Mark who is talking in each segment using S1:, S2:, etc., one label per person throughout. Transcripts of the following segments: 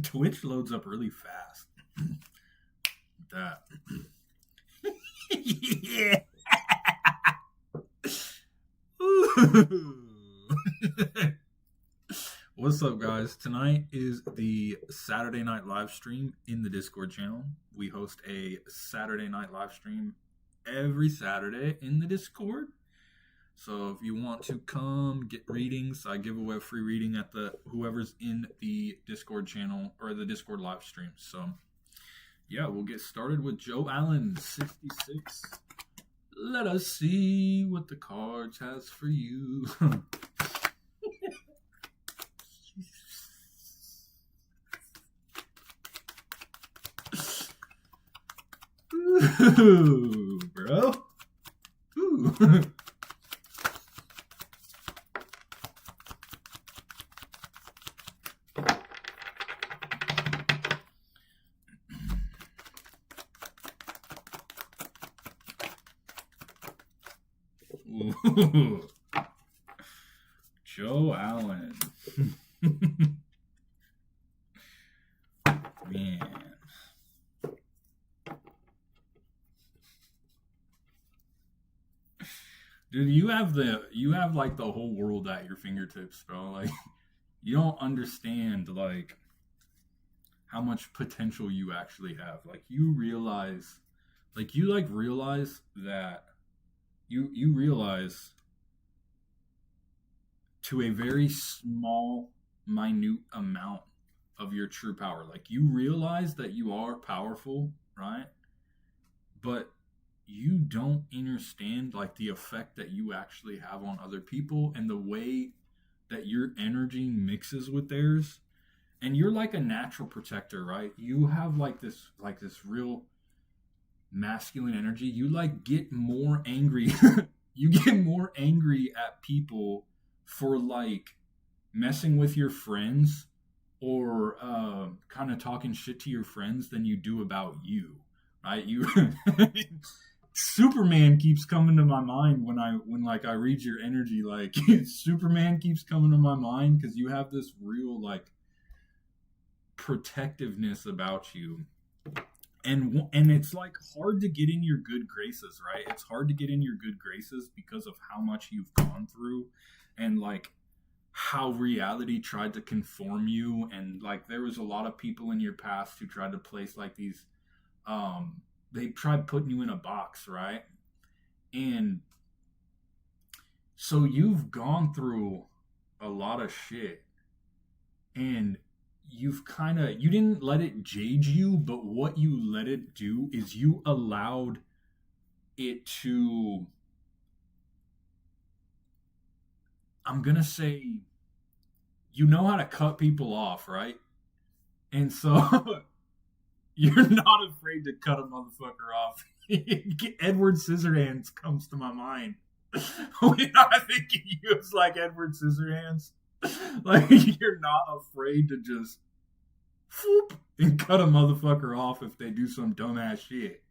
S1: Twitch loads up really fast. That. Yeah. What's up, guys? Tonight is the Saturday night live stream in the Discord channel. We host a Saturday night live stream every Saturday in the Discord. So if you want to come get readings, I give away a free reading at the whoever's in the Discord channel or the Discord live stream. So yeah, we'll get started with Joe Allen, 66. Let us see what the cards has for you. Ooh, bro. Ooh. Ooh. Joe Allen. Man. Dude, you have like the whole world at your fingertips, bro. Like you don't understand like how much potential you actually have. Like you realize that you realize to a very small, minute amount of your true power. Like you realize that you are powerful, right? But you don't understand like the effect that you actually have on other people and the way that your energy mixes with theirs. And you're like a natural protector, right? You have like this real masculine energy. You like get more angry. You get more angry at people for like messing with your friends or kind of talking shit to your friends than you do about you, right? You Superman keeps coming to my mind when I read your energy. Like Superman keeps coming to my mind because you have this real like protectiveness about you. And it's like hard to get in your good graces, right? It's hard to get in your good graces because of how much you've gone through and like how reality tried to conform you. And like there was a lot of people in your past who tried to place like these they tried putting you in a box, right? And so you've gone through a lot of shit and you didn't let it jade you, but what you let it do is you allowed it to, I'm gonna say, you know how to cut people off, right? And so you're not afraid to cut a motherfucker off. Edward Scissorhands comes to my mind when I think of you as like Edward Scissorhands. Like you're not afraid to just whoop and cut a motherfucker off if they do some dumbass shit,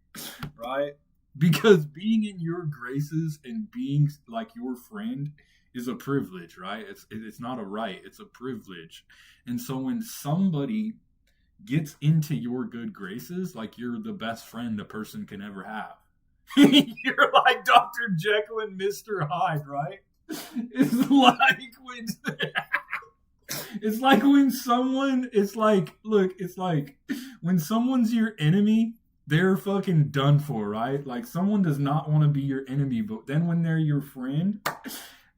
S1: right? Because being in your graces and being like your friend is a privilege, right? It's not a right, it's a privilege. And so when somebody gets into your good graces, like you're the best friend a person can ever have. You're like Dr. Jekyll and Mr. Hyde, right? It's like when it's like when someone it's like look, it's like when someone's your enemy, they're fucking done for, right? Like someone does not want to be your enemy, but then when they're your friend,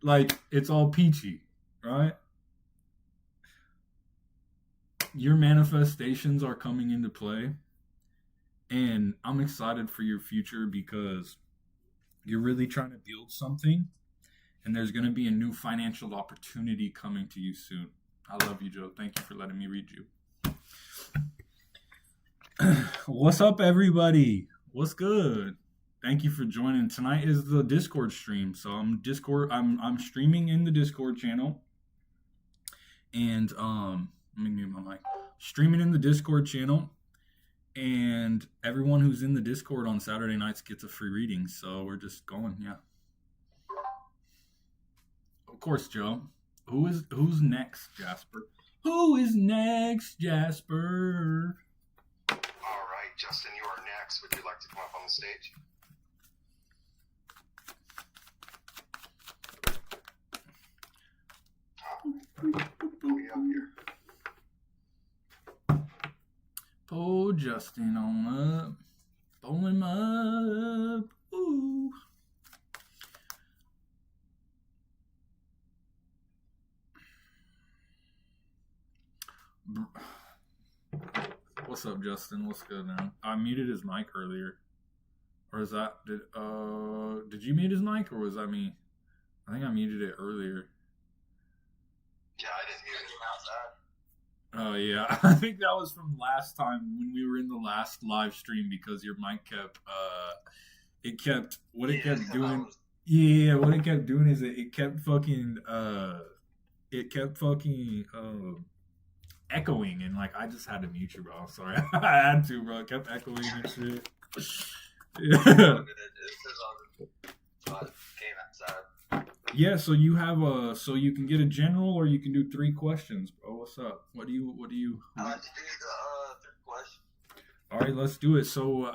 S1: like it's all peachy, right? Your manifestations are coming into play, and I'm excited for your future because you're really trying to build something, and there's going to be a new financial opportunity coming to you soon. I love you, Joe. Thank you for letting me read you. What's up, everybody? What's good? Thank you for joining. Tonight is the Discord stream, so I'm streaming in the Discord channel, and let me mute my mic. Streaming in the Discord channel, and everyone who's in the Discord on Saturday nights gets a free reading. So we're just going, yeah. Of course, Joe. Who's next, Jasper? Who is next, Jasper?
S2: All right, Justin, you are next. Would you like to come up on the stage? We up here.
S1: Pull Justin on up. Pull him up. Ooh. What's up, Justin? What's good now? I muted his mic earlier. Or is that did you mute his mic or was that me? I think I muted it earlier.
S2: Yeah, I didn't hear anything outside.
S1: Oh yeah, I think that was from last time when we were in the last live stream because your mic kept what it kept doing is it kept fucking echoing and like I just had to mute you, bro. Sorry, I had to, bro. It kept echoing and shit. Yeah. Yeah, so you have so you can get a general or you can do 3 questions, bro. What's up? What do you
S2: I like to do the 3 questions.
S1: All right, let's do it. So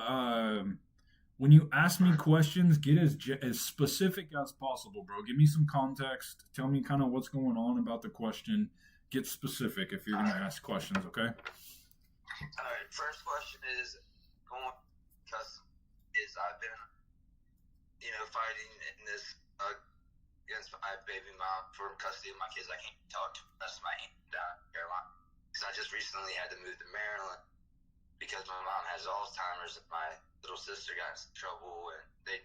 S1: when you ask me questions, get as specific as possible, bro. Give me some context. Tell me kind of what's going on about the question. Get specific if you're going to ask questions, okay?
S2: All right, first question is I've been fighting in this against my baby mom for custody of my kids. I can't talk to the rest of my aunt down in Carolina because I just recently had to move to Maryland because my mom has Alzheimer's and my little sister got in trouble and they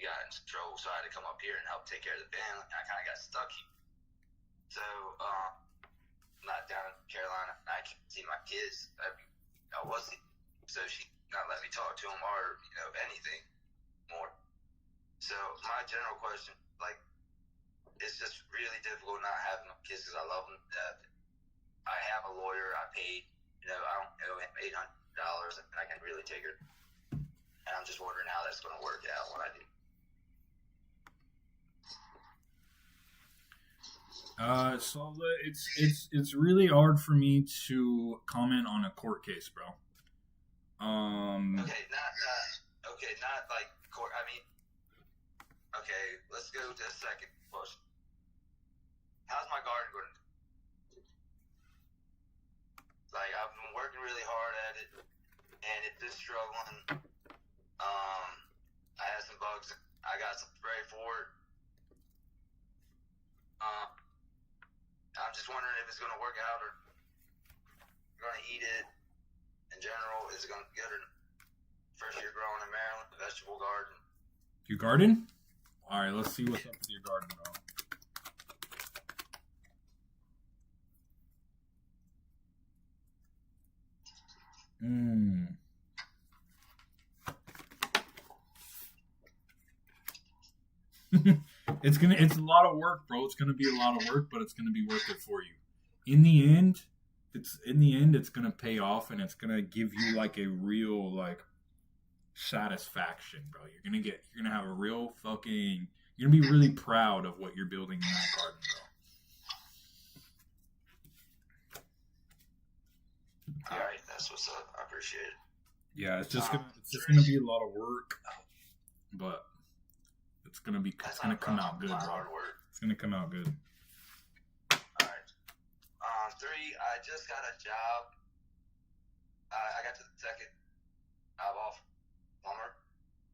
S2: got in trouble, so I had to come up here and help take care of the family. And I kind of got stuck here, so I'm not down in Carolina. I can't see my kids. I wasn't, so she not let me talk to them or anything more. So my general question, like, it's just really difficult not having my kids because I love them to death. I have a lawyer. I paid, I don't know, $800, and I can really take her. And I'm just wondering how that's going to work out when I do.
S1: So it's really hard for me to comment on a court case, bro.
S2: Okay, not like court. I mean, okay, let's go to the second question. How's my garden going? Like, I've been working really hard at it, and it's just struggling. I had some bugs. I got some spray for it. I'm just wondering if it's going to work out or going to eat it. In general, is it going to be good or first year growing in Maryland, the vegetable garden?
S1: You garden? All right, let's see what's up with your garden, bro. It's a lot of work, bro. It's gonna be a lot of work, but it's gonna be worth it for you. In the end, it's gonna pay off, and it's gonna give you like a real like satisfaction, bro. You're gonna have a real fucking. You're gonna be really proud of what you're building in that garden,
S2: bro. All right, that's what's up. I appreciate it.
S1: Yeah, it's just gonna be a lot of work, but it's gonna come out good, bro.
S2: Hard work.
S1: It's gonna come out good.
S2: All right. 3. I just got a job. I got to the second job off plumber.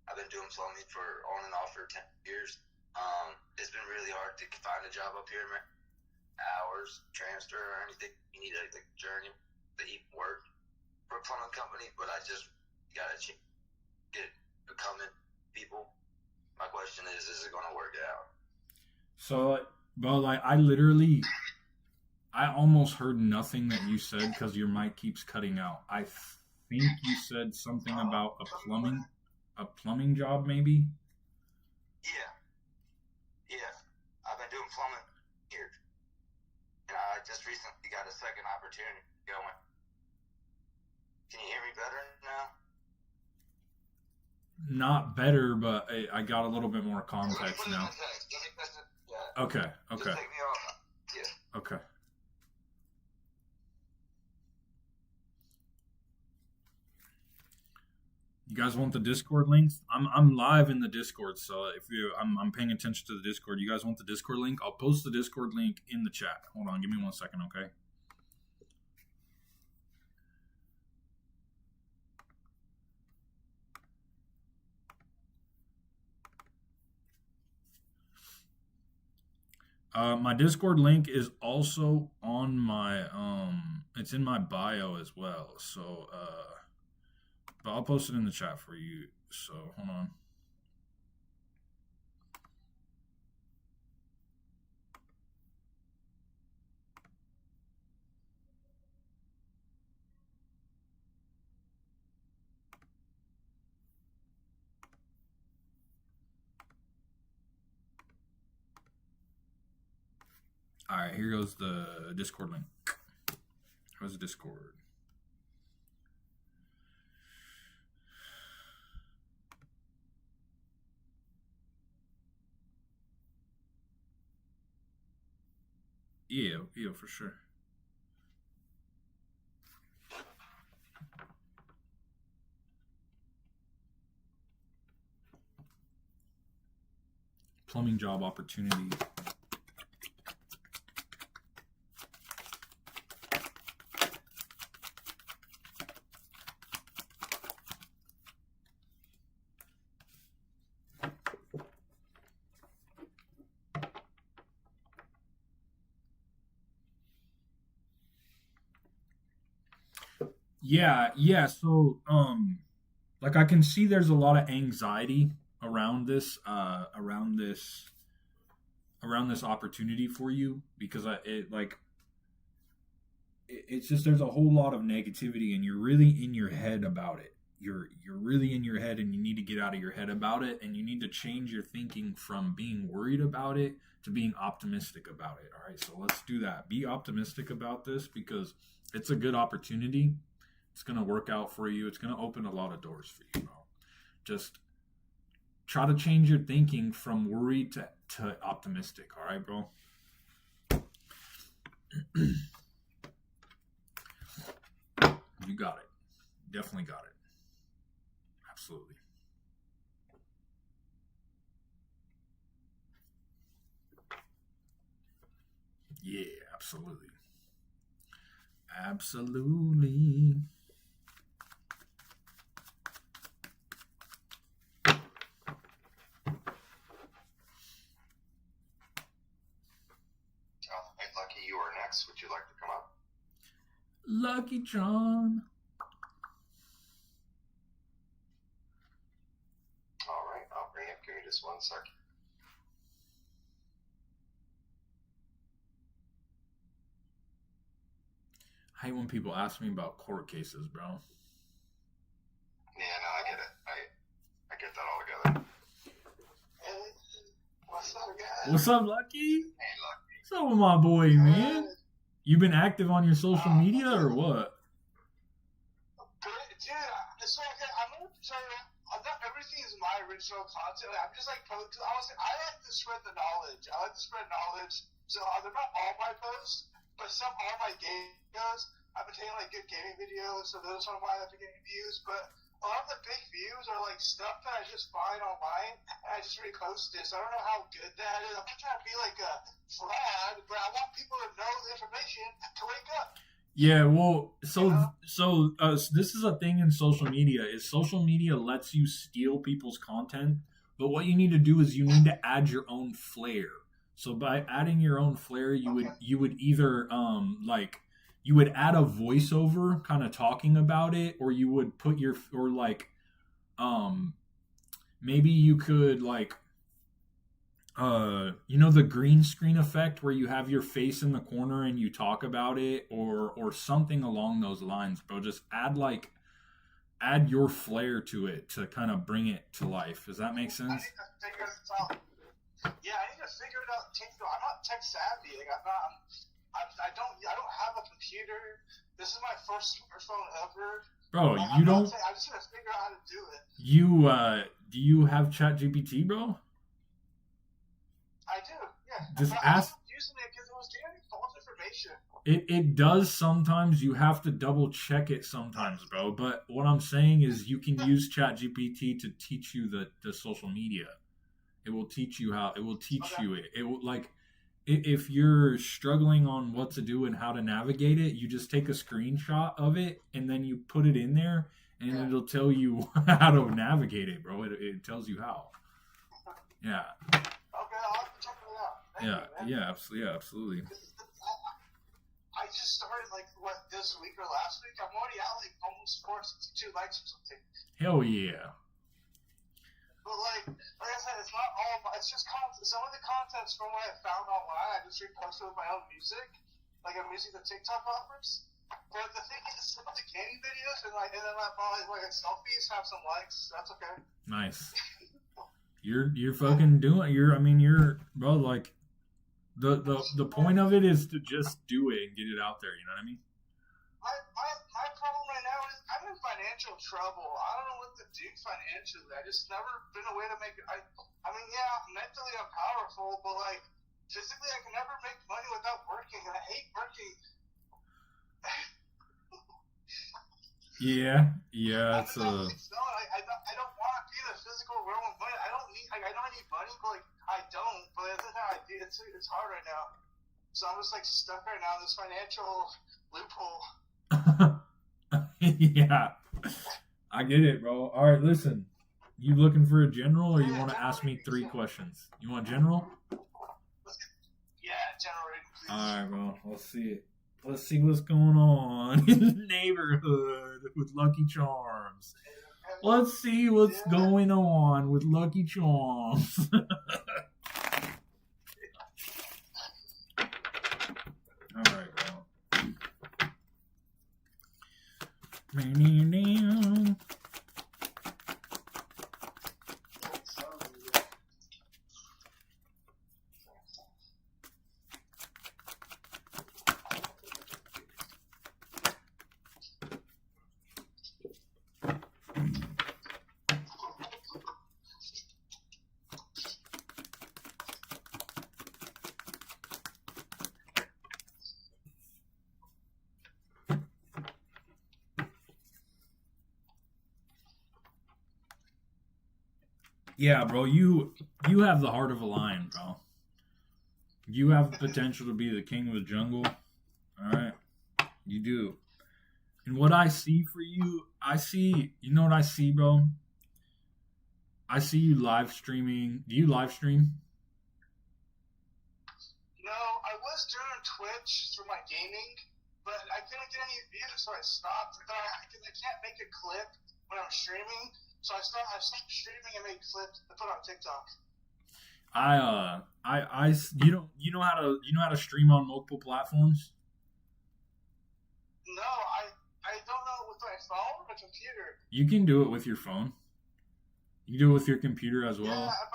S2: I've been doing plumbing for on and off for 10 years. It's been really hard to find a job up here. Hours, transfer, or anything. You need a journey to even work for a plumbing company, but I just gotta get becoming people. My question is it going to work out?
S1: So, bro, like I almost heard nothing that you said because your mic keeps cutting out. I think you said something about a plumbing job, maybe.
S2: Yeah. I've been doing plumbing here, and I just recently got a second opportunity going. Can you hear me better now?
S1: Not better, but I got a little bit more context now. Okay.
S2: Just take me off. Yeah.
S1: Okay. You guys want the Discord link? I'm live in the Discord, so if you I'm paying attention to the Discord. You guys want the Discord link? I'll post the Discord link in the chat. Hold on, give me 1 second, okay? My Discord link is also on my it's in my bio as well. So but I'll post it in the chat for you. So hold on. All right, here goes the Discord link. How's the Discord? Yeah, for sure. Plumbing job opportunity. Yeah. So, like I can see there's a lot of anxiety around this opportunity for you because it's just there's a whole lot of negativity and you're really in your head about it. You're really in your head and you need to get out of your head about it and you need to change your thinking from being worried about it to being optimistic about it. All right, so let's do that. Be optimistic about this because it's a good opportunity. It's going to work out for you. It's going to open a lot of doors for you, bro. Just try to change your thinking from worried to optimistic. All right, bro? You got it. Definitely got it. Absolutely. Yeah, absolutely. Absolutely.
S2: Lucky, you are next. Would you like to come up?
S1: Lucky John.
S2: All right, I'll bring it. Give me just 1 second.
S1: I hate when people ask me about court cases, bro.
S2: Yeah, no, I get it. I get that all together. Hey, what's up, guys?
S1: What's up, Lucky?
S2: Hey, Lucky.
S1: What's up with my boy, man? You been active on your social media or what?
S2: Dude, so I'm gonna tell you, not everything is my original content. I'm just like, honestly, I like to spread the knowledge. So they're not all my posts, but some are my game videos. I've been taking like good gaming videos, so those are why I've been getting views. But a lot of the big views are like stuff that I just find online and I just repost it. So I don't know how good that is. I'm not trying to be like a fraud, but I want people to know the information to wake up.
S1: Yeah, well, this is a thing in social media. Is social media lets you steal people's content, but what you need to do is you need to add your own flair. So by adding your own flair, you would either you would add a voiceover kind of talking about it, or you would put maybe you could the green screen effect where you have your face in the corner and you talk about it or something along those lines, bro. Just add your flair to it to kind of bring it to life. Does that make sense?
S2: I need to figure this out. Yeah, I need to figure it out. I'm not tech savvy. I don't have a computer. This is my first smartphone ever.
S1: Bro,
S2: I'm just gonna figure out how to do it.
S1: Do you have ChatGPT, bro?
S2: I do. Yeah.
S1: Just
S2: I
S1: ask.
S2: stopped using it because it was giving me false information.
S1: It does sometimes. You have to double check it sometimes, bro. But what I'm saying is, you can use ChatGPT to teach you the social media. It will teach you how. It will teach you it. It will like if you're struggling on what to do and how to navigate it, you just take a screenshot of it and then you put it in there, and it'll tell you how to navigate it, bro. It tells you how. Yeah.
S2: Okay, I'll have to check it out. Thank you, man.
S1: Yeah, absolutely.
S2: I just started this week or last week. I'm already at almost 462 likes or something.
S1: Hell yeah.
S2: But like I said, it's not all. It's just some of the content's from what I found online. I just reposted with my own music, like a music that TikTok offers. But the thing is, some of the gaming videos and then selfies have some likes. That's okay.
S1: Nice. You're fucking doing. You're bro. Like the point of it is to just do it and get it out there. You know what I mean?
S2: My problem right now is I'm in financial trouble. I don't know what to do financially. I just never been a way to make it. Mentally I'm powerful, but physically I can never make money without working, and I hate working.
S1: Yeah, it's
S2: I don't want to be in the physical realm of money. I know I need money, but I don't. But that's how I do. It's hard right now. So I'm just stuck right now in this financial loophole.
S1: Yeah, I get it, bro. All right, listen. You looking for a general, or you want to ask me 3 questions? You want general?
S2: Yeah, general rating, please.
S1: All right, bro. Let's see it. Let's see what's going on in the neighborhood with Lucky Charms. Let's see what's going on with Lucky Charms. All right, bro. Yeah, bro, you have the heart of a lion, bro. You have the potential to be the king of the jungle. All right, you do. And what I see for you, you know what I see, bro? I see you live streaming. Do you live stream?
S2: No, I was doing Twitch for my gaming, but I couldn't get any views, so I stopped. I can't make a clip when I'm streaming. So I stopped streaming and made clips to put on TikTok.
S1: You know how to stream on multiple platforms?
S2: No, I don't know with my phone or my computer.
S1: You can do it with your phone. You can do it with your computer as well.
S2: Yeah, I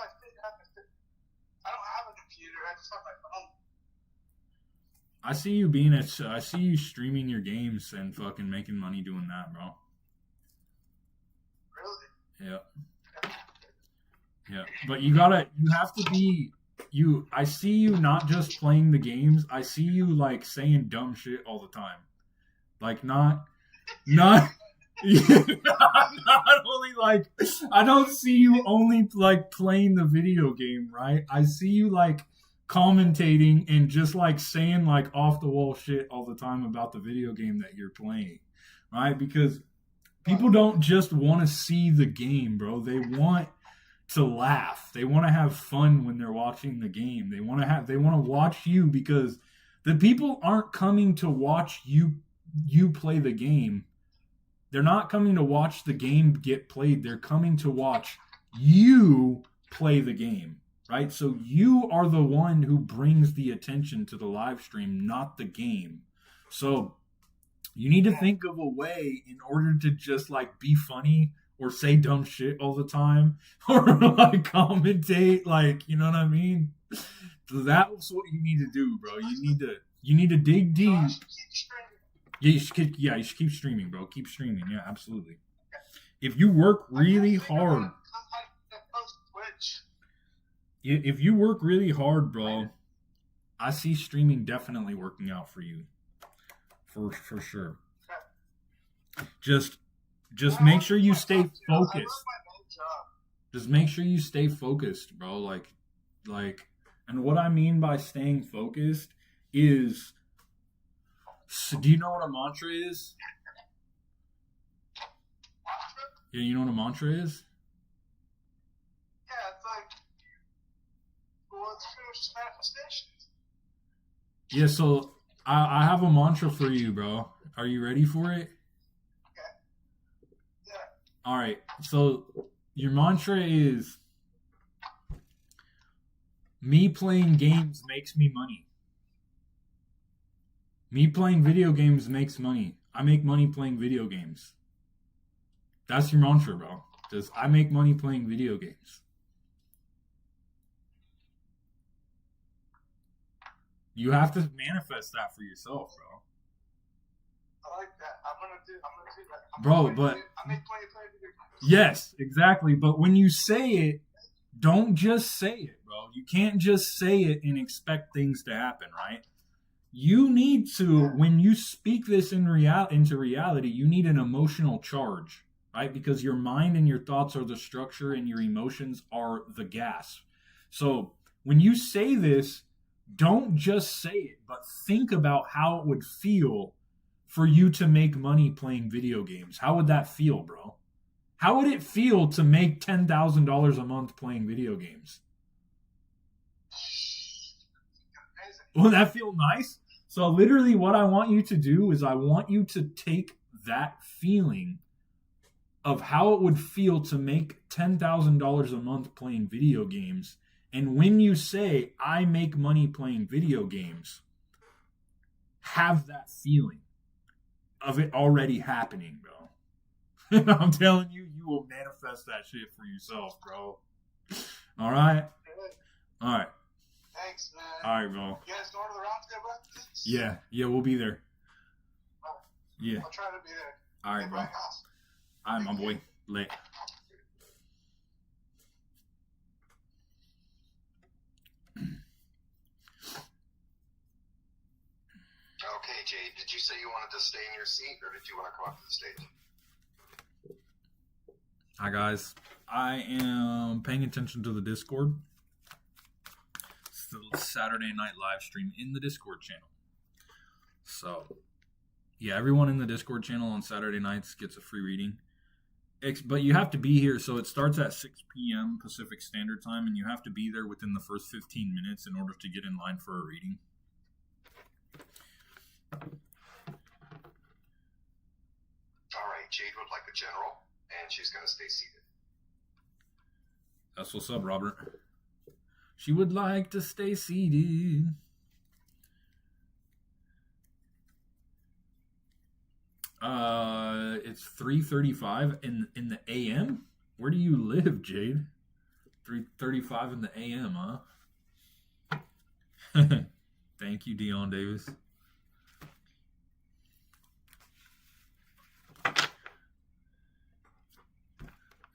S2: don't have a computer. I just have my phone.
S1: I see you streaming your games and fucking making money doing that, bro.
S2: Really?
S1: Yeah, but you have to be I see you not just playing the games. I see you saying dumb shit all the time. Not not only I don't see you only playing the video game, right? I see you commentating and just saying off the wall shit all the time about the video game that you're playing, right? Because people don't just want to see the game, bro. They want to laugh. They want to have fun when they're watching the game. They want to watch you, because the people aren't coming to watch you play the game. They're not coming to watch the game get played. They're coming to watch you play the game, right? So you are the one who brings the attention to the live stream, not the game. So you need to think of a way in order to just be funny or say dumb shit all the time or commentate, you know what I mean? So that's what you need to do, bro. You need to dig deep. Yeah, you should keep streaming, bro. Keep streaming. Yeah, absolutely. If you work really hard. If you work really hard, bro, I see streaming definitely working out for you. For sure. Just make sure you stay focused. Just make sure you stay focused, bro. Like, and what I mean by staying focused is, do you know what a mantra is? Yeah, you know what a mantra is?
S2: Yeah, it's like, well, let's finish manifestations.
S1: Yeah, so I have a mantra for you, bro. Are you ready for it?
S2: Okay. Yeah.
S1: All right. So your mantra is, me playing games makes me money. Me playing video games makes money. I make money playing video games. That's your mantra, bro. Just, I make money playing video games. You have to manifest that for yourself, bro.
S2: I like that. I'm gonna do that.
S1: Bro, but
S2: I make money playing video games.
S1: yes, exactly. But when you say it, don't just say it, bro. You can't just say it and expect things to happen, right? You need to, when you speak this into reality, you need an emotional charge, right? Because your mind and your thoughts are the structure and your emotions are the gas. So when you say this, don't just say it, but think about how it would feel for you to make money playing video games. How would that feel, bro? How would it feel to make $10,000 a month playing video games? Will that feel nice? So literally what I want you to do is I want you to take that feeling of how it would feel to make $10,000 a month playing video games. And when you say, I make money playing video games, have that feeling of it already happening, bro. I'm telling you, you will manifest that shit for yourself, bro. All right? All right.
S2: Thanks, man.
S1: All right, bro.
S2: You guys going to the roundtable after this?
S1: Yeah, we'll be there. Yeah.
S2: I'll try to be there.
S1: All right, bro. All right, my boy. Late.
S2: Okay, Jade, did you say you wanted to stay in your seat, or did you want to come up to the stage?
S1: Hi, guys. I am paying attention to the Discord. It's the Saturday night live stream in the Discord channel. So, yeah, everyone in the Discord channel on Saturday nights gets a free reading. But you have to be here, so it starts at 6 p.m. Pacific Standard Time, and you have to be there within the first 15 minutes in order to get in line for a reading.
S2: All right, Jade would like a general, and she's going to stay seated.
S1: That's what's up, Robert. She would like to stay seated. It's 3:35 in the AM. Where do you live, Jade? 3:35 in the AM, huh? Thank you, Dion Davis.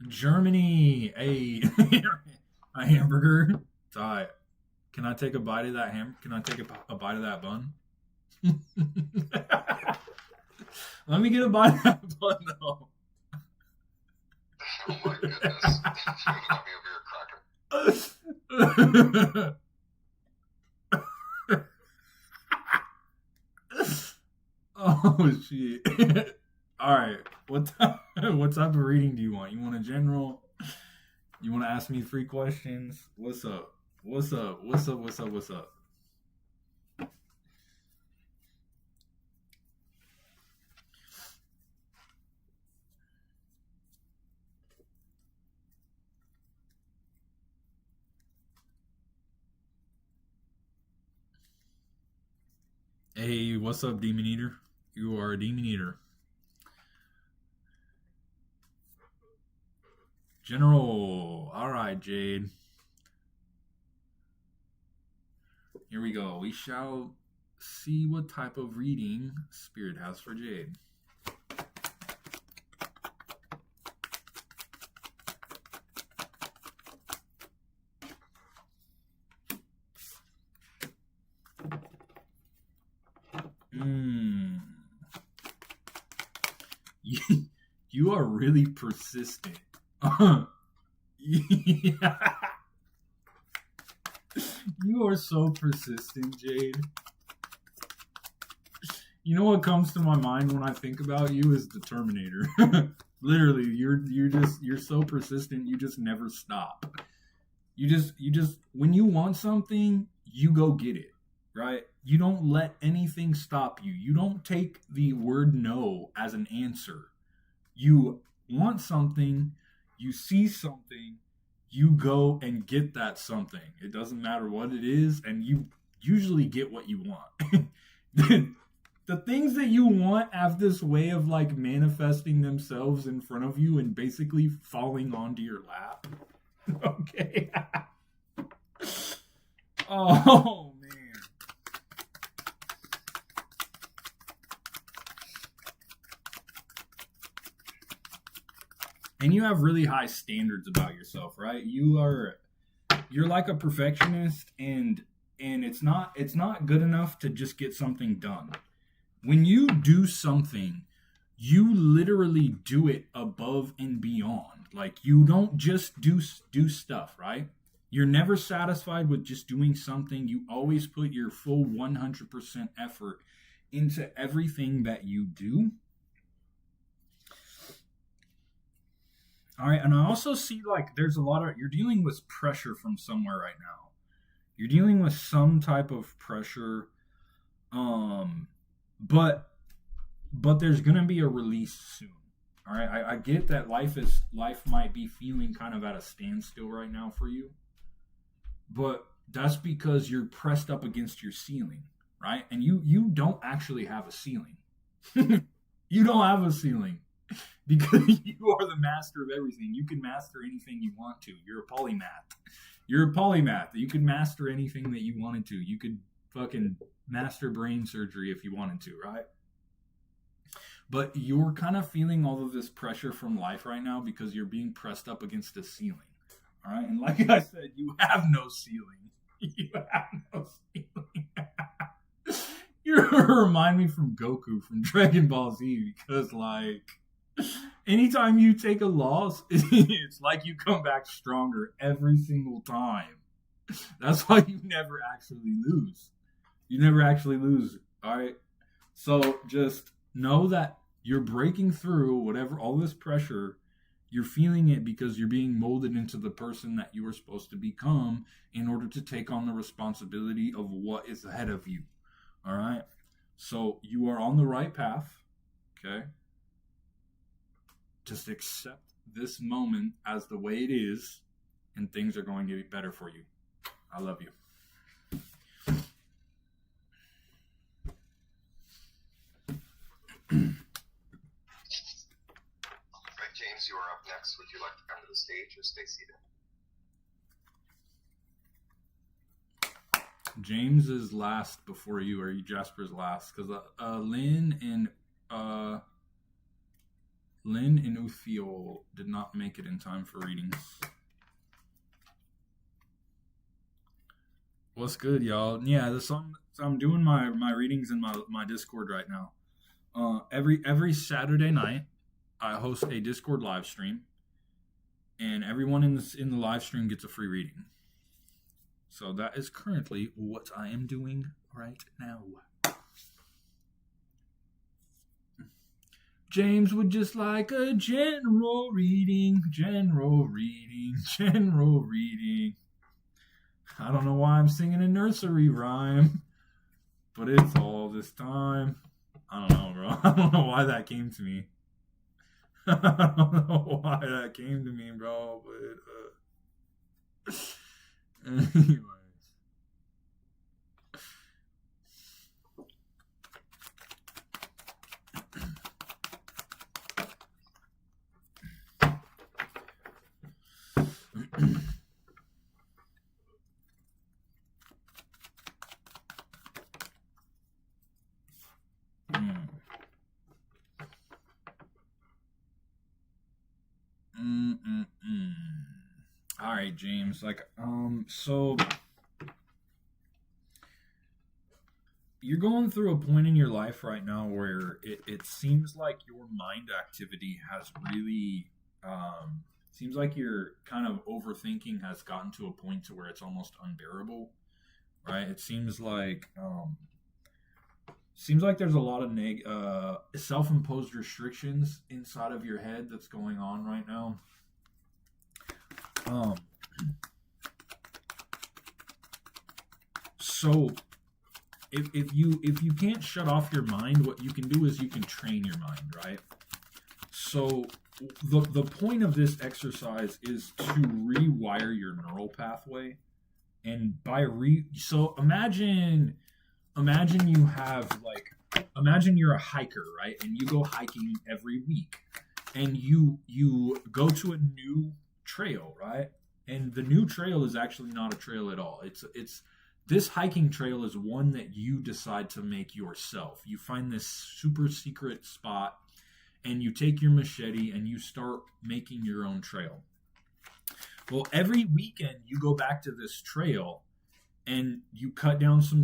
S1: Germany, a hamburger. Alright. Can I take a bite of that Can I take a bite of that bun? Let me get a bite of that bun, though.
S2: Oh my goodness. You got me over here cracking.
S1: Oh, shit. All right. What type of reading do you want? You want a general? You want to ask me 3 questions? What's up? What's up? What's up? What's up? What's up? Hey, what's up, Demon Eater? You are a Demon Eater. General. All right, Jade. Here we go. We shall see what type of reading Spirit has for Jade. Mm. You are really persistent. Yeah. You are so persistent, Jade. You know what comes to my mind when I think about you is the Terminator. Literally, you're so persistent. You just never stop. You just when you want something, you go get it, right? You don't let anything stop you. You don't take the word no as an answer. You want something, you see something, you go and get that something. It doesn't matter what it is, and you usually get what you want. The things that you want have this way of like manifesting themselves in front of you and basically falling onto your lap. Okay. Oh man. And you have really high standards about yourself, right? You're like a perfectionist, and it's not good enough to just get something done. When you do something, you literally do it above and beyond. Like you don't just do stuff, right? You're never satisfied with just doing something. You always put your full 100% effort into everything that you do. All right, and I also see like there's a lot of you're dealing with pressure from somewhere right now. You're dealing with some type of pressure, um, but there's gonna be a release soon. All right, I get that life might be feeling kind of at a standstill right now for you, but that's because you're pressed up against your ceiling, right? And you don't actually have a ceiling. You don't have a ceiling because you are the master of everything. You can master anything you want to. You're a polymath. You're a polymath. You can master anything that you wanted to. You could fucking master brain surgery if you wanted to, right? But you're kind of feeling all of this pressure from life right now because you're being pressed up against the ceiling. All right. And like I said, you have no ceiling. You have no ceiling. You remind me from Goku from Dragon Ball Z because, like, anytime you take a loss, it's like you come back stronger every single time. That's why you never actually lose. You never actually lose. All right. So just know that you're breaking through whatever, all this pressure. You're feeling it because you're being molded into the person that you were supposed to become in order to take on the responsibility of what is ahead of you. All right. So you are on the right path. Okay. Just accept this moment as the way it is, and things are going to be better for you. I love you.
S3: Right, James, you are up next. Would you like to come to the stage or stay seated?
S1: James is last before you, or Jasper's last, because Lynn and Uthiel did not make it in time for readings. What's good, y'all? Yeah, I'm doing my readings in my Discord right now. Every Saturday night, I host a Discord live stream, and everyone in the live stream gets a free reading. So that is currently what I am doing right now. James would just like a general reading. I don't know why I'm singing a nursery rhyme, but it's all this time. I don't know, bro. I don't know why that came to me. I don't know why that came to me, bro, but anyways. All right, James. So you're going through a point in your life right now where it seems like your mind activity has really seems like your kind of overthinking has gotten to a point to where it's almost unbearable, right? It seems like there's a lot of self-imposed restrictions inside of your head that's going on right now. So if you can't shut off your mind, what you can do is you can train your mind, right? So the point of this exercise is to rewire your neural pathway, and so imagine you have imagine you're a hiker, right? And you go hiking every week, and you go to a new trail, right? And the new trail is actually not a trail at all. It's this hiking trail is one that you decide to make yourself. You find this super secret spot, and you take your machete and you start making your own trail. Well, every weekend you go back to this trail and you cut down some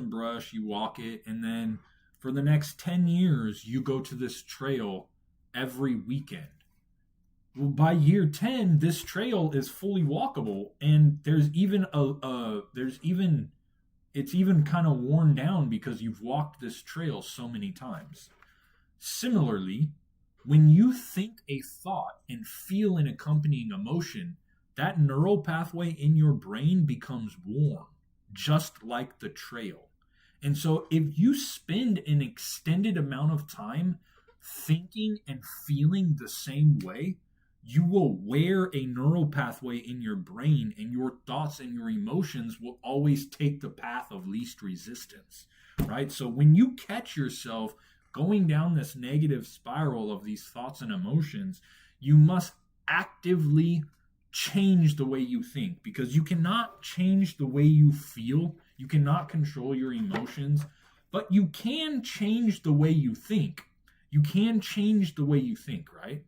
S1: brush, you walk it, and then for the next 10 years you go to this trail every weekend. Well, by year 10, this trail is fully walkable, and it's even kind of worn down because you've walked this trail so many times. Similarly, when you think a thought and feel an accompanying emotion, that neural pathway in your brain becomes worn, just like the trail. And so if you spend an extended amount of time thinking and feeling the same way, you will wear a neural pathway in your brain, and your thoughts and your emotions will always take the path of least resistance, right? So when you catch yourself going down this negative spiral of these thoughts and emotions, you must actively change the way you think, because you cannot change the way you feel. You cannot control your emotions, but you can change the way you think. You can change the way you think, right?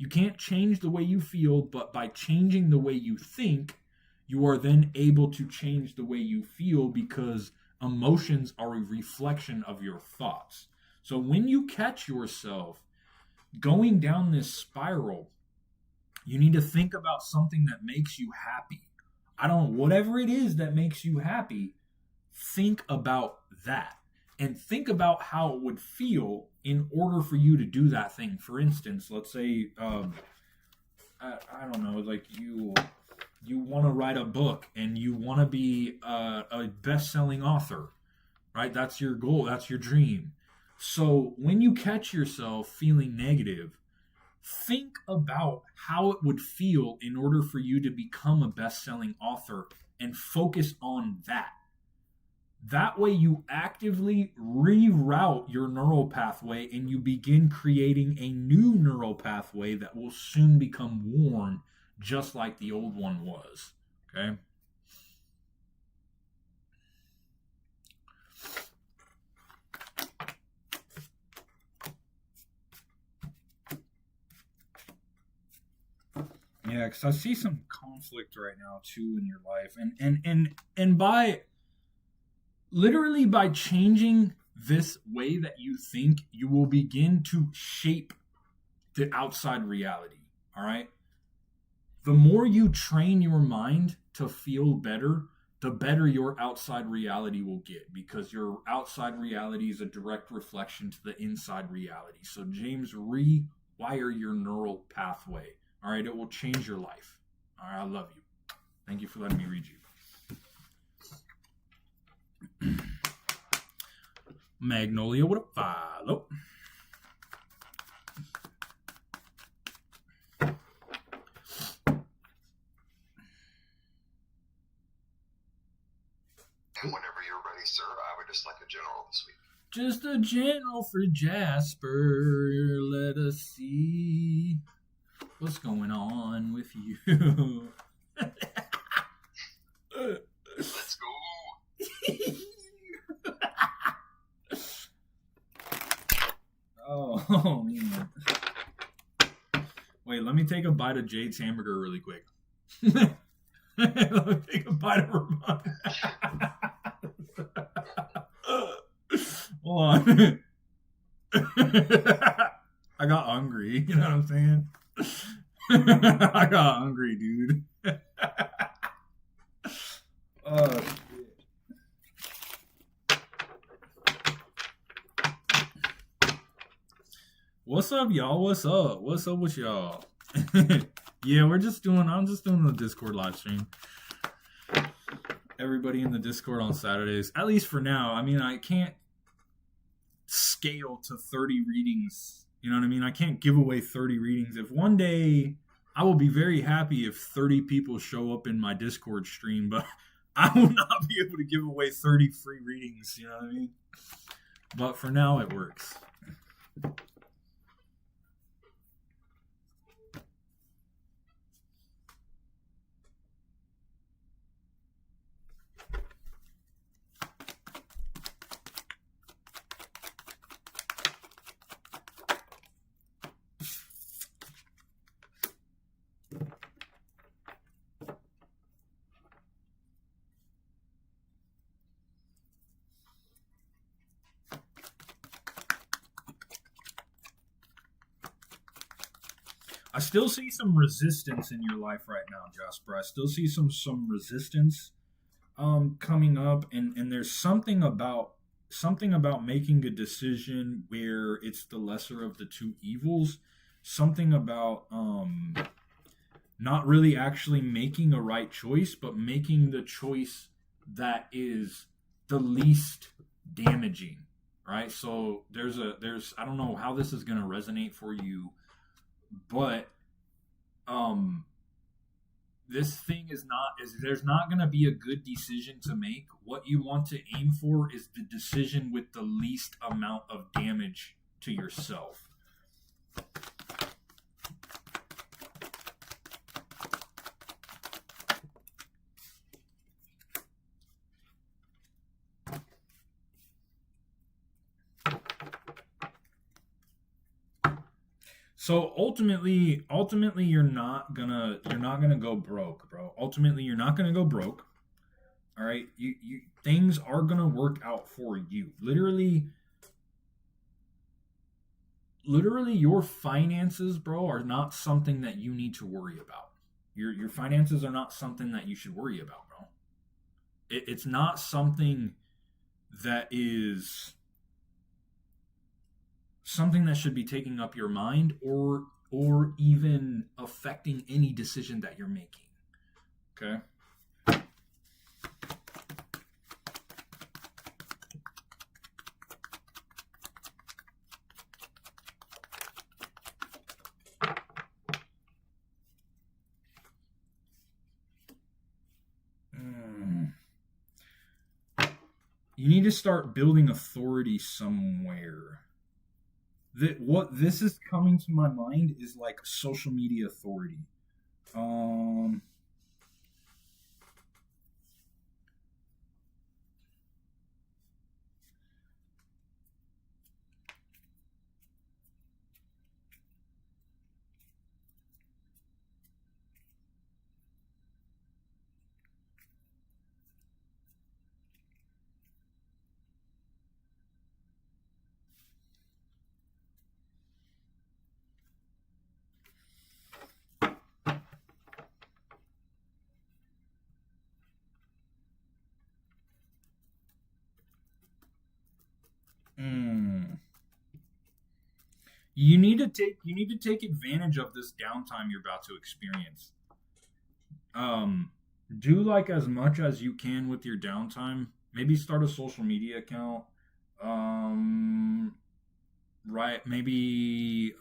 S1: You can't change the way you feel, but by changing the way you think, you are then able to change the way you feel, because emotions are a reflection of your thoughts. So when you catch yourself going down this spiral, you need to think about something that makes you happy. Whatever it is that makes you happy, think about that. And think about how it would feel in order for you to do that thing. For instance, let's say, I don't know, like you want to write a book and you want to be a best-selling author, right? That's your goal. That's your dream. So when you catch yourself feeling negative, think about how it would feel in order for you to become a best-selling author, and focus on that. That way you actively reroute your neural pathway, and you begin creating a new neural pathway that will soon become worn, just like the old one was. Okay? Yeah, because I see some conflict right now too in your life, and by literally by changing this way that you think, you will begin to shape the outside reality. All right. The more you train your mind to feel better, the better your outside reality will get, because your outside reality is a direct reflection to the inside reality. So, James, rewire your neural pathway. All right, it will change your life. All right, I love you. Thank you for letting me read you. Magnolia with a follow.
S3: And whenever you're ready, sir, I would just like a general this week.
S1: Just a general for Jasper. Let us see what's going on with you.
S3: Let's go.
S1: Oh, man. Wait, let me take a bite of Jade's hamburger really quick. Let me take a bite of her. hold on. I got hungry. You know what I'm saying? I got hungry, dude. Oh, shit. What's up, y'all? What's up? What's up with y'all? Yeah, I'm just doing the Discord live stream. Everybody in the Discord on Saturdays, at least for now. I mean, I can't scale to 30 readings. You know what I mean? I can't give away 30 readings. If one day, I will be very happy if 30 people show up in my Discord stream, but I will not be able to give away 30 free readings. You know what I mean? But for now, it works. I still see some resistance in your life right now, Jasper. I still see some resistance coming up, and there's something about making a decision where it's the lesser of the two evils. Something about not really actually making a right choice, but making the choice that is the least damaging, right? So there's I don't know how this is going to resonate for you, but this thing there's not going to be a good decision to make. What you want to aim for is the decision with the least amount of damage to yourself. So ultimately, you're not gonna go broke, bro. Ultimately, you're not gonna go broke. All right, you things are gonna work out for you. Literally, your finances, bro, are not something that you need to worry about. Your finances are not something that you should worry about, bro. It's not something that is something that should be taking up your mind or even affecting any decision that you're making. Okay? You need to start building authority somewhere. What this is coming to my mind is like social media authority. You need to take advantage of this downtime you're about to experience. Do like as much as you can with your downtime. Maybe start a social media account. Right? Maybe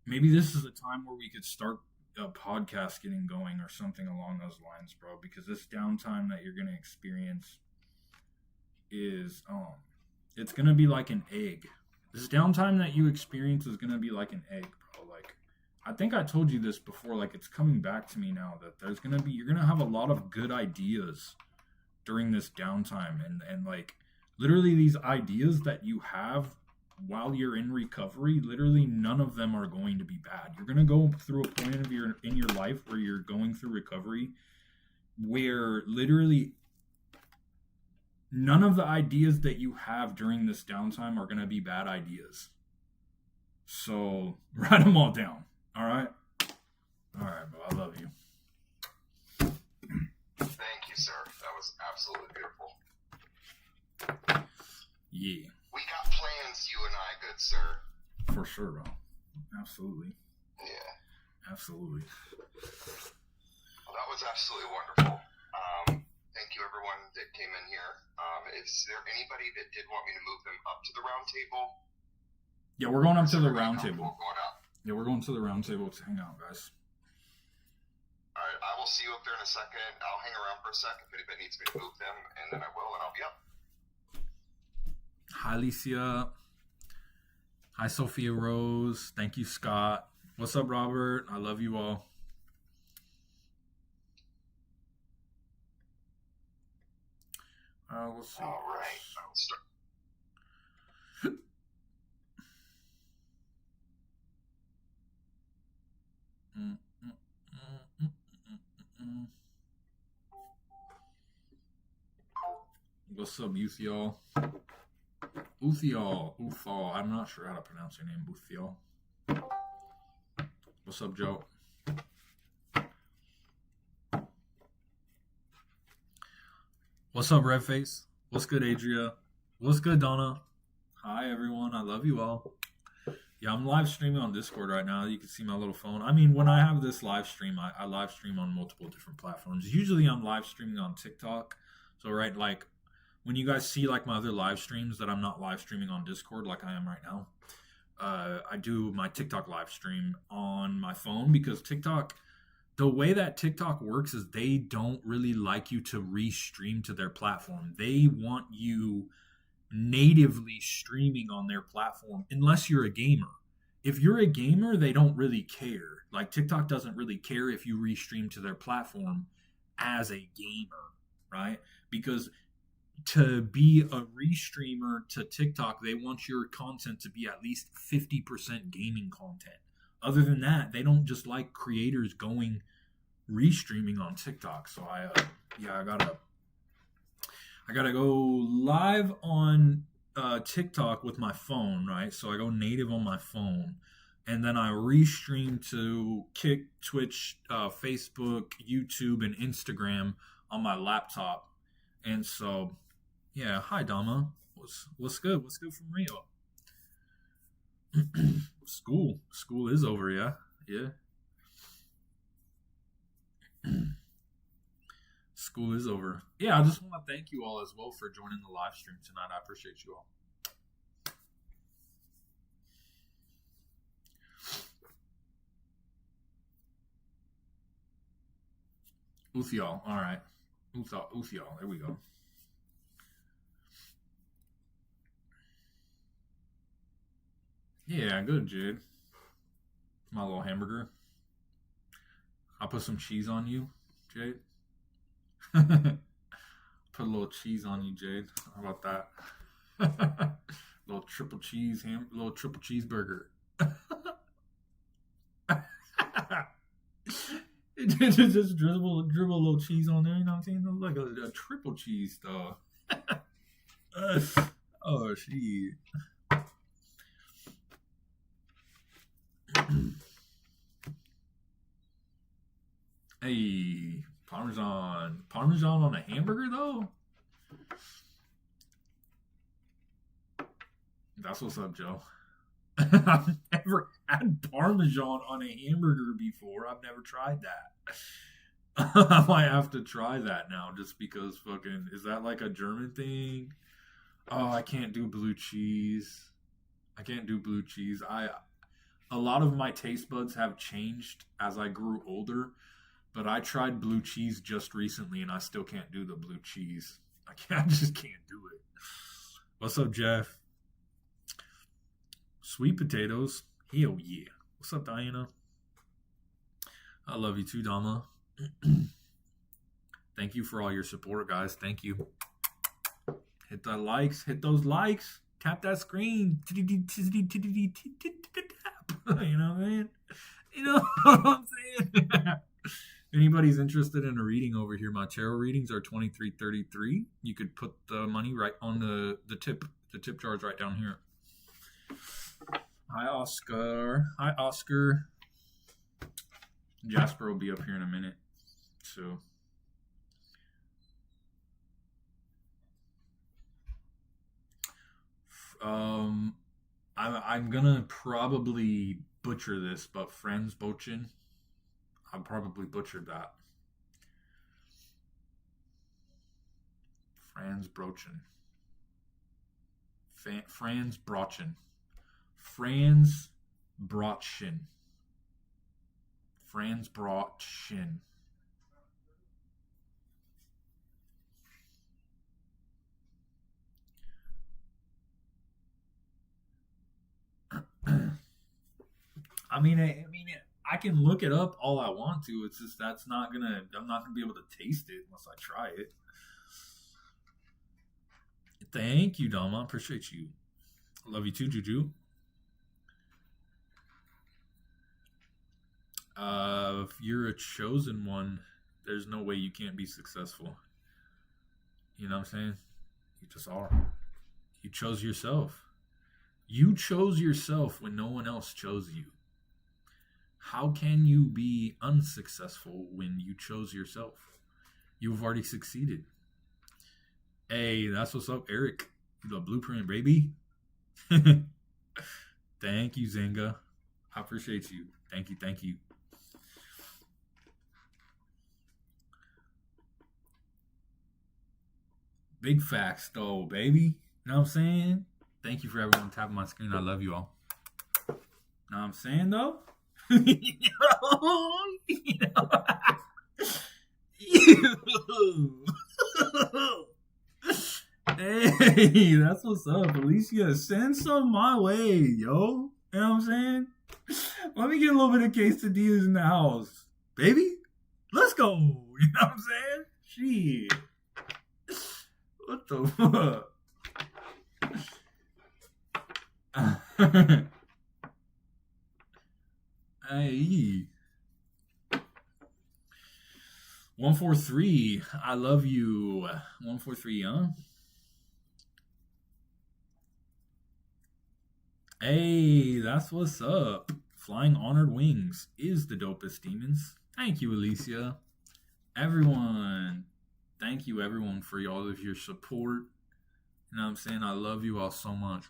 S1: this is a time where we could start a podcast getting going or something along those lines, bro. Because this downtime that you're gonna experience is it's gonna be like an egg. This downtime that you experience is gonna be like an egg, bro. Like, I think I told you this before. Like, it's coming back to me now that you're gonna have a lot of good ideas during this downtime, and like literally these ideas that you have while you're in recovery, literally none of them are going to be bad. You're gonna go through a point in your life where you're going through recovery, where literally none of the ideas that you have during this downtime are going to be bad ideas. So write them all down. All right? All right, bro. I love you.
S3: Thank you, sir. That was absolutely beautiful.
S1: Yeah.
S3: We got plans, you and I, good sir.
S1: For sure, bro. Absolutely.
S3: Yeah.
S1: Absolutely.
S3: Well, that was absolutely wonderful. Thank you, everyone that came in here. Is there anybody that did want me to move them up to the round table?
S1: Yeah, we're going up to the
S3: Everybody
S1: round
S3: comfortable
S1: table.
S3: Going up?
S1: Yeah, we're going to the round table to hang out, guys.
S3: All right, I will see you up there in a second. I'll hang around for a second if anybody needs me to move them, and then I will, and I'll be up.
S1: Hi, Alicia. Hi, Sophia Rose. Thank you, Scott. What's up, Robert? I love you all. Let's see.
S3: All right, I will start.
S1: What's up, Uthiol? Uthal. I'm not sure how to pronounce your name, Uthiol. What's up, Joe? What's up, Redface? What's good, Adria? What's good, Donna? Hi, everyone. I love you all. Yeah, I'm live streaming on Discord right now. You can see my little phone. I mean, when I have this live stream, I live stream on multiple different platforms. Usually I'm live streaming on TikTok. So, right, like, when you guys see, like, my other live streams that I'm not live streaming on Discord like I am right now, I do my TikTok live stream on my phone because TikTok, the way that TikTok works is they don't really like you to restream to their platform. They want you natively streaming on their platform unless you're a gamer. If you're a gamer, they don't really care. Like, TikTok doesn't really care if you restream to their platform as a gamer, right? Because to be a restreamer to TikTok, they want your content to be at least 50% gaming content. Other than that, they don't just like creators going restreaming on TikTok. So I gotta go live on TikTok with my phone, right? So I go native on my phone, and then I restream to Kick, Twitch, Facebook, YouTube, and Instagram on my laptop. And so, yeah. Hi, Dama. What's good? What's good from Rio? School is over, yeah. School is over. Yeah, I just want to thank you all as well for joining the live stream tonight. I appreciate you all. Uthiol. All right. Uthiol. There we go. Yeah, good, Jade. My little hamburger. I'll put some cheese on you, Jade. Put a little cheese on you, Jade. How about that? Little triple cheeseburger. Just dribble a little cheese on there, you know what I'm saying? Like a triple cheese, though. Oh, shit. Hey, Parmesan on a hamburger, though? That's what's up, Joe. I've never had Parmesan on a hamburger before. I've never tried that. I might have to try that now just because fucking, is that like a German thing? Oh, I can't do blue cheese. A lot of my taste buds have changed as I grew older, but I tried blue cheese just recently and I still can't do the blue cheese. I just can't do it. What's up, Jeff? Sweet potatoes. Hell yeah. What's up, Diana? I love you too, Dama. Thank you for all your support, guys. Thank you. Hit the likes. Hit those likes. Tap that screen. You know what I mean? You know what I'm saying? anybody's interested in a reading over here, my tarot readings are $23.33. You could put the money right on the tip jar's right down here. Hi, Oscar. Hi, Oscar. Jasper will be up here in a minute. So, I'm gonna probably butcher this, but Franz Bochin. I probably butchered that. Franz Brochin. Franz Brochin. Franz Brochin. Franz Brochin. I can look it up all I want to. It's just I'm not gonna be able to taste it unless I try it. Thank you, Dama. Appreciate you. Love you too, Juju. If you're a chosen one, there's no way you can't be successful. You know what I'm saying? You just are. You chose yourself. You chose yourself when no one else chose you. How can you be unsuccessful when you chose yourself? You've already succeeded. Hey, that's what's up, Eric. The blueprint, baby. Thank you, Zenga. I appreciate you. Thank you, thank you. Big facts, though, baby. You know what I'm saying? Thank you for everyone tapping my screen. I love you all. Know what I'm saying, though? Hey, that's what's up, Alicia. Send some my way, yo. You know what I'm saying? Let me get a little bit of quesadillas in the house, baby. Let's go. You know what I'm saying? Shit. What the fuck? Hey. 143. I love you. 143, huh? Hey, that's what's up. Flying Honored Wings is the dopest demons. Thank you, Alicia. Everyone. Thank you, everyone, for all of your support. You know what I'm saying? I love you all so much.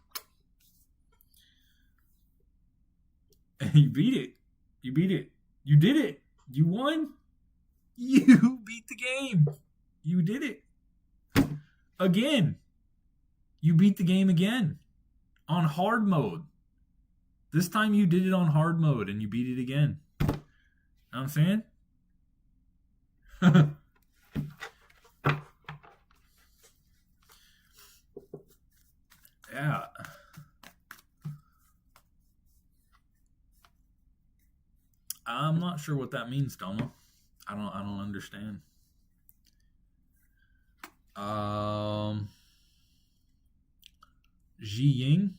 S1: You beat it. You beat it. You did it. You won. You beat the game. You did it. Again. You beat the game again. On hard mode. This time you did it on hard mode and you beat it again. You know what I'm saying? Yeah. I'm not sure what that means, Doma. I don't understand. Ji Ying?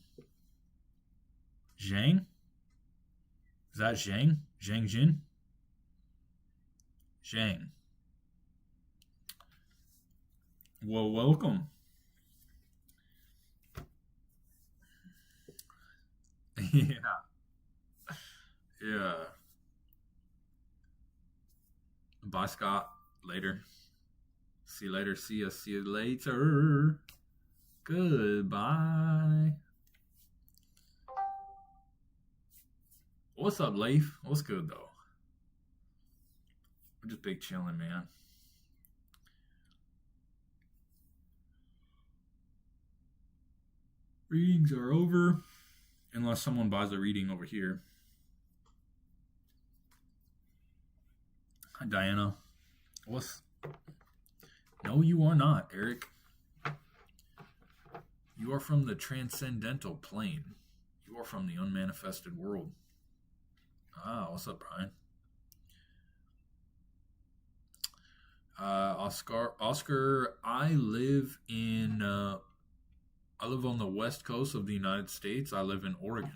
S1: Zhang? Is that Zhang? Zhang Jin? Zhang. Well, welcome. Yeah. Yeah. Bye, Scott. Later. See you later. See you later. Goodbye. What's up, Leif? What's good, though? I'm just big chilling, man. Readings are over. Unless someone buys a reading over here. Hi, Diana. No, you are not, Eric. You are from the transcendental plane. You are from the unmanifested world. Ah, what's up, Brian? Oscar, I live on the west coast of the United States. I live in Oregon.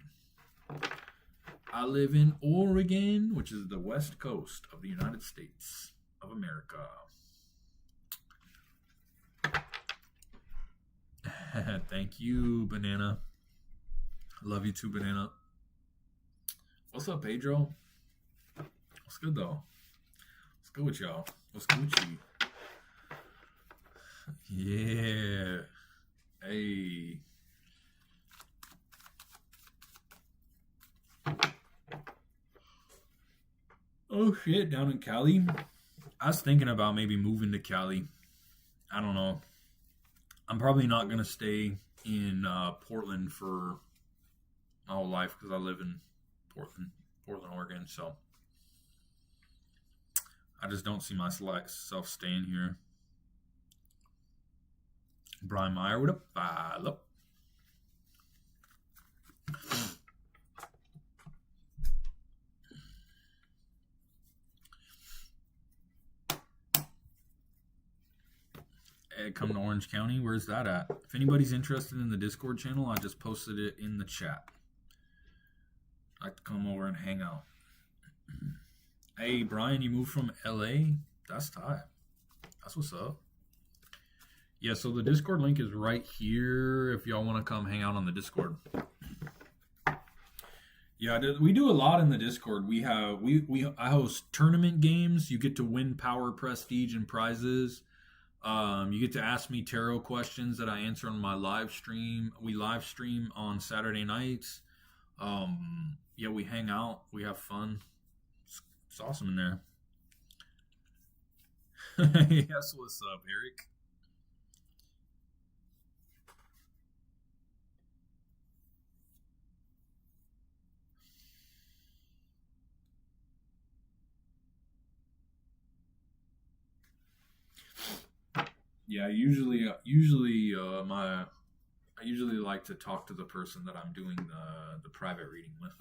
S1: I live in Oregon, which is the west coast of the United States of America. Thank you, Banana. Love you too, Banana. What's up, Pedro? What's good, though? What's good with y'all? What's Gucci? Yeah. Hey. Oh, shit, down in Cali? I was thinking about maybe moving to Cali. I don't know. I'm probably not going to stay in Portland for my whole life because I live in Portland, Oregon. So I just don't see myself staying here. Brian Meyer with a follow. Come to Orange County. Where's that at? If anybody's interested in the Discord channel, I just posted it in the chat. I'd like to come over and hang out. Hey, Brian, you moved from LA? That's tight. That's what's up. Yeah, so the Discord link is right here if y'all want to come hang out on the Discord. Yeah, we do a lot in the Discord. I host tournament games. You get to win power, prestige, and prizes. You get to ask me tarot questions that I answer on my live stream. We live stream on Saturday nights. Yeah, we hang out. We have fun. It's awesome in there. Yes, what's up, Eric? Yeah, I usually like to talk to the person that I'm doing the private reading with.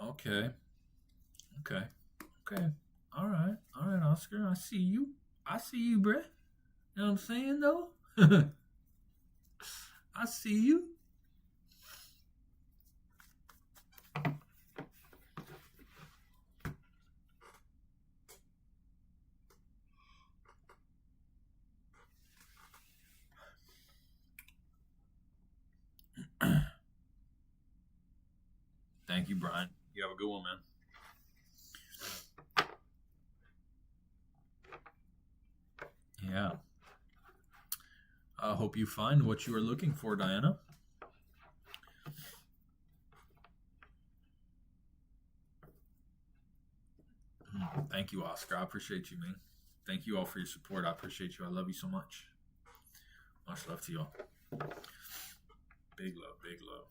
S1: Okay. All right, Oscar. I see you, bruh. You know what I'm saying, though? I see you. Thank you, Brian. You have a good one, man. Yeah. I hope you find what you are looking for, Diana. Thank you, Oscar. I appreciate you, man. Thank you all for your support. I appreciate you. I love you so much. Much love to you all. Big love, big love.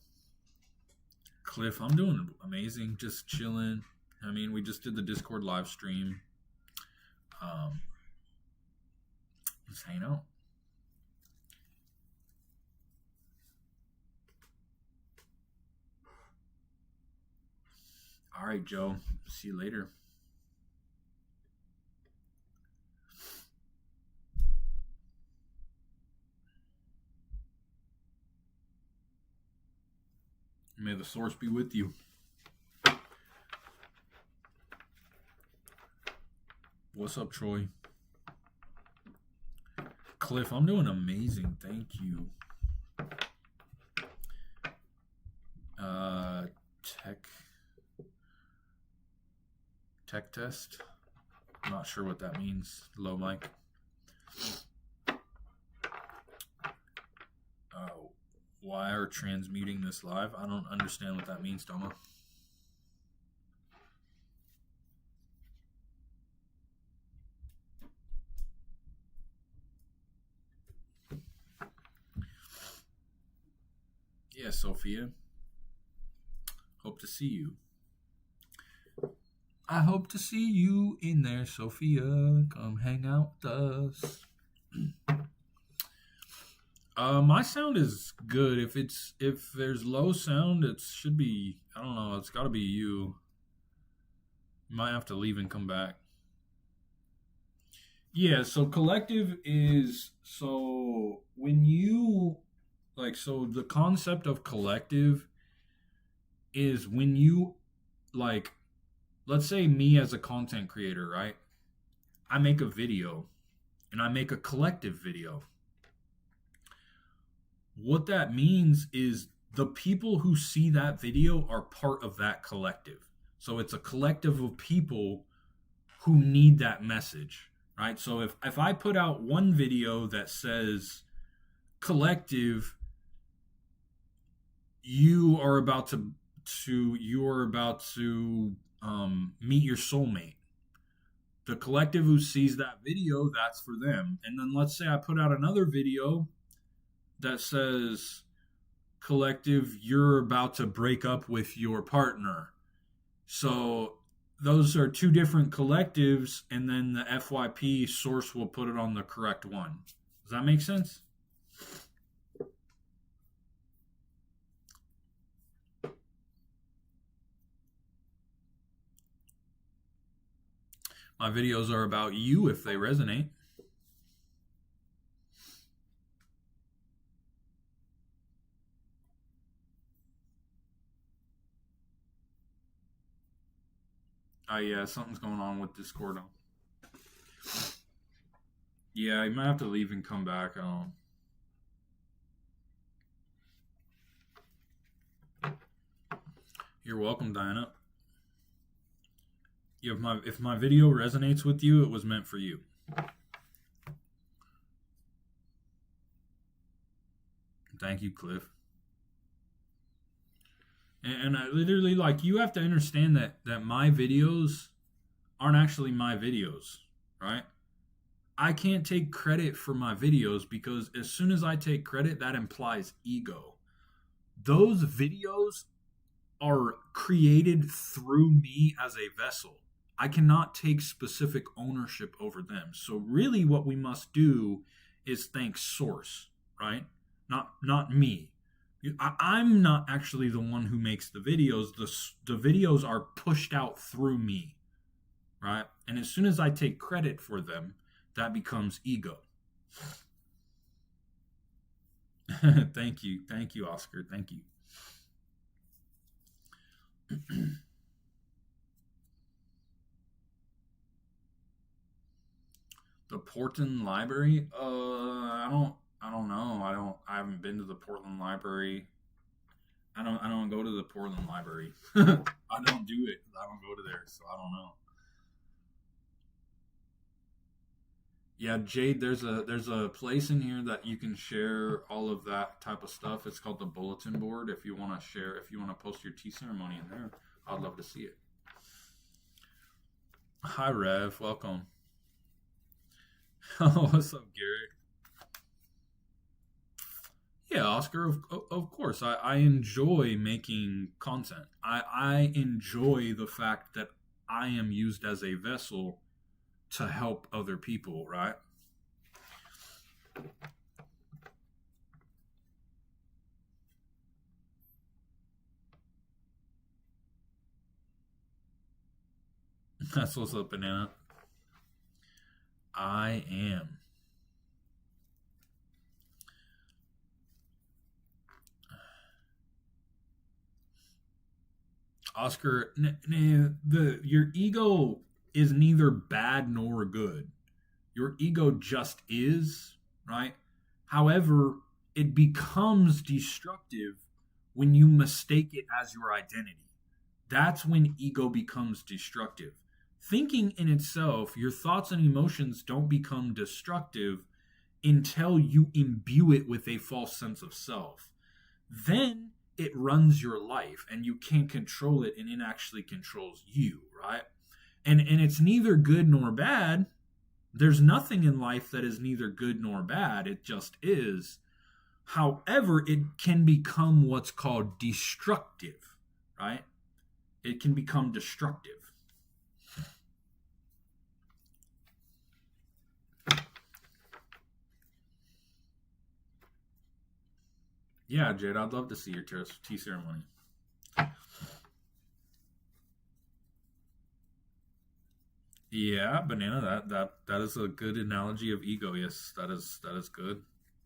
S1: Cliff, I'm doing amazing. Just chilling. I mean, we just did the Discord live stream. Just hanging out. All right, Joe. See you later. May the source be with you. What's up, Troy? Cliff, I'm doing amazing. Thank you. Tech test. I'm not sure what that means. Low mic. Why are transmuting this live? I don't understand what that means, Toma. Yeah, Sophia. Hope to see you. I hope to see you in there, Sophia. Come hang out with us. My sound is good. If there's low sound, it should be, I don't know, it's got to be you. You might have to leave and come back. Yeah, so collective is, so when you, like, so the concept of collective is when you, like, let's say me as a content creator, right? I make a video and I make a collective video. What that means is the people who see that video are part of that collective. So it's a collective of people who need that message, right? So if I put out one video that says, collective, you are about to meet your soulmate. The collective who sees that video, that's for them. And then let's say I put out another video that says, collective, you're about to break up with your partner. So those are two different collectives, and then the FYP source will put it on the correct one. Does that make sense? My videos are about you if they resonate. Yeah, something's going on with Discord now. Yeah, you might have to leave and come back. You're welcome, Diana. If my video resonates with you, it was meant for you. Thank you, Cliff. And I literally, like, you have to understand that my videos aren't actually my videos, right? I can't take credit for my videos because as soon as I take credit, that implies ego. Those videos are created through me as a vessel. I cannot take specific ownership over them. So really what we must do is thank source, right? Not me. I'm not actually the one who makes the videos. The videos are pushed out through me, right? And as soon as I take credit for them, that becomes ego. Thank you, Oscar. Thank you. The Portland Library? I don't know. I haven't been to the Portland Library. I don't go to the Portland Library. I don't do it. I don't go to there, so I don't know. Yeah, Jade, there's a place in here that you can share all of that type of stuff. It's called the bulletin board. If you want to post your tea ceremony in there, I'd love to see it. Hi, Rev. Welcome. Oh, what's up, Garrett? Yeah, Oscar, of course. I enjoy making content. I enjoy the fact that I am used as a vessel to help other people, right? That's what's up, Banana. I am. Oscar, your ego is neither bad nor good. Your ego just is, right? However, it becomes destructive when you mistake it as your identity. That's when ego becomes destructive. Thinking in itself, your thoughts and emotions don't become destructive until you imbue it with a false sense of self. Then it runs your life and you can't control it, and it actually controls you, right? And it's neither good nor bad. There's nothing in life that is neither good nor bad. It just is. However, it can become what's called destructive, right? It can become destructive. Yeah, Jade, I'd love to see your tea ceremony. Yeah, Banana, that is a good analogy of ego. Yes, that is good.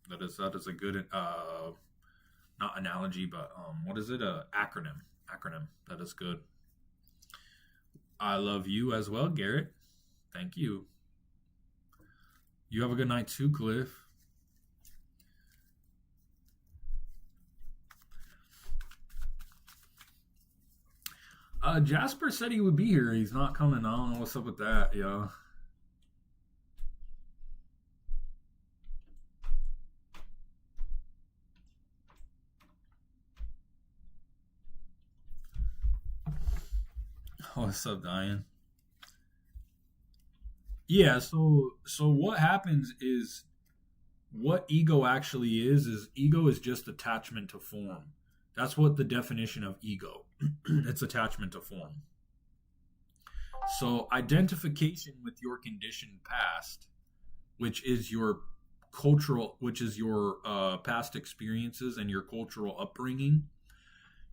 S1: That is a good not analogy, but what is it? Acronym. acronym. That is good. I love you as well, Garrett. Thank you. You have a good night too, Cliff. Jasper said he would be here. He's not coming. I don't know what's up with that, yo. What's up, Diane? Yeah, so what happens is what ego actually is ego is just attachment to form. That's what the definition of ego. It's attachment to form. So identification with your conditioned past, which is your past experiences and your cultural upbringing,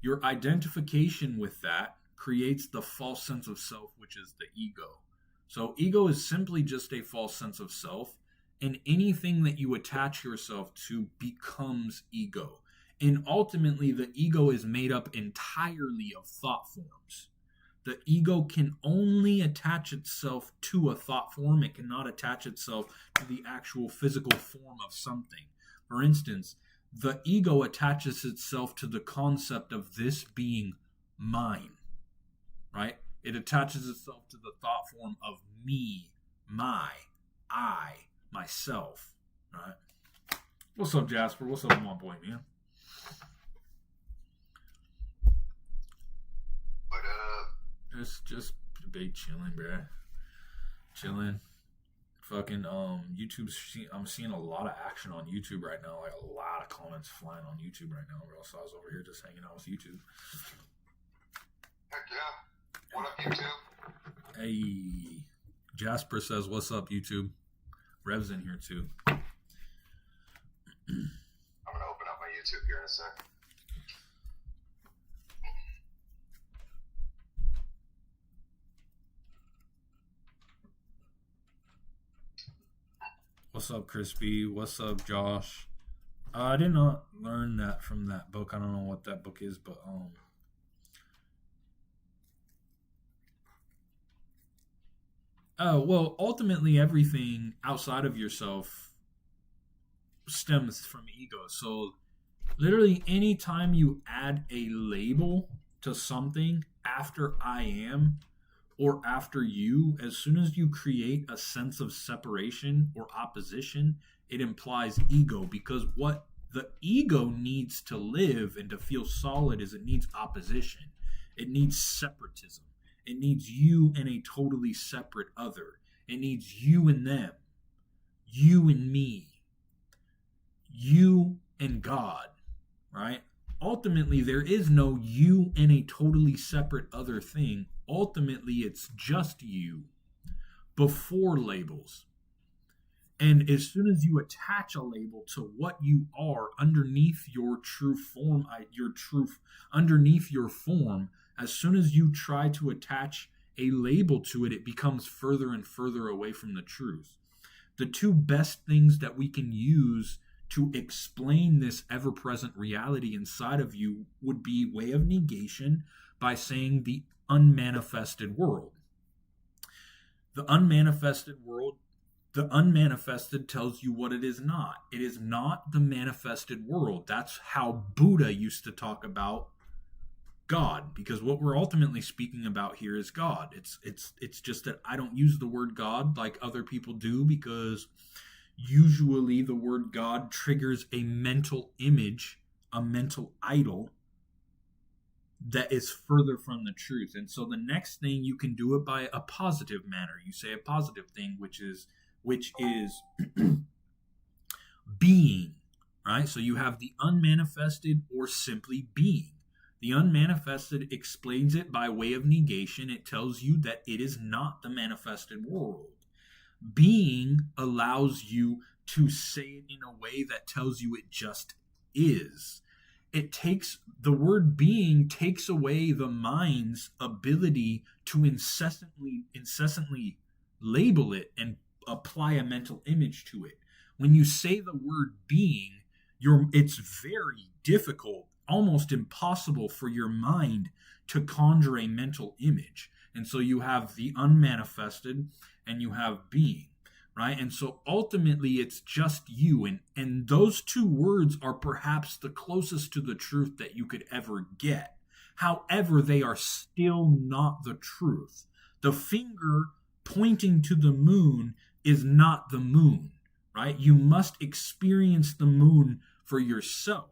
S1: your identification with that creates the false sense of self, which is the ego. So ego is simply just a false sense of self, and anything that you attach yourself to becomes ego. And ultimately, the ego is made up entirely of thought forms. The ego can only attach itself to a thought form. It cannot attach itself to the actual physical form of something. For instance, the ego attaches itself to the concept of this being mine, right? It attaches itself to the thought form of me, my, I, myself, right? What's up, Jasper? What's up, my boy, man? It's just big chilling, bro. Chilling. Fucking YouTube's. I'm seeing a lot of action on YouTube right now. Like a lot of comments flying on YouTube right now, bro. So I was over here just hanging out with YouTube.
S3: Heck yeah. What up, YouTube?
S1: Hey, Jasper says, "What's up, YouTube?" Rev's in here too.
S3: I'm gonna open up my YouTube here in a sec.
S1: What's up, Crispy? What's up, Josh? I did not learn that from that book. I don't know what that book is, but well, ultimately everything outside of yourself stems from ego. So literally anytime you add a label to something after I am or after you, as soon as you create a sense of separation or opposition, it implies ego, because what the ego needs to live and to feel solid is it needs opposition. It needs separatism. It needs you and a totally separate other. It needs you and them, you and me, you and God, right? Ultimately, there is no you and a totally separate other thing. Ultimately, it's just you before labels. And as soon as you attach a label to what you are underneath your true form, underneath your form, as soon as you try to attach a label to it, it becomes further and further away from the truth. The two best things that we can use to explain this ever-present reality inside of you would be way of negation by saying the unmanifested world. The unmanifested world, the unmanifested tells you what it is not. It is not the manifested world. That's how Buddha used to talk about God, because what we're ultimately speaking about here is God. It's just that I don't use the word God like other people do, because usually the word God triggers a mental image, a mental idol that is further from the truth. And so the next thing, you can do it by a positive manner. You say a positive thing, which is being, right? So you have the unmanifested or simply being. The unmanifested explains it by way of negation. It tells you that it is not the manifested world. Being allows you to say it in a way that tells you it just is. The word being takes away the mind's ability to incessantly label it and apply a mental image to it. When you say the word being, it's very difficult almost impossible for your mind to conjure a mental image. And so you have the unmanifested and you have being, right? And so ultimately it's just you. And those two words are perhaps the closest to the truth that you could ever get. However, they are still not the truth. The finger pointing to the moon is not the moon, right? You must experience the moon for yourself.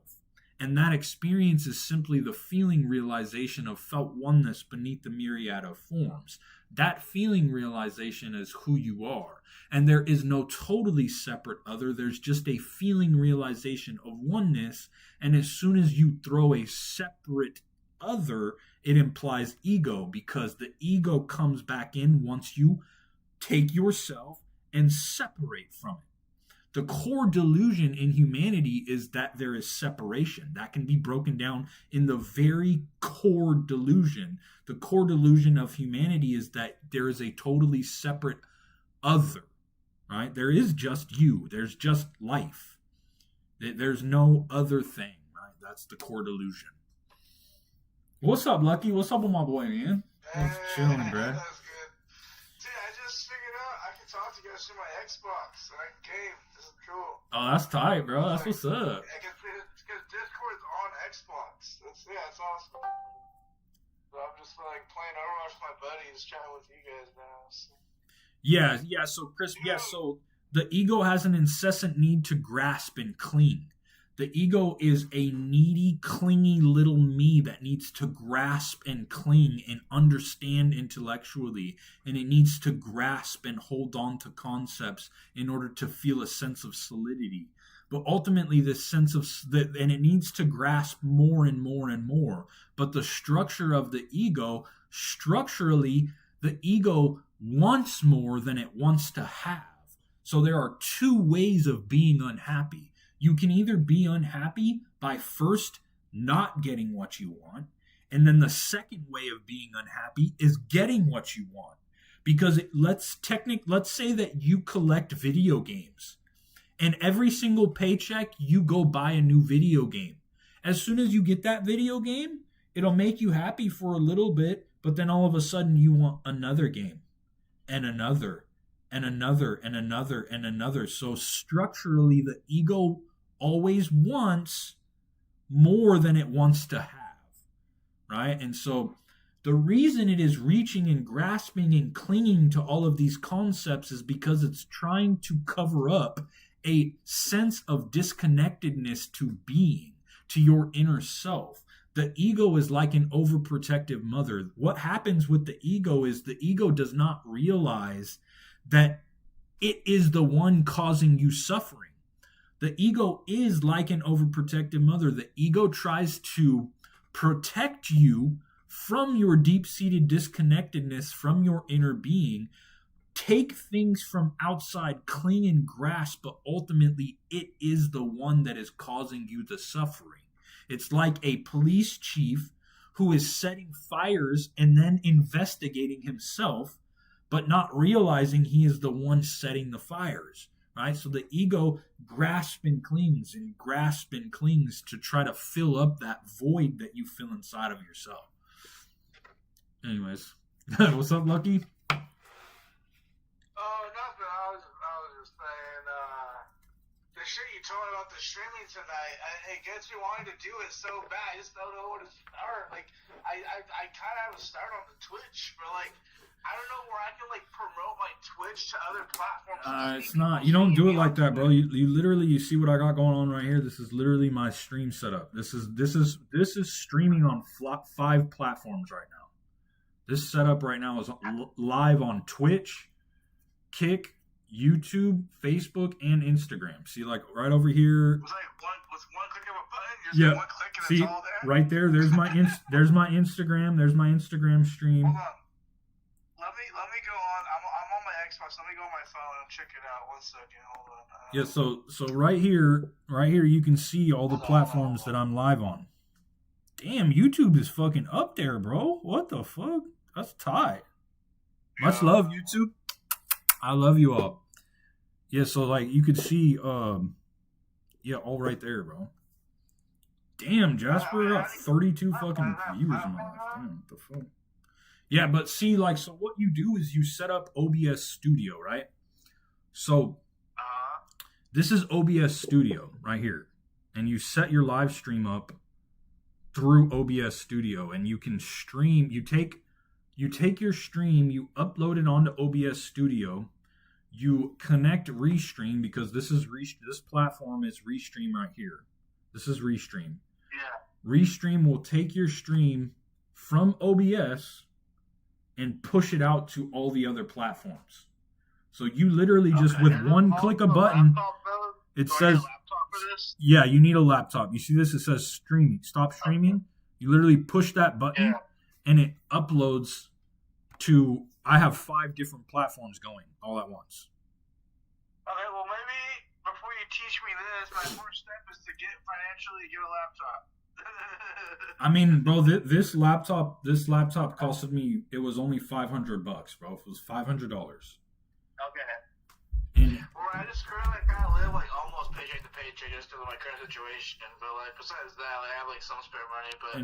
S1: And that experience is simply the feeling realization of felt oneness beneath the myriad of forms. That feeling realization is who you are. And there is no totally separate other. There's just a feeling realization of oneness. And as soon as you throw a separate other, it implies ego, because the ego comes back in once you take yourself and separate from it. The core delusion in humanity is that there is separation. That can be broken down in the very core delusion. The core delusion of humanity is that there is a totally separate other, right? There is just you. There's just life. There's no other thing, right? That's the core delusion. What's up, Lucky? What's up with my boy, man? What's chilling, Brad?
S4: That's good. Dude, I just figured out I can talk to you guys through my Xbox and I can game. This is cool.
S1: Oh, that's tight, bro. That's what's up.
S4: I can play it because Discord's on Xbox. It's awesome. So I'm just like playing Overwatch with my buddies, chatting with you guys now. So.
S1: Yeah. So, Chris, so the ego has an incessant need to grasp and cling. The ego is a needy, clingy little me that needs to grasp and cling and understand intellectually. And it needs to grasp and hold on to concepts in order to feel a sense of solidity. But ultimately, this sense of, and it needs to grasp more and more and more. But the structure of the ego, structurally, the ego wants more than it wants to have. So there are two ways of being unhappy. You can either be unhappy by first not getting what you want, and then the second way of being unhappy is getting what you want. Because let's say that you collect video games, and every single paycheck you go buy a new video game. As soon as you get that video game, it'll make you happy for a little bit, but then all of a sudden you want another game, and another, and another, and another, and another. So structurally, the ego always wants more than it wants to have, right? And so the reason it is reaching and grasping and clinging to all of these concepts is because it's trying to cover up a sense of disconnectedness to being, to your inner self. The ego is like an overprotective mother. What happens with the ego is the ego does not realize that it is the one causing you suffering. The ego is like an overprotective mother. The ego tries to protect you from your deep-seated disconnectedness from your inner being, take things from outside, cling and grasp, but ultimately it is the one that is causing you the suffering. It's like a police chief who is setting fires and then investigating himself, but not realizing he is the one setting the fires. Right? So the ego grasps and clings to try to fill up that void that you feel inside of yourself. Anyways, what's up, Lucky?
S4: Oh, nothing. I was just saying, the shit you told me about the streaming tonight, it gets me wanting to do it so bad. I just don't know where to start. Like, I kind of have a start on the Twitch, but like, I don't know where I can like promote my Twitch to other platforms.
S1: It's not. You don't do it like that, bro. You literally, you see what I got going on right here. This is literally my stream setup. This is streaming on 5 platforms right now. This setup right now is live on Twitch, Kick, YouTube, Facebook, and Instagram. See, like right over here.
S4: Was like one click of a button?
S1: Yeah.
S4: One click and
S1: See,
S4: it's all there?
S1: right there. There's my Instagram. There's my Instagram stream.
S4: Hold on. Let me go on. I'm on my Xbox. Let me go on my phone and check it out. 1 second. Hold on.
S1: Yeah. So right here, you can see all the platforms that I'm live on. Damn, YouTube is fucking up there, bro. What the fuck? That's tight. Much love, YouTube. I love you all. Yeah, so like you could see all right there, bro. Damn, Jasper got 32 fucking viewers in my life. Damn, what the fuck? Yeah, but see, like, so what you do is you set up OBS Studio, right? So this is OBS Studio right here. And you set your live stream up through OBS Studio, and you can stream. You take your stream, you upload it onto OBS Studio, you connect Restream, because this platform is Restream right here. This is Restream.
S4: Yeah.
S1: Restream will take your stream from OBS and push it out to all the other platforms. So you literally just with one click a button, it says, yeah, you need a laptop. You see this? It says streaming. Stop streaming. You literally push that button and it uploads to, I have 5 different platforms going all at once.
S4: Okay, well maybe before you teach me this, my first step is to financially get a laptop.
S1: I mean, bro, this laptop costed me, it was only $500, bro. It was $500.
S4: Okay.
S1: And
S4: well, I just currently kind of live like almost paycheck to paycheck just because of my current situation. But like besides that, like, I have like some spare money. But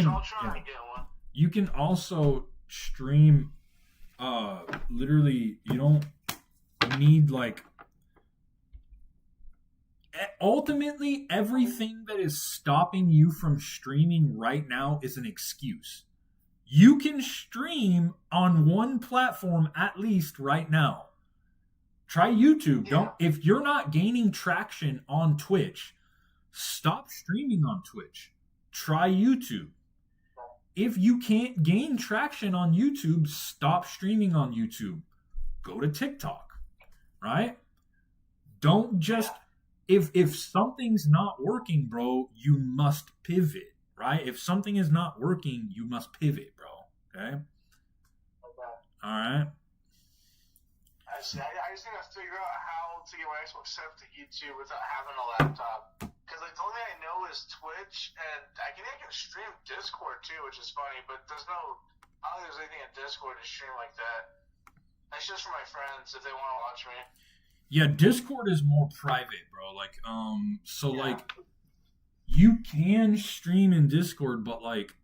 S4: I'll try and get one.
S1: You can also stream. Literally, you don't need like. Ultimately, everything that is stopping you from streaming right now is an excuse. You can stream on one platform at least right now. Try YouTube. If you're not gaining traction on Twitch, stop streaming on Twitch. Try YouTube. If you can't gain traction on YouTube, stop streaming on YouTube. Go to TikTok. Right? Don't just if something's not working, bro, you must pivot, right? If something is not working, you must pivot, bro. Okay? All right.
S4: I just need to figure out how to get my Xbox set up to YouTube without having a laptop. Because like the only thing I know is Twitch, and I can stream Discord too, which is funny. But I don't think there's anything in Discord to stream like that. That's just for my friends if they want to watch me.
S1: Yeah, Discord is more private, bro. Like, like, you can stream in Discord, but like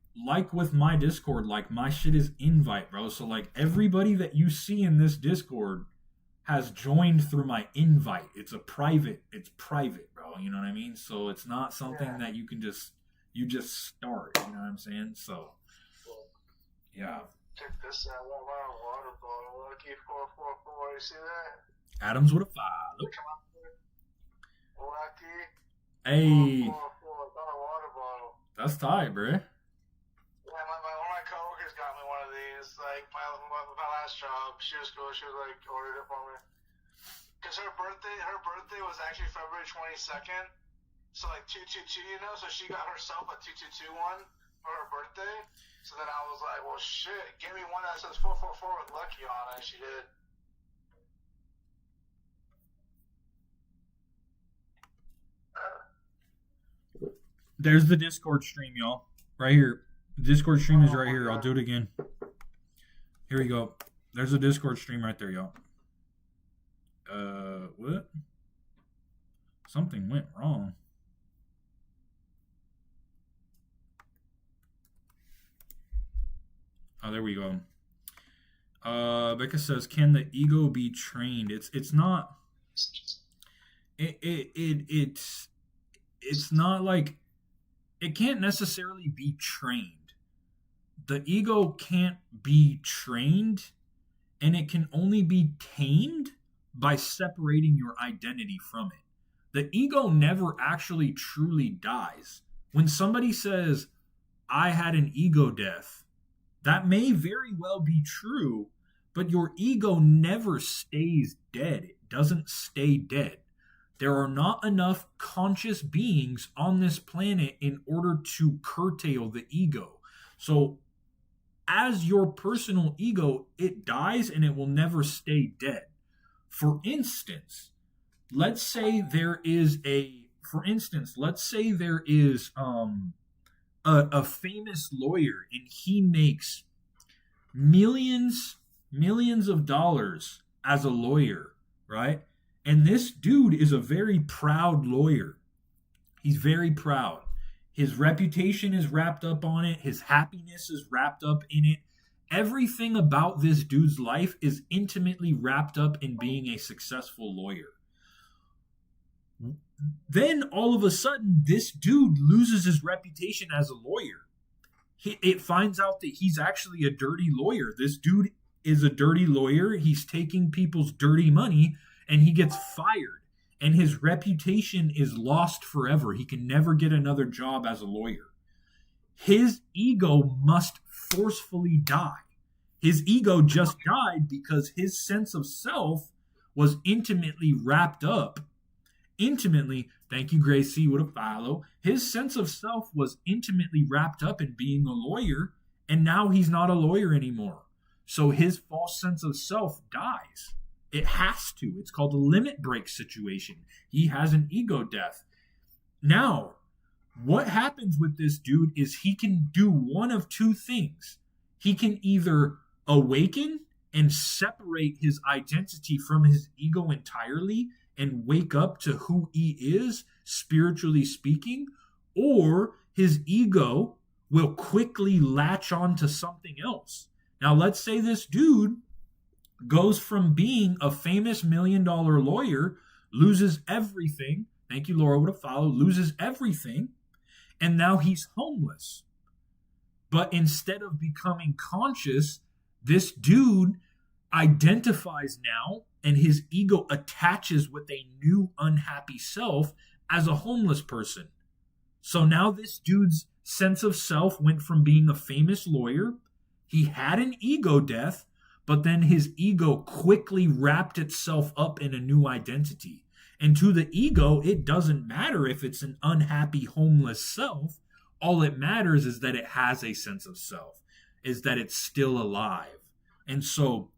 S1: with my Discord, like my shit is invite, bro. So like everybody that you see in this Discord has joined through my invite. It's private, bro. You know what I mean? So it's not something that you just start. You know what I'm saying? So, yeah.
S4: Check this out. I want a water bottle. Lucky 444. You see that?
S1: Adams with a 5.
S4: Lucky.
S1: Hey.
S4: 444. Got a water bottle.
S1: That's tight, bro.
S4: Yeah, one of my coworkers got me one of these. Like my last job, she was cool. She was like ordered it for me. Cause her birthday was actually February 22nd. So like 222, you know. So she got herself a 222 one for her birthday. So then I was like, well, shit, give me one that says 444 with Lucky on it. She did.
S1: There's the Discord stream, y'all. Right here. The Discord stream is right here. I'll do it again. Here we go. There's a Discord stream right there, y'all. What? Something went wrong. Oh, there we go. Becca says, "Can the ego be trained?" It's not. It's not like it can't necessarily be trained. The ego can't be trained, and it can only be tamed by separating your identity from it. The ego never actually truly dies. When somebody says, "I had an ego death," that may very well be true, but your ego never stays dead. It doesn't stay dead. There are not enough conscious beings on this planet in order to curtail the ego. So as your personal ego, it dies and it will never stay dead. For instance, let's say there is a famous lawyer and he makes millions of dollars as a lawyer, right? And this dude is a very proud lawyer. He's very proud. His reputation is wrapped up on it. His happiness is wrapped up in it. Everything about this dude's life is intimately wrapped up in being a successful lawyer. Then all of a sudden, this dude loses his reputation as a lawyer. It finds out that he's actually a dirty lawyer. This dude is a dirty lawyer. He's taking people's dirty money, and he gets fired. And his reputation is lost forever. He can never get another job as a lawyer. His ego must forcefully die. His ego just died because his sense of self was intimately wrapped up. Intimately, thank you, Gracie, what a follow. His sense of self was intimately wrapped up in being a lawyer, and now he's not a lawyer anymore. So his false sense of self dies. It has to. It's called a limit break situation. He has an ego death. Now, what happens with this dude is he can do one of two things. He can either awaken and separate his identity from his ego entirely and wake up to who he is, spiritually speaking, or his ego will quickly latch on to something else. Now, let's say this dude goes from being a famous $1 million lawyer, loses everything. Thank you, Laura, what a follow. Loses everything. And now he's homeless. But instead of becoming conscious, this dude identifies now, and his ego attaches with a new unhappy self as a homeless person. So now this dude's sense of self went from being a famous lawyer. He had an ego death, but then his ego quickly wrapped itself up in a new identity. And to the ego, it doesn't matter if it's an unhappy, homeless self. All it matters is that it has a sense of self, is that it's still alive. And so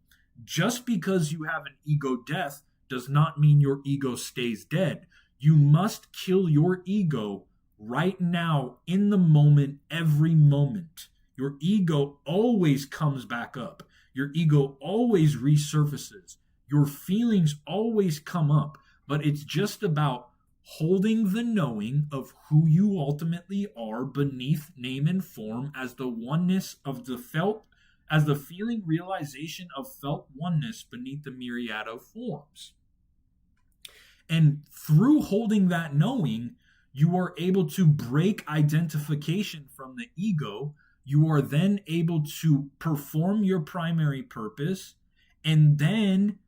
S1: just because you have an ego death does not mean your ego stays dead. You must kill your ego right now, in the moment, every moment. Your ego always comes back up. Your ego always resurfaces. Your feelings always come up. But it's just about holding the knowing of who you ultimately are beneath name and form as the oneness of the felt, as the feeling realization of felt oneness beneath the myriad of forms. And through holding that knowing, you are able to break identification from the ego. You are then able to perform your primary purpose and then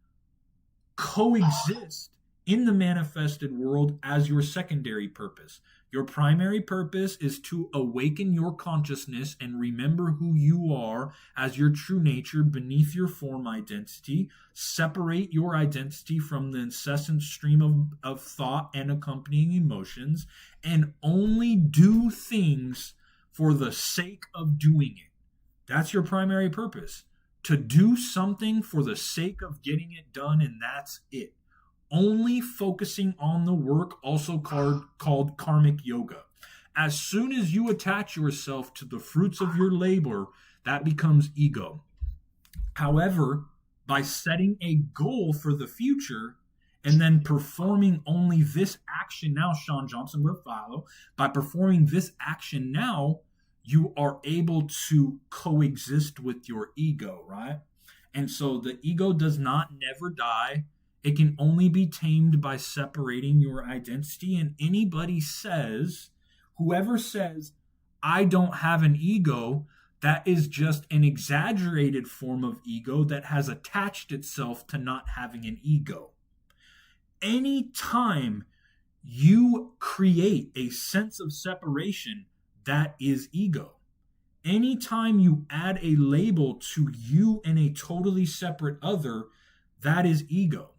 S1: coexist in the manifested world as your secondary purpose. Your primary purpose is to awaken your consciousness and remember who you are as your true nature beneath your form identity. Separate your identity from the incessant stream of thought and accompanying emotions, and only do things for the sake of doing it. That's your primary purpose. To do something for the sake of getting it done, and that's it. Only focusing on the work, also called karmic yoga. As soon as you attach yourself to the fruits of your labor, that becomes ego. However, by setting a goal for the future and then performing only this action now, Sean Johnson will follow, by performing this action now, you are able to coexist with your ego, right? And so the ego does not never die. It can only be tamed by separating your identity. And whoever says, I don't have an ego, that is just an exaggerated form of ego that has attached itself to not having an ego. Anytime you create a sense of separation, that is ego. Anytime you add a label to you and a totally separate other, that is ego.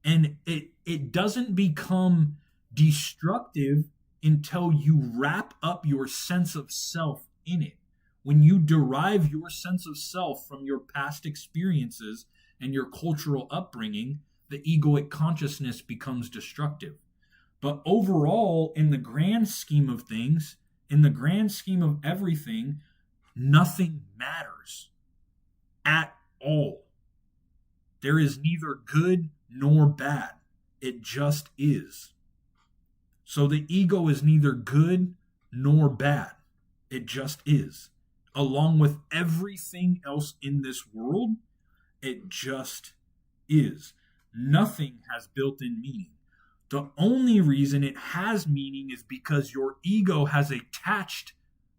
S1: And it doesn't become destructive until you wrap up your sense of self in it. When you derive your sense of self from your past experiences and your cultural upbringing, the egoic consciousness becomes destructive. But overall, in the grand scheme of things, in the grand scheme of everything, nothing matters at all. There is neither good nor bad. It just is. So the ego is neither good nor bad. It just is. Along with everything else in this world, it just is. Nothing has built-in meaning. The only reason it has meaning is because your ego has attached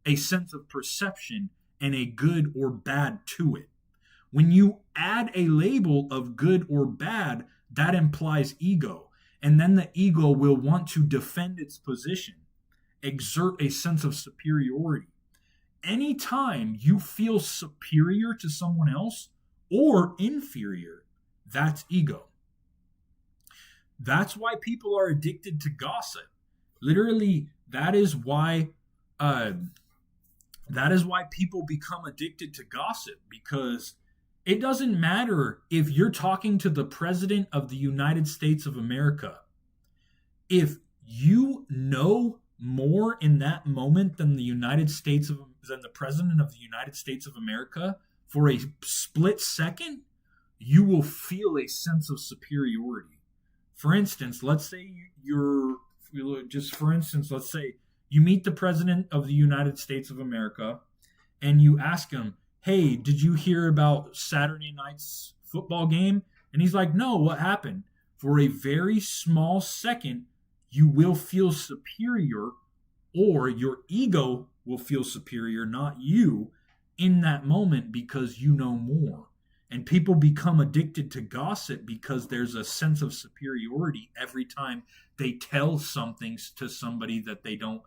S1: a sense of perception and a good or bad to it. When you add a label of good or bad, that implies ego. And then the ego will want to defend its position, exert a sense of superiority. Anytime you feel superior to someone else or inferior, that's ego. That's why people are addicted to gossip. Literally, that is why people become addicted to gossip, because it doesn't matter if you're talking to the president of the United States of America. If you know more in that moment than the president of the United States of America for a split second, you will feel a sense of superiority. For instance, let's say you meet the president of the United States of America and you ask him, "Hey, did you hear about Saturday night's football game?" And he's like, "No, what happened?" For a very small second, you will feel superior, or your ego will feel superior, not you, in that moment because you know more. And people become addicted to gossip because there's a sense of superiority every time they tell something to somebody that they don't.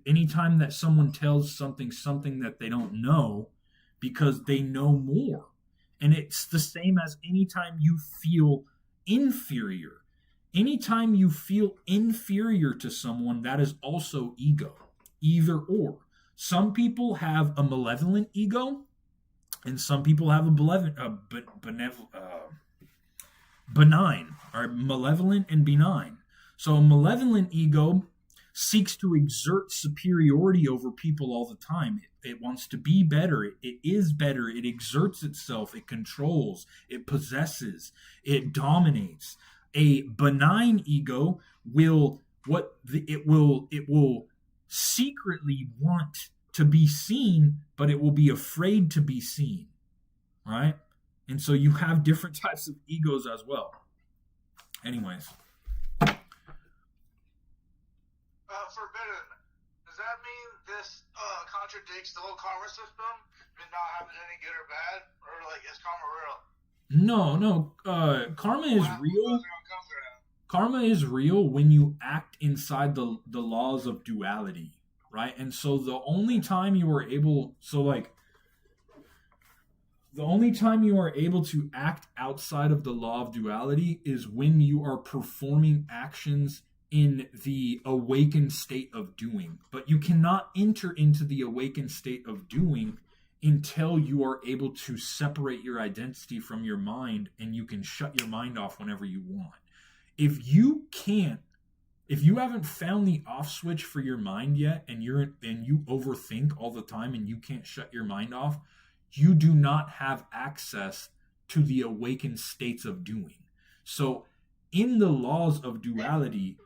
S1: Anytime that someone tells something that they don't know, because they know more. And it's the same as anytime you feel inferior. Anytime you feel inferior to someone, that is also ego. Either or. Some people have a malevolent ego, and some people have a benign, or malevolent and benign. So a malevolent ego seeks to exert superiority over people all the time. It wants to be better. It is better. It exerts itself. It controls. It possesses. It dominates. A benign ego will secretly want to be seen, but it will be afraid to be seen, right? And so you have different types of egos as well. Anyways.
S4: Forbidden. Does that mean this contradicts the whole karma system? And not having any good or bad? Or like, is karma real?
S1: No. Karma is real. Karma is real when you act inside the laws of duality, right? And so the only time you are able to act outside of the law of duality is when you are performing actions in the awakened state of doing. But you cannot enter into the awakened state of doing until you are able to separate your identity from your mind, and you can shut your mind off whenever you want. If you haven't found the off switch for your mind yet, and you overthink all the time and you can't shut your mind off, you do not have access to the awakened states of doing. So in the laws of duality,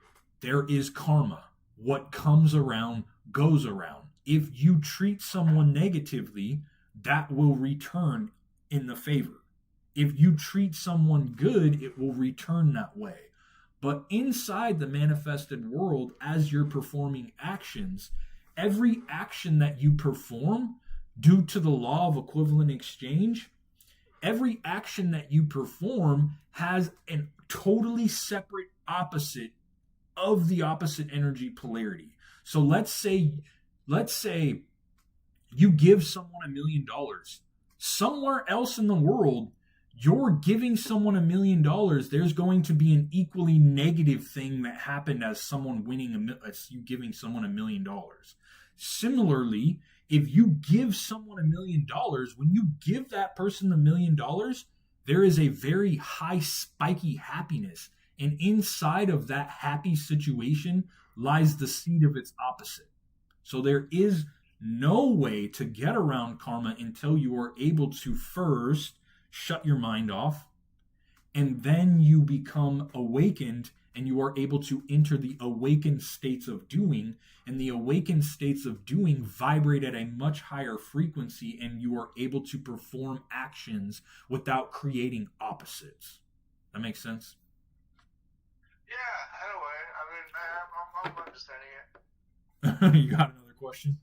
S1: there is karma. What comes around goes around. If you treat someone negatively, that will return in the favor. If you treat someone good, it will return that way. But inside the manifested world, as you're performing actions, every action that you perform, due to the law of equivalent exchange, every action that you perform has a totally separate opposite of the opposite energy polarity. So let's say you give someone $1 million. Somewhere else in the world, you're giving someone $1 million. There's going to be an equally negative thing that happened as someone as you giving someone $1 million. Similarly, if you give someone $1 million, when you give that person $1 million, there is a very high spiky happiness. And inside of that happy situation lies the seed of its opposite. So there is no way to get around karma until you are able to first shut your mind off, and then you become awakened and you are able to enter the awakened states of doing, and the awakened states of doing vibrate at a much higher frequency, and you are able to perform actions without creating opposites. That makes sense?
S4: Yeah, anyway, I mean, I'm understanding it.
S1: You got another question?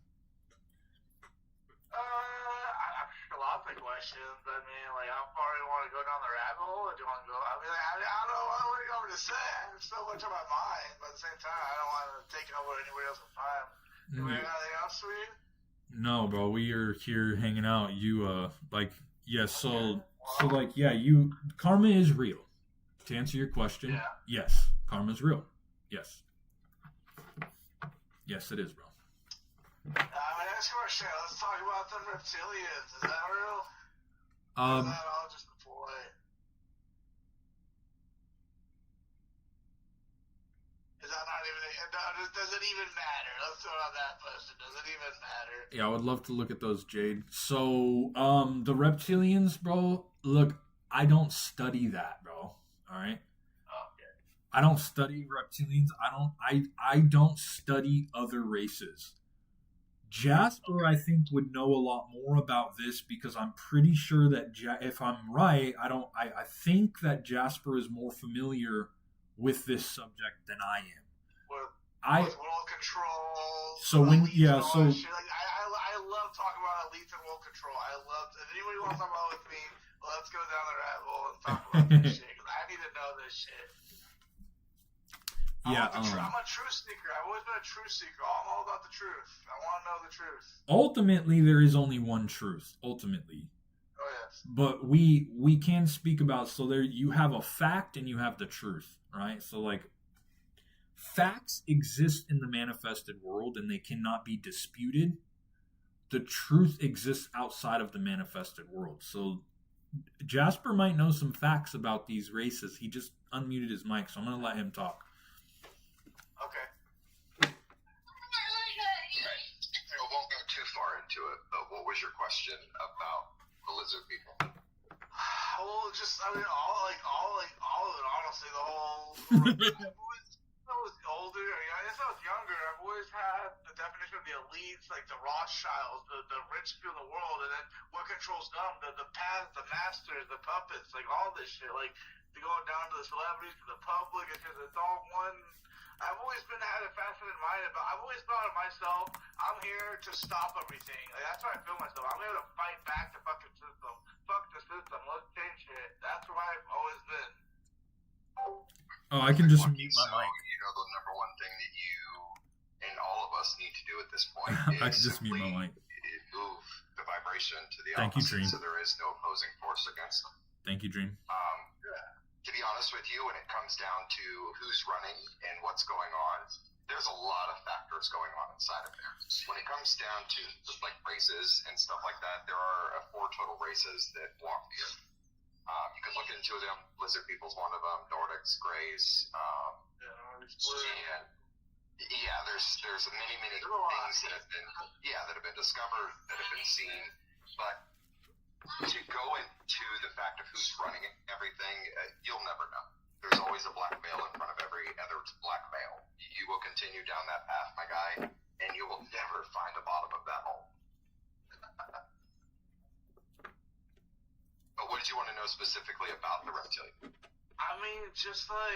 S4: Lots of questions. I mean, like, how far do you want to go down the rabbit hole? Or do you want to go? I mean, I don't know what you want me to say. I have so much on my mind, but at the same time, I don't want to take over anybody else's time. Do we have anything else for you?
S1: No, bro. We are here hanging out. You, karma is real. To answer your question, yes, karma is real. Yes. Yes, it is, bro.
S4: My next question, let's talk about the reptilians. Is that real? Or is that all just a ploy? Is that not even... Does it even matter? Let's throw out that question. Does it even matter?
S1: Yeah, I would love to look at those, Jade. So, the reptilians, bro, look, I don't study that, bro. Alright?
S4: Okay.
S1: I don't study reptilians. I don't study other races. Jasper, I think, would know a lot more about this because I'm pretty sure that if I'm right, I think that Jasper is more familiar with this subject than I am.
S4: With world control.
S1: So when
S4: shit. Like, I love talking about elites and world control. If anybody wants to talk about it with me, let's go down the rabbit hole and talk about this shit. Because I need to know this shit.
S1: Yeah,
S4: I'm a truth seeker. I've always been a truth seeker. I'm all about the truth. I want to know the truth.
S1: Ultimately, there is only one truth. Ultimately.
S4: Oh, yes.
S1: But we can speak about, so there you have a fact and you have the truth, right? So like facts exist in the manifested world and they cannot be disputed. The truth exists outside of the manifested world. So Jasper might know some facts about these races. He just unmuted his mic, so I'm going to let him talk.
S4: Okay.
S3: I won't go too far into it, but what was your question about the lizard people?
S4: Well, just I mean, all of it. Honestly, the whole. I was older. I guess I was younger. I've always had the definition of the elites, like the Rothschilds, the rich people in the world, and then what controls them? The paths, the masters, the puppets, like all this shit. Like to go down to the celebrities, to the public. It's all one. I've always had a fascinated mind, but I've always thought of myself, I'm here to stop everything. Like, that's how I feel myself. I'm here to fight back the fucking system. Fuck the system. Let's change it. That's where I've always been.
S1: Oh, I can just mute my mic.
S3: You know, the number one thing that you and all of us need to do at this point is
S1: I can just mute my mic.
S3: Move the vibration to the
S1: Thank you,
S3: opposite,
S1: Dream.
S3: so there is no opposing force against them.
S1: Thank you, Dream.
S3: To be honest with you, when it comes down to who's running and what's going on, there's a lot of factors going on inside of there. When it comes down to like races and stuff like that, there are 4 total races that walk the earth. You can look into them. Lizard people's one of them. Nordics, Greys, and there's many things that have been discovered, that have been seen, but to go into the fact of who's running everything, you'll never know. There's always a black male in front of every other black male. You will continue down that path, my guy, and you will never find the bottom of that hole. But what did you want to know specifically about the reptilian?
S4: I mean, just well,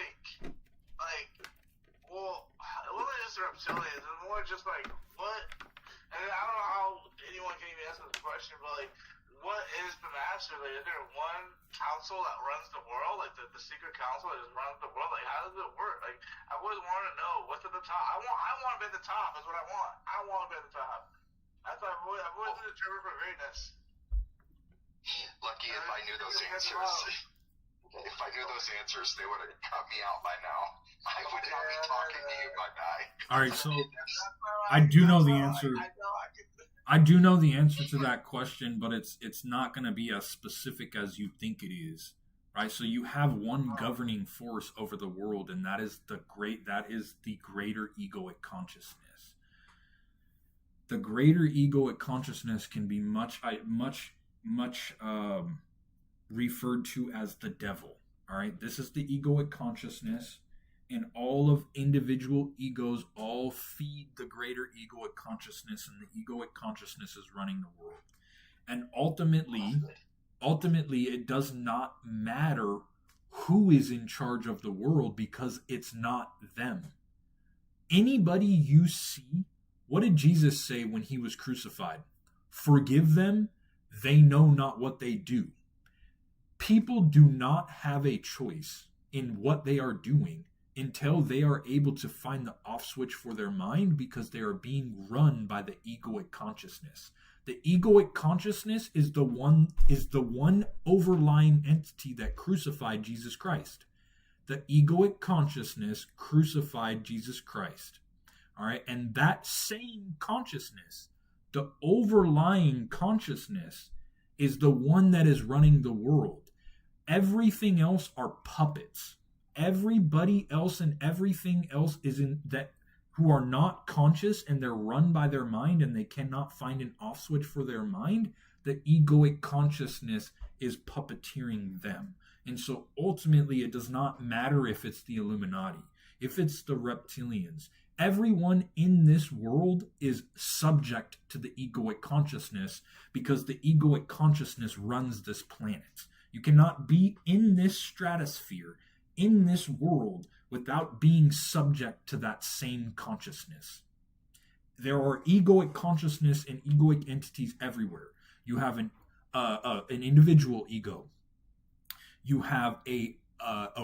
S4: it wasn't just the reptilians. It's more just like, what? And I don't know how anyone can even answer this question, but like, what is the master? Like, is there one council that runs the world? Like, the secret council that just runs the world? Like, how does it work? Like, I always want to know what's at the top. I want to be at the top. That's what I want. I want to be at the top. That's why I've always been determined for greatness.
S3: Lucky if I knew those answers. If I knew those answers, they would have cut me out by now. I would not be talking to you, my guy.
S1: All right, so I do know the answer. I do know the answer to that question, but it's not going to be as specific as you think it is, right? So you have one governing force over the world, and that is the greater egoic consciousness. The greater egoic consciousness can be much referred to as the devil. All right, this is the egoic consciousness, and all of individual egos all feed the greater egoic consciousness, and the egoic consciousness is running the world. And ultimately, it does not matter who is in charge of the world, because it's not them. Anybody you see, what did Jesus say when he was crucified? Forgive them, they know not what they do. People do not have a choice in what they are doing until they are able to find the off switch for their mind, because they are being run by the egoic consciousness. The egoic consciousness is the one overlying entity that crucified Jesus Christ. The egoic consciousness crucified Jesus Christ. All right, and that same consciousness, the overlying consciousness, is the one that is running the world. Everything else are puppets. Everybody else and everything else is in that who are not conscious, and they're run by their mind, and they cannot find an off switch for their mind. The egoic consciousness is puppeteering them. And so ultimately, it does not matter if it's the Illuminati, if it's the reptilians. Everyone in this world is subject to the egoic consciousness, because the egoic consciousness runs this planet. You cannot be in this stratosphere, in this world, without being subject to that same consciousness. There are egoic consciousness and egoic entities everywhere. You have an individual ego. You have a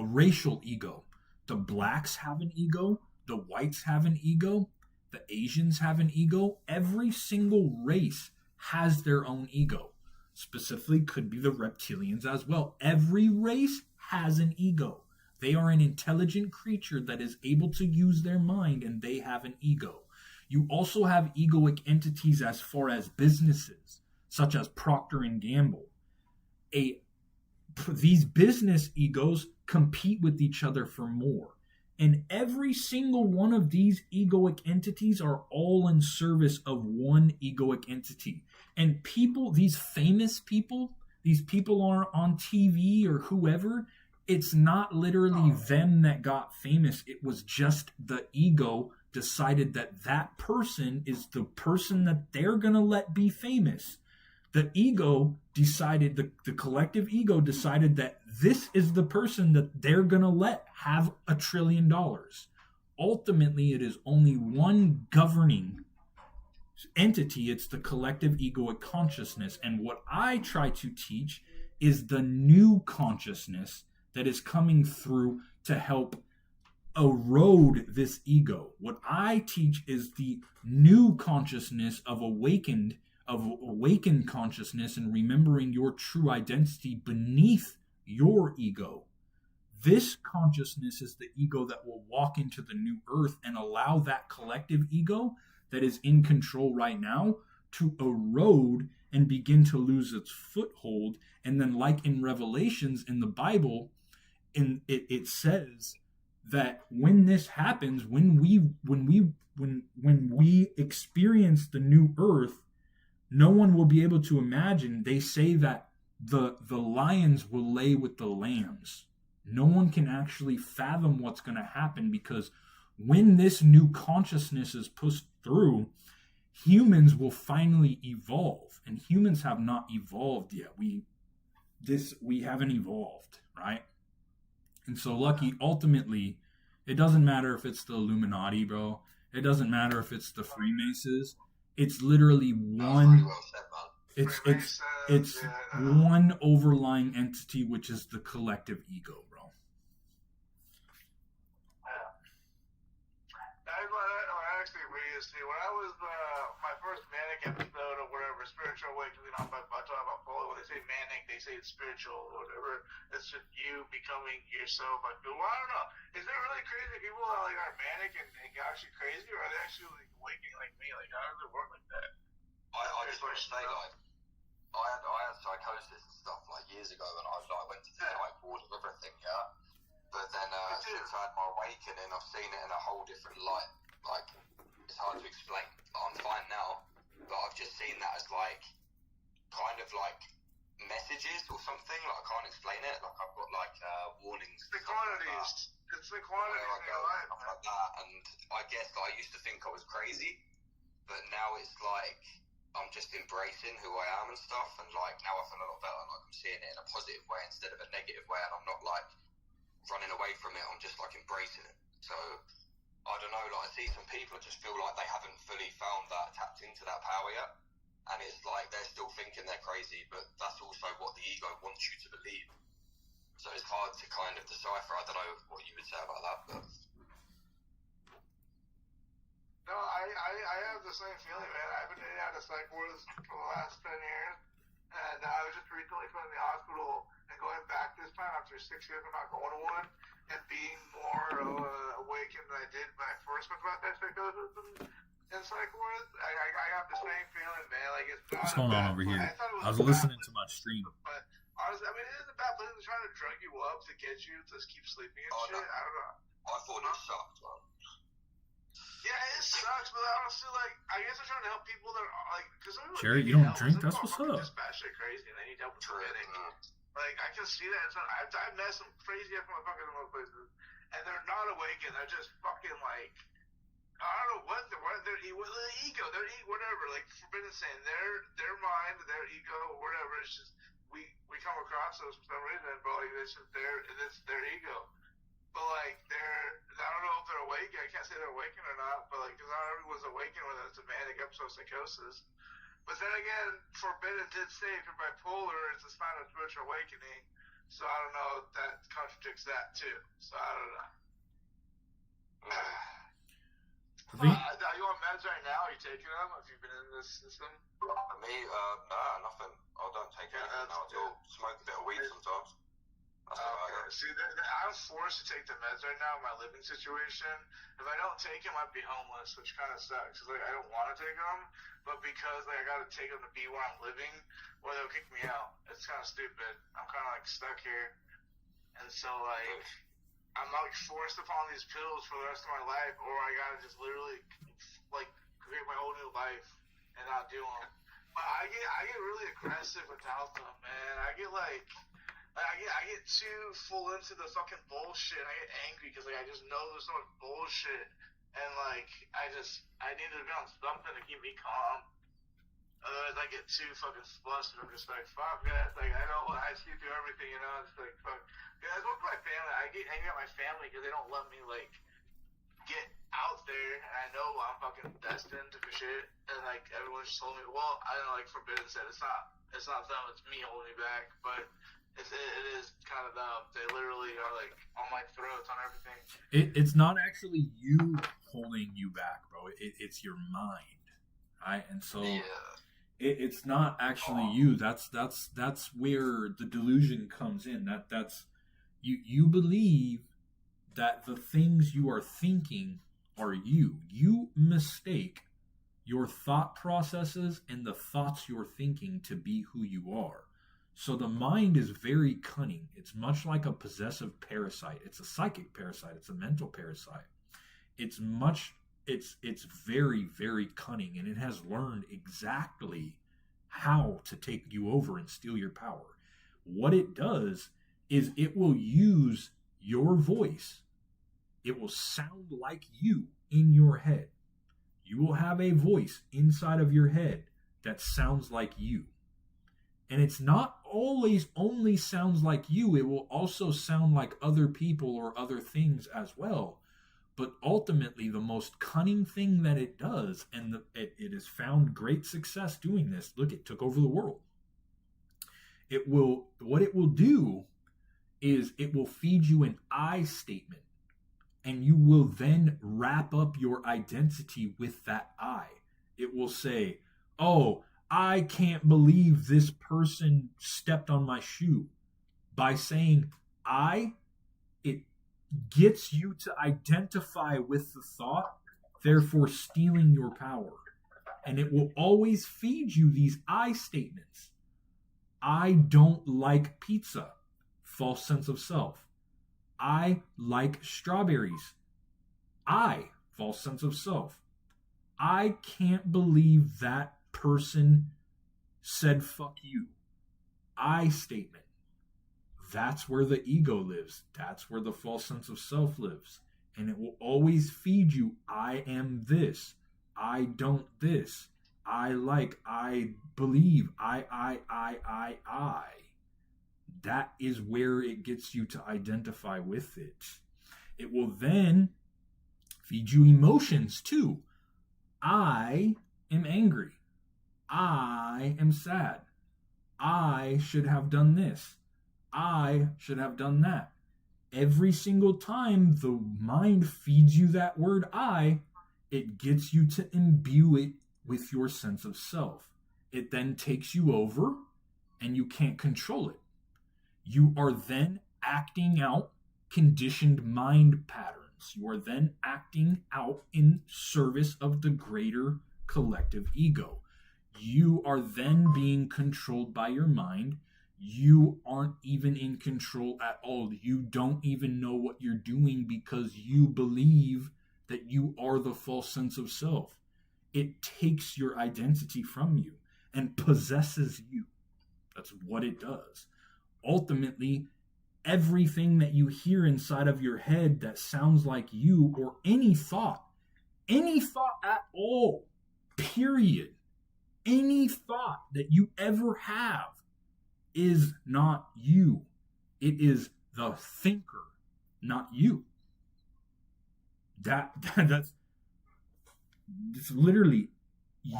S1: racial ego. The blacks have an ego. The whites have an ego. The Asians have an ego. Every single race has their own ego. Specifically, could be the reptilians as well. Every race has an ego. They are an intelligent creature that is able to use their mind, and they have an ego. You also have egoic entities as far as businesses, such as Procter & Gamble. These business egos compete with each other for more. And every single one of these egoic entities are all in service of one egoic entity. And people, these famous people, these people are on TV or whoever, it's not literally them that got famous. It was just the ego decided that that person is the person that they're going to let be famous. The ego decided, the collective ego decided that this is the person that they're going to let have $1 trillion. Ultimately, it is only one governing entity. It's the collective egoic consciousness. And what I try to teach is the new consciousness that is coming through to help erode this ego. What I teach is the new consciousness of awakened consciousness, and remembering your true identity beneath your ego. This consciousness is the ego that will walk into the new earth and allow that collective ego that is in control right now to erode and begin to lose its foothold. And then, like in Revelations in the Bible, it says that when this happens, when we experience the new earth, no one will be able to imagine. They say that the lions will lay with the lambs. No one can actually fathom what's going to happen, because when this new consciousness is pushed through, humans will finally evolve, and humans have not evolved yet. We haven't evolved, right? And so, Lucky, ultimately, it doesn't matter if it's the Illuminati, bro. It doesn't matter if it's the Freemasons. It's literally one. It's one overlying entity, which is the collective ego, bro.
S4: Actually, when I was my first manic episode or whatever, spiritual awakening, I'm talking about Paul. When they say manic, they say it's spiritual or whatever. It's just you becoming yourself. Well, I don't know. Is there really crazy people that are manic and actually crazy, or are they actually awakening like me? How does it work like that?
S2: I just want to say, I had psychosis and stuff years ago, and I went to the psych ward and everything, yeah. But then since I had my awakening, I've seen it in a whole different light. It's hard to explain. I'm fine now, but I've just seen that as kind of messages or something. I can't explain it. I've got warnings.
S4: The quantities. It's the quantity
S3: where I
S4: thing
S3: go,
S4: of life,
S3: stuff
S4: man.
S3: like that. And I guess I used to think I was crazy, but now it's like I'm just embracing who I am and stuff. And like now I feel a lot better. Like I'm seeing it in a positive way instead of a negative way, and I'm not like running away from it. I'm just like embracing it. So I don't know. Like I see some people just feel like they haven't fully found that, tapped into that power yet, and it's like they're still thinking they're crazy, but that's also what the ego wants you to believe. So it's hard to kind of decipher. I don't know what you would say about that, but
S4: No, I have the same feeling, man. I've been in and out of psych wards for the last 10 years, and I was just recently put in the hospital, and going back this time after 6 years of not going to one, and being more awakened than I did when I first went about that psychosis in psych wards. I have the same feeling, man. Like, it's not
S1: What's going on over here? I was listening to my stream.
S4: But honestly, I mean, it is a bad place. They're trying to drug you up to get you to keep sleeping and shit.
S3: no.
S4: I don't know.
S3: I thought it sucked, man.
S4: Yeah, it sucks, but honestly, like, I guess they're trying to help people that are, like, because
S1: Jerry, you don't drink? That's what's up.
S4: Just batshit crazy, and they need help with forgetting. Like, I can see that. I've met some crazy ass motherfuckers in those places, and they're not awakened. They're just fucking, like, I don't know what their ego, whatever. Like Forbidden saying, their mind, their ego, whatever. It's just we come across those for some reason, but like it's just their ego. But like I don't know if they're awake. I can't say they're awakened or not. But like, because not everyone's awakened whether it's a manic episode of psychosis. But then again, Forbidden did say if you're bipolar, it's a sign of spiritual awakening. So I don't know if that contradicts that too. So I don't know. Are you on meds right now? Are you taking them? Have you been in this system?
S3: Me, nah, nothing. I don't take anything now at all. Smoke a bit of weed sometimes. That's about it.
S4: See, I'm forced to take the meds right now in my living situation. If I don't take them, I'd be homeless, which kind of sucks. Cause, like, I don't want to take them, but because like I got to take them to be where I'm living, or they'll kick me out. It's kind of stupid. I'm kind of like stuck here, and so like I'm like forced upon these pills for the rest of my life, or I gotta just literally like create my whole new life and not do them. But I get really aggressive without them, man. I get like. I get too full into the fucking bullshit. I get angry because like I just know there's so much bullshit, and like I need to be on something to keep me calm. Otherwise, I get too fucking flustered. I'm just like, fuck that. Like I see through everything, you know. It's like fuck. Yeah, I work with my family. I get angry at my family because they don't let me like get out there, and I know I'm fucking destined for shit. And like everyone's just told me, well, I don't know, like Forbidden said, it's not them, it's me holding me back, but. It is kind of them. They literally are like on my throats on everything.
S1: It's not actually you holding you back, bro. It's your mind, right? And so it's not actually you. That's where the delusion comes in. That's you believe that the things you are thinking are you. You mistake your thought processes and the thoughts you're thinking to be who you are. So the mind is very cunning. It's much like a possessive parasite. It's a psychic parasite. It's a mental parasite. It's very, very cunning, and it has learned exactly how to take you over and steal your power. What it does is it will use your voice. It will sound like you in your head. You will have a voice inside of your head that sounds like you. And it's not always only sounds like you. It will also sound like other people or other things as well. But ultimately, the most cunning thing that it does, and it has found great success doing this. Look, it took over the world. What it will do is it will feed you an I statement. And you will then wrap up your identity with that I. It will say, oh, I can't believe this person stepped on my shoe. By saying I, it gets you to identify with the thought, therefore stealing your power. And it will always feed you these I statements. I don't like pizza. False sense of self. I like strawberries. I, false sense of self. I can't believe that person said fuck you. I statement. That's where the ego lives. That's where the false sense of self lives. And it will always feed you, I am this. I don't this. I like, I believe, I. That is where it gets you to identify with it. It will then feed you emotions too. I am angry. I am sad. I should have done this. I should have done that. Every single time the mind feeds you that word I, it gets you to imbue it with your sense of self. It then takes you over and you can't control it. You are then acting out conditioned mind patterns. You are then acting out in service of the greater collective ego. You are then being controlled by your mind. You aren't even in control at all. You don't even know what you're doing because you believe that you are the false sense of self. It takes your identity from you and possesses you. That's what it does. Ultimately, everything that you hear inside of your head that sounds like you, or any thought at all, period, any thought that you ever have is not you. It is the thinker, not you. That's literally,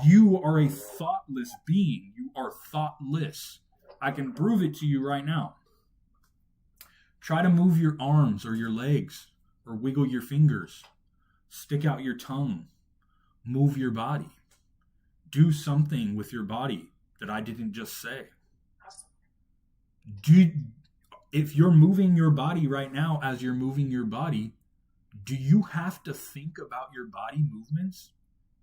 S1: you are a thoughtless being. You are thoughtless. I can prove it to you right now. Try to move your arms or your legs or wiggle your fingers. Stick out your tongue. Move your body. Do something with your body that I didn't just say. If you're moving your body right now as you're moving your body, do you have to think about your body movements?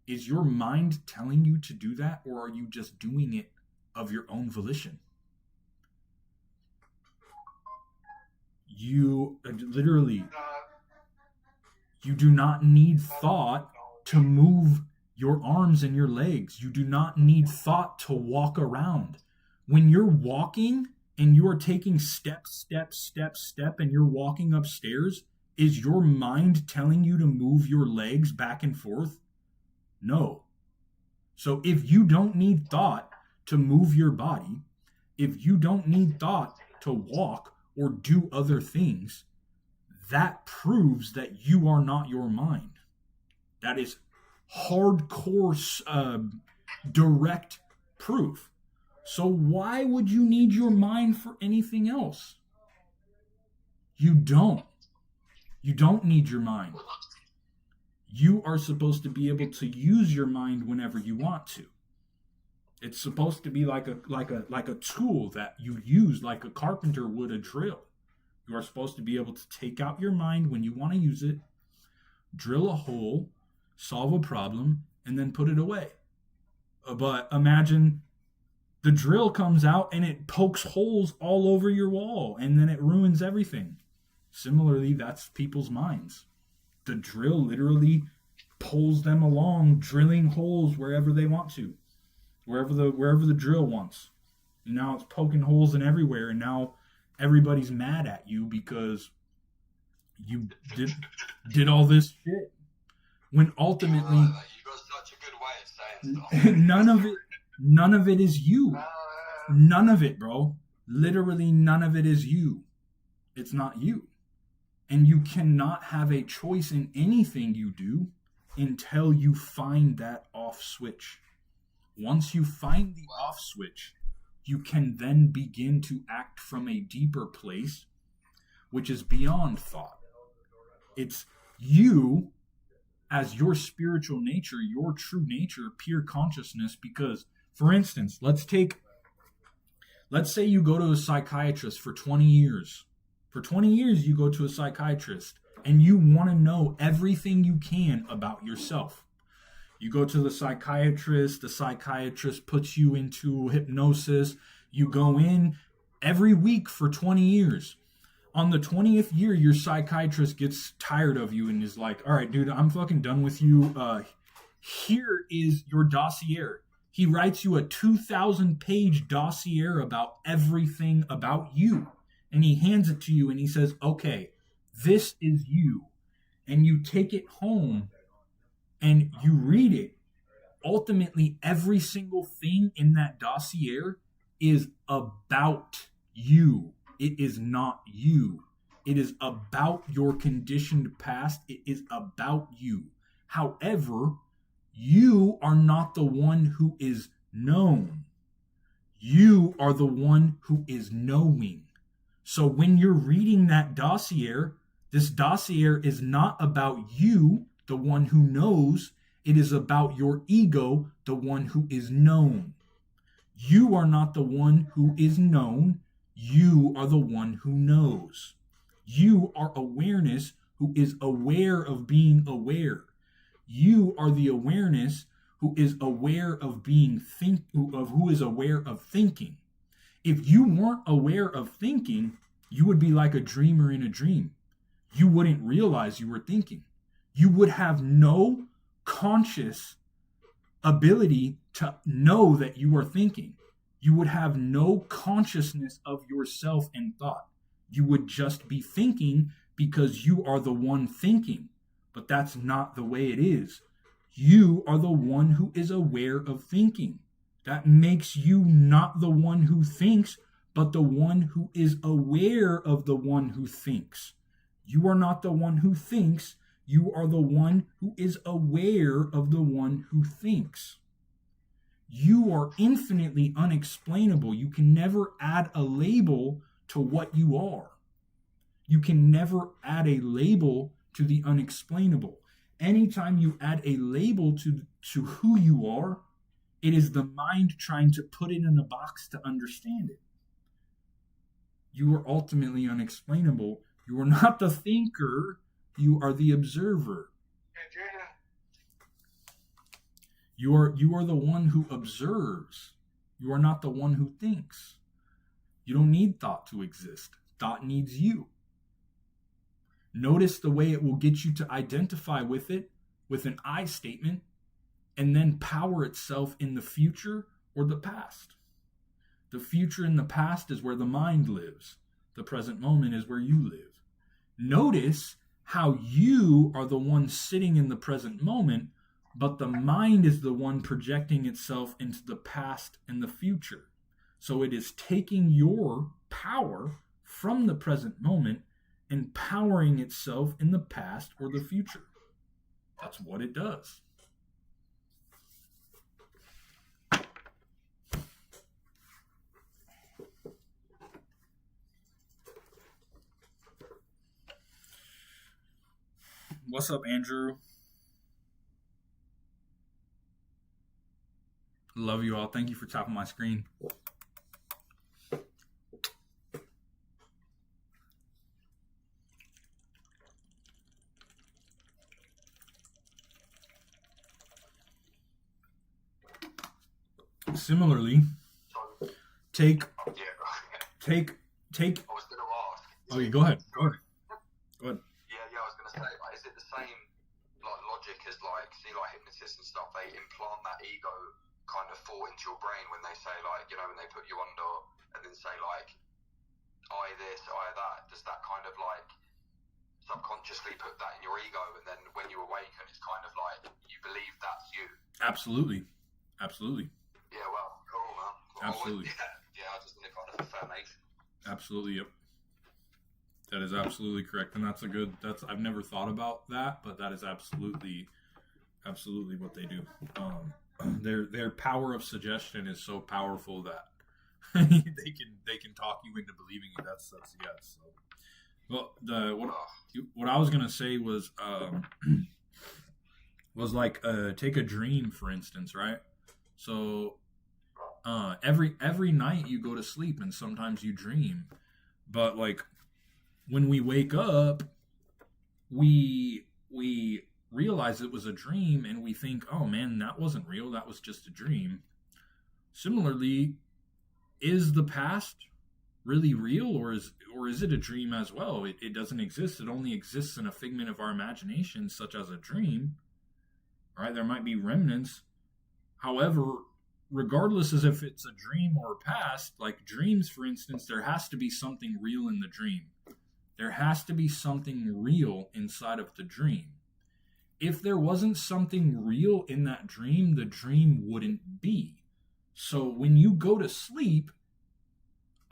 S1: Is your mind telling you to do that, or are you just doing it of your own volition? You literally, you do not need thought to move your arms and your legs. You do not need thought to walk around. When you're walking and you are taking step, and you're walking upstairs, is your mind telling you to move your legs back and forth? No. So if you don't need thought to move your body, if you don't need thought to walk or do other things, that proves that you are not your mind. That is hardcore, direct proof. So why would you need your mind for anything else? You don't. You don't need your mind. You are supposed to be able to use your mind whenever you want to. It's supposed to be like a tool that you use, like a carpenter would a drill. You are supposed to be able to take out your mind when you want to use it, drill a hole, solve a problem, and then put it away. But imagine the drill comes out and it pokes holes all over your wall, and then it ruins everything. Similarly, that's people's minds. The drill literally pulls them along, drilling holes wherever they want to. Wherever the drill wants. And now it's poking holes in everywhere, and now everybody's mad at you because you did all this shit. When ultimately,
S2: you got such a good way of saying stuff.
S1: none of it is you. None of it, bro. Literally none of it is you. It's not you. And you cannot have a choice in anything you do until you find that off switch. Once you find the off switch, you can then begin to act from a deeper place, which is beyond thought. It's you as your spiritual nature, your true nature, pure consciousness. Because, for instance, let's say you go to a psychiatrist for 20 years. For 20 years, you go to a psychiatrist and you want to know everything you can about yourself. You go to the psychiatrist puts you into hypnosis. You go in every week for 20 years. On the 20th year, your psychiatrist gets tired of you and is like, all right, dude, I'm fucking done with you. Here is your dossier. He writes you a 2,000-page dossier about everything about you. and he hands it to you and he says, okay, this is you. And you take it home and you read it. Ultimately, every single thing in that dossier is about you. It is not you. It is about your conditioned past. It is about you. However, you are not the one who is known. You are the one who is knowing. So when you're reading that dossier, this dossier is not about you, the one who knows. It is about your ego, the one who is known. You are not the one who is known. You are the one who knows. You are awareness who is aware of being aware. You are the awareness who is aware of who is aware of thinking. If you weren't aware of thinking, you would be like a dreamer in a dream. You wouldn't realize you were thinking. You would have no conscious ability to know that you are thinking. You would have no consciousness of yourself and thought. You would just be thinking because you are the one thinking. But that's not the way it is. You are the one who is aware of thinking. That makes you not the one who thinks, but the one who is aware of the one who thinks. You are not the one who thinks. You are the one who is aware of the one who thinks. You are infinitely unexplainable. You can never add a label to what you are. You can never add a label to the unexplainable. Anytime you add a label to who you are, it is the mind trying to put it in a box to understand it. You are ultimately unexplainable. You are not the thinker. You are the observer. You are the one who observes. You are not the one who thinks. You don't need thought to exist. Thought needs you. Notice the way it will get you to identify with it with an I statement and then power itself in the future or the past. The future and the past is where the mind lives. The present moment is where you live. Notice how you are the one sitting in the present moment, but the mind is the one projecting itself into the past and the future. So it is taking your power from the present moment and powering itself in the past or the future. That's what it does. What's up, Andrew? Love you all. Thank you for tapping my screen. Similarly, take.
S3: I was going to ask.
S1: Okay, go ahead.
S3: Yeah, I was going to say, like, is it the same logic as like hypnotists and stuff? They implant that ego kind of thought into your brain when they say, like, when they put you under and then say, like, I this, I that. Does that kind of like subconsciously put that in your ego, and then when you awaken, it's kind of like you believe that's you?
S1: Absolutely.
S3: Yeah, well, cool, man. Well,
S1: Absolutely.
S3: I just need kind of affirmation.
S1: Absolutely, yep. That is absolutely correct, and I've never thought about that, but that is absolutely what they do. Their power of suggestion is so powerful that they can talk you into believing it. That's yes. So, well, what I was gonna say was like take a dream, for instance, right? So every night you go to sleep and sometimes you dream, but like when we wake up, we realize it was a dream and we think, oh man, that wasn't real, that was just a dream. Similarly, is the past really real, or is it a dream as well? It doesn't exist. It only exists in a figment of our imagination, such as a dream. Right? There might be remnants. However, regardless as if it's a dream or a past, like dreams, for instance, there has to be something real in the dream. There has to be something real inside of the dream. If there wasn't something real in that dream, the dream wouldn't be. So when you go to sleep,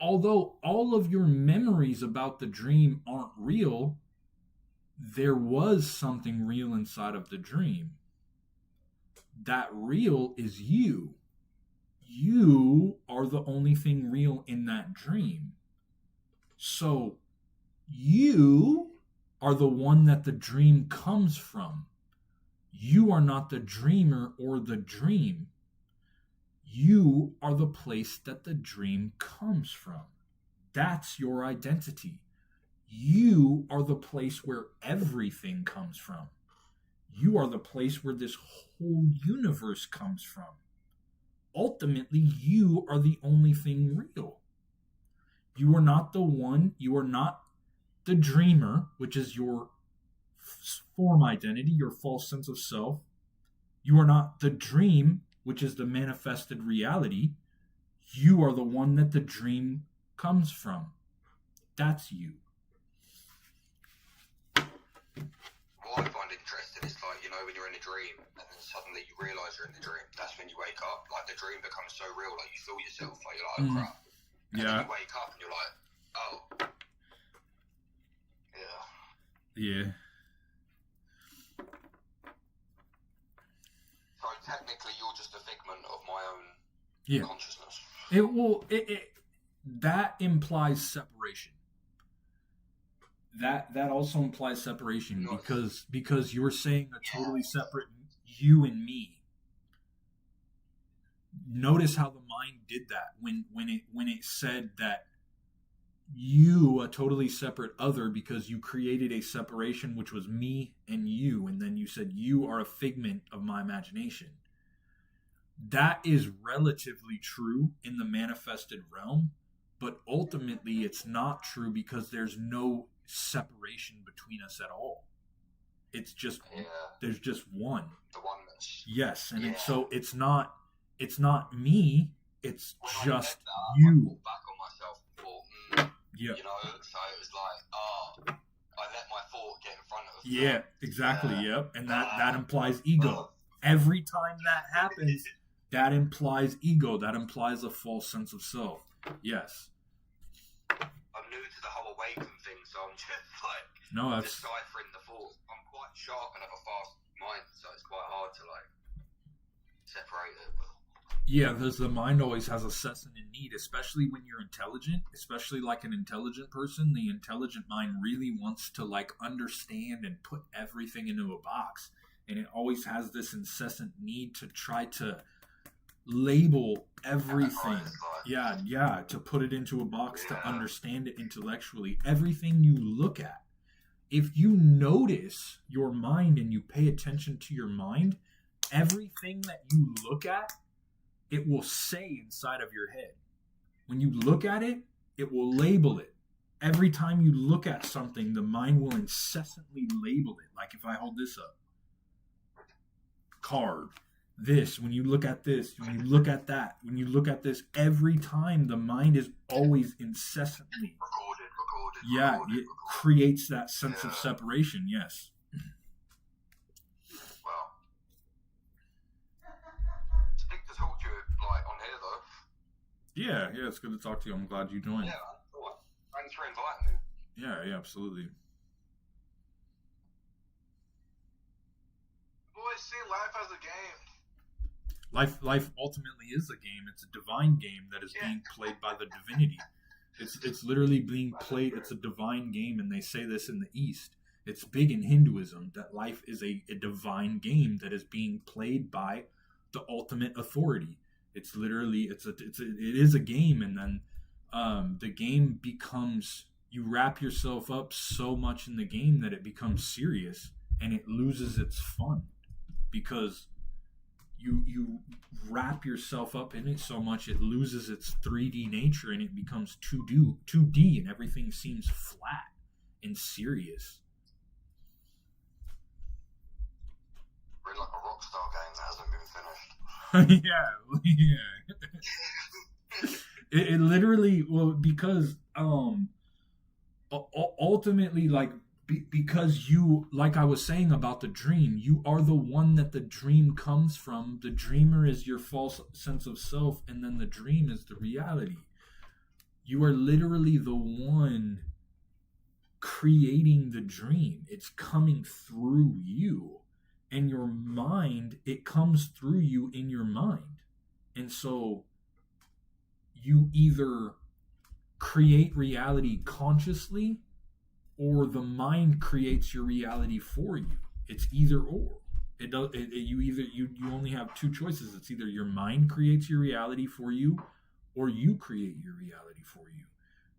S1: although all of your memories about the dream aren't real, there was something real inside of the dream. That real is you. You are the only thing real in that dream. So you are the one that the dream comes from. You are not the dreamer or the dream. You are the place that the dream comes from. That's your identity. You are the place where everything comes from. You are the place where this whole universe comes from. Ultimately, you are the only thing real. You are not the one, you are not the dreamer, which is your form identity, your false sense of self. You are not the dream, which is the manifested reality. You are the one that the dream comes from. That's you.
S3: What I find interesting is like, you know, when you're in a dream and then suddenly you realise you're in the dream, that's when you wake up. Like the dream becomes so real, like you feel yourself, like you're like, oh crap. And then you wake up and you're like, oh. Yeah. So technically you're just a figment of my own consciousness.
S1: That implies separation. That also implies separation because you're saying a totally separate you and me. Notice how the mind did that when it said that you, a totally separate other, because you created a separation which was me and you, and then you said you are a figment of my imagination. That is relatively true in the manifested realm, but ultimately it's not true because there's no separation between us at all. It's just there's just one.
S3: The oneness.
S1: Yes, and so it's not me. It's
S3: when
S1: just
S3: I
S1: you.
S3: I thought back on myself and thought, you know, so it was like, I let my thought get in front of.
S1: Yeah, exactly. Yep, and that implies ego. Every time that happens, that implies ego. That implies a false sense of self. Yes.
S3: I'm new to the whole awaken thing, so I'm just like deciphering the thoughts. I'm quite sharp and have a fast mind, so it's quite hard to like separate it.
S1: Yeah, because the mind always has a cessant in need, especially when you're intelligent, especially like an intelligent person. The intelligent mind really wants to like understand and put everything into a box. And it always has this incessant need to try to label everything. Yeah, to put it into a box, to understand it intellectually. Everything you look at. If you notice your mind and you pay attention to your mind, everything that you look at, it will say inside of your head. When you look at it, it will label it. Every time you look at something, the mind will incessantly label it. Like if I hold this up, card, this, when you look at this, when you look at that, when you look at this, every time the mind is always incessantly recorded. It creates that sense of separation. Yes.
S3: Well, it's big to talk to you like on here though.
S1: Yeah, it's good to talk to you. I'm glad you joined.
S3: Yeah, thanks for inviting me.
S1: Yeah, absolutely.
S4: I've always seen life as a game.
S1: Life ultimately is a game. It's a divine game that is being played by the divinity. It's literally being played. It's a divine game, and they say this in the East. It's big in Hinduism that life is a divine game that is being played by the ultimate authority. It's literally it is a game, and then the game becomes, you wrap yourself up so much in the game that it becomes serious and it loses its fun because you wrap yourself up in it so much it loses its 3D nature and it becomes 2D and everything seems flat and serious.
S3: in like a Rockstar game that hasn't been finished.
S1: yeah. It literally, well, because ultimately, like, because you, like I was saying about the dream, you are the one that the dream comes from. The dreamer is your false sense of self, and then the dream is the reality. You are literally the one creating the dream. It's coming through you. And your mind, it comes through you in your mind. And so you either create reality consciously, or the mind creates your reality for you. It's either or. You only have two choices. It's either your mind creates your reality for you, or you create your reality for you.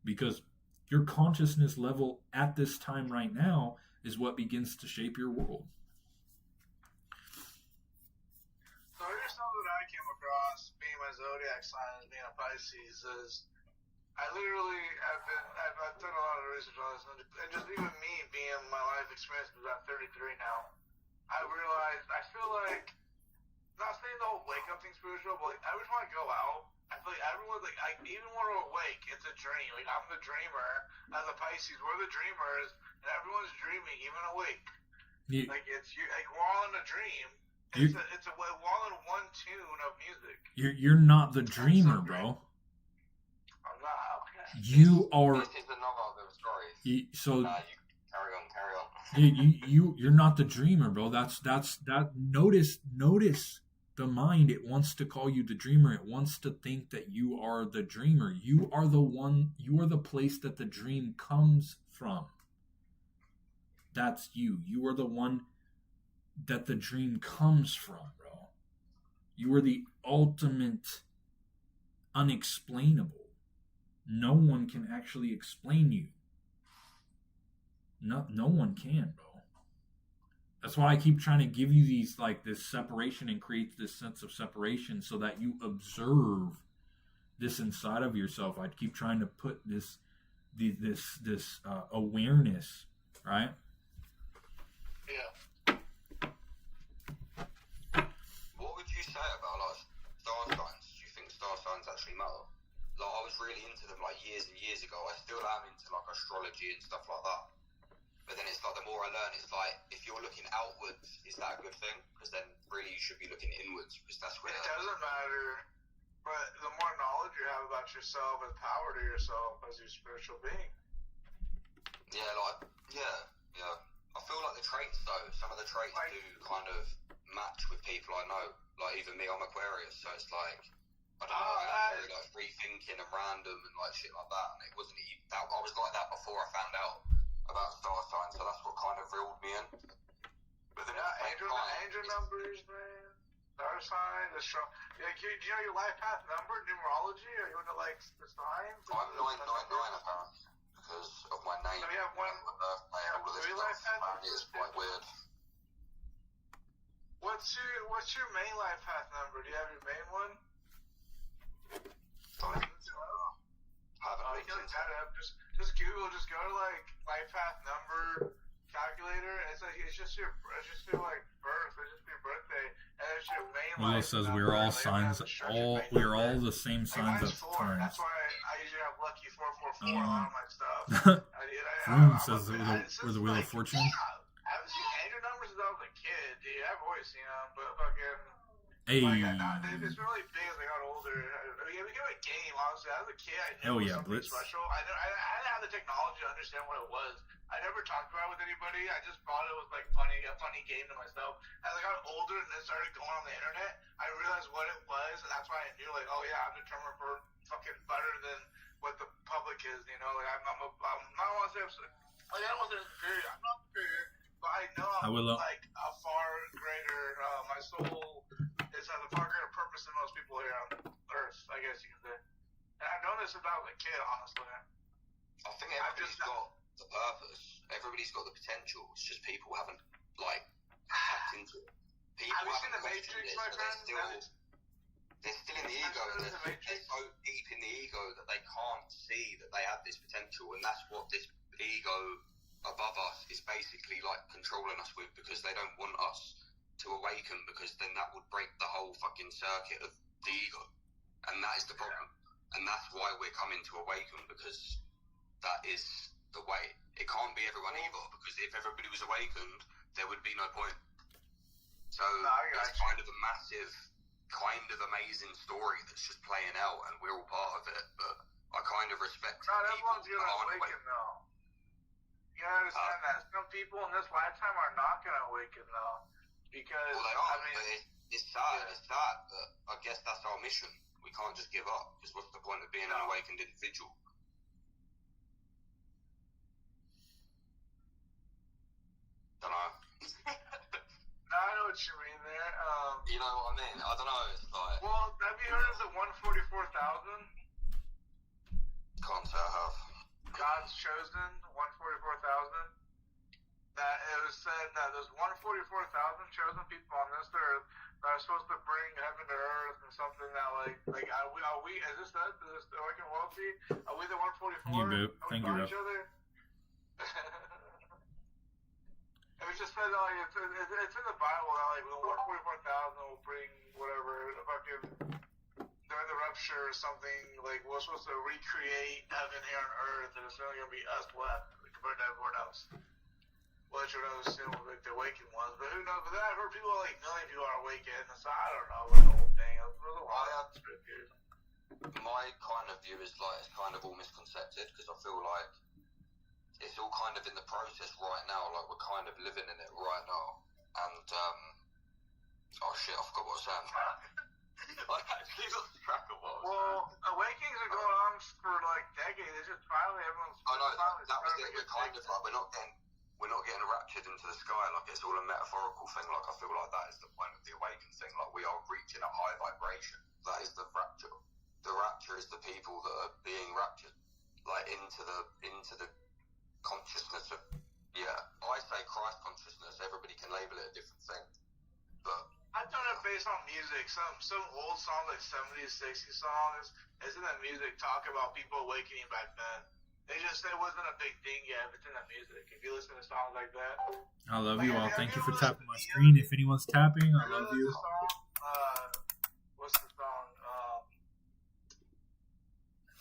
S1: Because your consciousness level at this time right now is what begins to shape your world.
S4: So here's something that I came across, being my zodiac sign and being a Pisces, is I literally I've done a lot of research on this, and just even me being my life experience is at 33 now, I realized I feel like, not saying the whole wake up thing spiritual, but like every time I go out, I feel like everyone's like, even when we're awake, it's a dream. Like I'm the dreamer, as a Pisces, we're the dreamers, and everyone's dreaming, even awake. Like it's you, like we're all in a dream. We're all in one tune of music.
S1: You're not the dreamer, bro.
S4: I'm not. Okay.
S1: You are.
S3: This is another of those stories.
S1: You
S3: Carry on.
S1: You're not the dreamer, bro. That's that. Notice the mind. It wants to call you the dreamer. It wants to think that you are the dreamer. You are the one. You are the place that the dream comes from. That's you. You are the one that the dream comes from, bro. You are the ultimate unexplainable. No one can actually explain you. No one can, bro. That's why I keep trying to give you these, like, this separation and create this sense of separation so that you observe this inside of yourself. I keep trying to put this awareness, right?
S4: Yeah.
S3: What would you say about like star signs? Do you think star signs actually matter? Like I was really into them like years and years ago. I still am into like astrology and stuff like that. But then it's like the more I learn, it's like if you're looking outwards, is that a good thing? Because then really you should be looking inwards because that's where
S4: it doesn't matter. But the more knowledge you have about yourself and power to yourself as your spiritual being.
S3: Yeah. I feel like the traits though, some of the traits do kind of match with people I know. Like even me, I'm Aquarius, so it's like I don't know, I'm very like free thinking and random and like shit like that. And it wasn't even that I was like that before I found out about star signs, so that's what kind of reeled me in. But then
S4: angel numbers, man. Star sign, the strong. Like, do you know your life path number, numerology? Are you into like the signs?
S3: I'm 999 apparently because of my name.
S4: So you have one.
S3: My birthday and all of this stuff. Apparently it's quite weird.
S4: What's your main life path number? Do you have your main one? Just Google, just go to like life path number calculator, and it's just your like birth, it's just your birthday, and it's your main life.
S1: It says we're all signs, we're all the same signs at the time.
S4: That's why I usually have lucky 444 on all my stuff.
S1: Froome says we're the Wheel of Fortune.
S4: I haven't seen angel numbers since I was a kid, dude. I've always seen them, but fucking.
S1: Hey.
S4: It's been really big as I got older. I mean, it became a game, honestly. As a kid, I knew it was something special. I didn't have the technology to understand what it was. I never talked about it with anybody. I just thought it was like a funny game to myself. As I got older and then started going on the internet, I realized what it was, and that's why I knew, like, oh yeah, I'm determined for fucking better than what the public is. You know, like I'm not want to say I don't want to say superior. I'm not superior, but I know I'm like a far greater. My soul has a far greater purpose than most people here on Earth, I guess you can say. And I've known this since I was a kid, honestly.
S3: I think everybody's got the purpose. Everybody's got the potential. It's just people haven't like tapped into it. People
S4: have you seen The Matrix, my friend?
S3: They're still in the ego, and they're so deep in the ego that they can't see that they have this potential, and that's what this ego above us is basically like controlling us with, because they don't want us to awaken, because then that would break the whole fucking circuit of the ego, and that is the problem. And that's why we're coming to awaken, because that is the way. It can't be everyone either, because if everybody was awakened, there would be no point. So it's kind of a massive, kind of amazing story that's just playing out, and we're all part of it. But I kind of respect
S4: Not
S3: people
S4: everyone's
S3: that
S4: gonna
S3: aren't
S4: awaken though. You gotta understand that some people in this lifetime are not gonna awaken though, because
S3: Well, they are.
S4: I mean,
S3: But it's sad. It's sad. But I guess that's our mission. We can't just give up. Because what's the point of being an awakened individual? Don't know.
S4: I know what you mean there.
S3: You know what I mean? I don't know. It's like,
S4: Well, have you heard of the 144,000?
S3: can't say I have.
S4: God's chosen 144,000. That it was said that there's 144,000 chosen people on this earth that are supposed to bring heaven to earth, and something that like are we is this us? Is this the Awakened Wealthy? Are we the 144?
S1: You boo. Thank you,
S4: each other? It was just said that, like it's in the Bible that like the 144,000 will bring whatever the fucking during the rapture or something, like we're supposed to recreate heaven here on earth, and it's only gonna be us left compared to everyone else. Which would assume like the awakened ones, but who knows? But then I've heard people like a million people are awakened, so I don't know what the whole thing. There's a lot of scriptures.
S3: My kind of view is like it's kind of all misconcepted, because I feel like it's all kind of in the process right now. Like we're kind of living in it right now. And oh shit, I forgot what I was saying. I actually lost track of what I was saying.
S4: Well, awakenings are going on for like decades. It's just finally everyone's.
S3: I know
S4: finally
S3: that was
S4: starting
S3: it.
S4: to
S3: We're
S4: get
S3: kind of
S4: fixed.
S3: like we're not getting raptured into the sky. Like it's all a metaphorical thing. Like I feel like that is the point of the awakened thing. Like we are reaching a high vibration. That is the rapture. The rapture is the people that are being raptured, like into the consciousness of, I say Christ consciousness. Everybody can label it a different thing, but
S4: I've done it based on music. Some old songs, like 70s, 60s songs, isn't that music talk about people awakening back then? They just, it wasn't a big thing yet. It's in the music. If you listen to songs like that.
S1: I love you all. Thank you for
S4: listened
S1: tapping
S4: to
S1: my
S4: Neo?
S1: screen. If anyone's tapping, I love
S4: Remember
S1: you.
S4: the song, what's the song?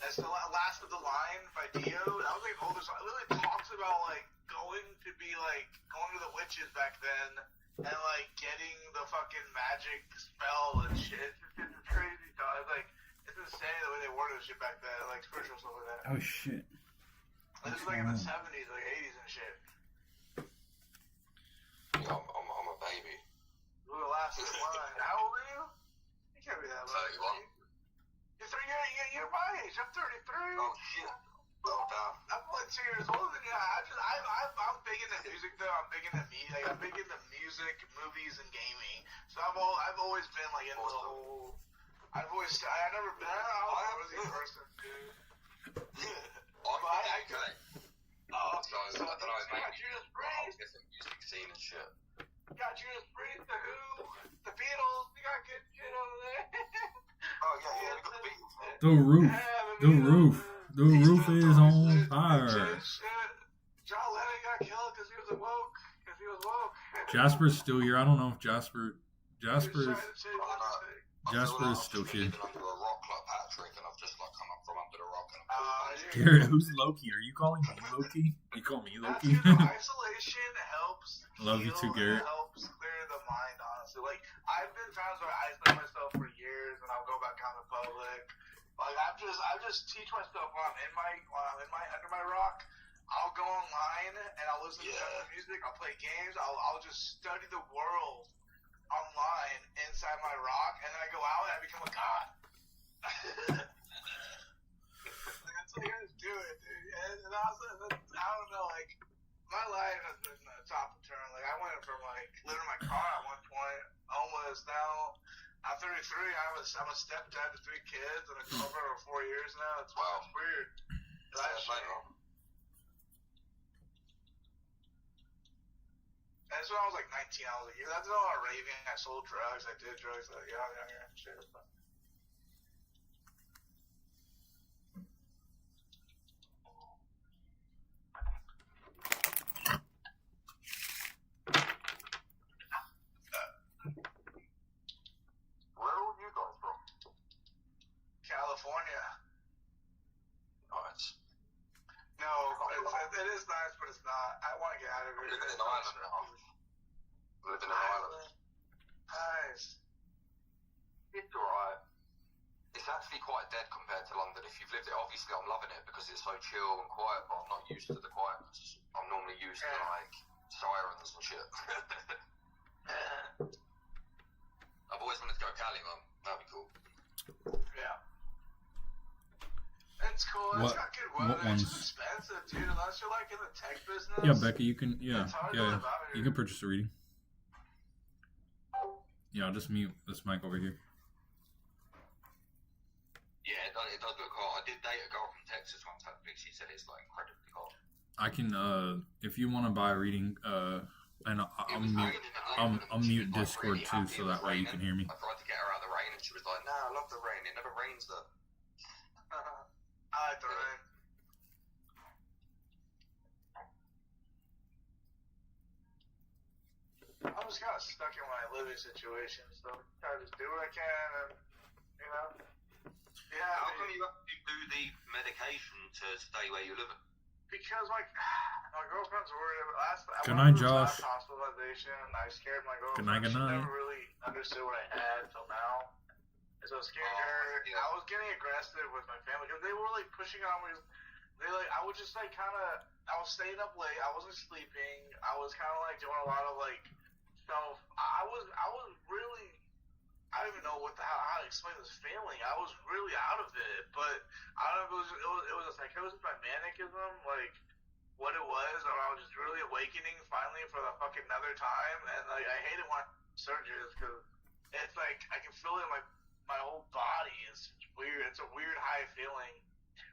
S4: That's the Last of the Line by Dio. That was like an older song. It literally talks about like going to the witches back then and like getting the fucking magic spell and shit. It's crazy. It's like it's insane the way they worded shit back then, like spiritual stuff like that.
S1: Oh shit.
S4: This is like in the 70s, like 80s and shit.
S3: yeah, I'm a baby.
S4: Who the Last of the Line? How old are you? You can't be that old.
S3: 31.
S4: You're my age. I'm 33.
S3: Oh shit. Well done.
S4: I'm like 2 years older than you. I'm big into music though. I'm big into I'm big into music, movies, and gaming. So I've always been like into the whole. I never been. I'm a music person, dude.
S3: So I don't know,
S4: Got
S3: maybe
S4: Judas
S3: a whole
S4: Priest.
S3: different music scene and shit.
S4: Got Judas Priest, The Who, The Beatles. You got good shit over there.
S3: Oh yeah, we got the Beatles. Man.
S1: The roof.
S4: Yeah,
S1: The roof. The roof is on fire.
S4: John Lennon got killed because he was woke.
S1: Jasper's still here. I don't know if Jasper
S4: He was
S1: is.
S4: trying to change everything.
S1: Jasper is still here.
S3: Living under a rock like Patrick, and I've just like come up from under the rock and
S1: Garrett, who's Loki? Are you calling me Loki? You call me
S4: That's
S1: Loki?
S4: good. Isolation helps.
S1: Love you too,
S4: heal,
S1: Garrett.
S4: It helps clear the mind, honestly. Like I've been times where I isolate myself for years, and I'll go back out in public. Like I just teach myself when I'm under my rock. I'll go online and I'll listen to secular music. I'll play games. I'll just study the world online inside my rock, and then I go out and I become a god. That's what you guys do it, dude. And also, I don't know, like my life has been a top turn. Like I went from like living in my car at one point, homeless. Now I'm 33. I'm a stepdad to 3 kids and a girlfriend for 4 years now. It's weird. That's when I was like 19. I was like, that's all I raving. I sold drugs. I did drugs. Like, yeah, shit. But
S3: Living in Ireland.
S4: Nice.
S3: It's alright. It's actually quite dead compared to London. If you've lived it, obviously I'm loving it because it's so chill and quiet, but I'm not used to the quietness. I'm normally used to like sirens and shit. I've always wanted to go Cali, man. That'd be cool.
S4: Yeah. It's cool. It's got good weather. It's just expensive, dude. Unless you're like in the tech business.
S1: Yeah, Becky, you can. Yeah,
S4: It's hard to
S1: yeah.
S4: live out
S1: You
S4: here.
S1: can purchase a reading. Yeah, I'll just mute this mic over here.
S3: Yeah, it does look hot. I did date a girl from Texas once. I think she said it's like incredibly hot.
S1: I can. If you want to buy a reading, and I'll mute Discord too, so that way you can hear me.
S3: I tried to get her out of the rain, and she was like, "No, I love the rain. It never rains though."
S4: I like the rain. I'm just kind of stuck in my living situation, so I just do what I can, and you know. Yeah.
S3: How come you have to do the medication to stay where you live?
S4: Because my girlfriend's worried about last.
S1: Good
S4: went
S1: night,
S4: through
S1: Josh.
S4: last hospitalization. I scared my girlfriend.
S1: Good night, good
S4: She
S1: night.
S4: never really understood what I had till now. And so I scared her.
S3: Yeah.
S4: I was getting aggressive with my family because they were like pushing on me. I was just like kind of. I was staying up late. I wasn't sleeping. I was kind of like doing a lot of like stuff. I was really. I don't even know how to explain this feeling. I was really out of it, but I don't know if it was a psychosis, my manicism, like what it was, or I was just really awakening finally for the fucking another time, and like I hated when surgeries because it's like I can feel it in my whole body. It's weird. It's a weird high feeling.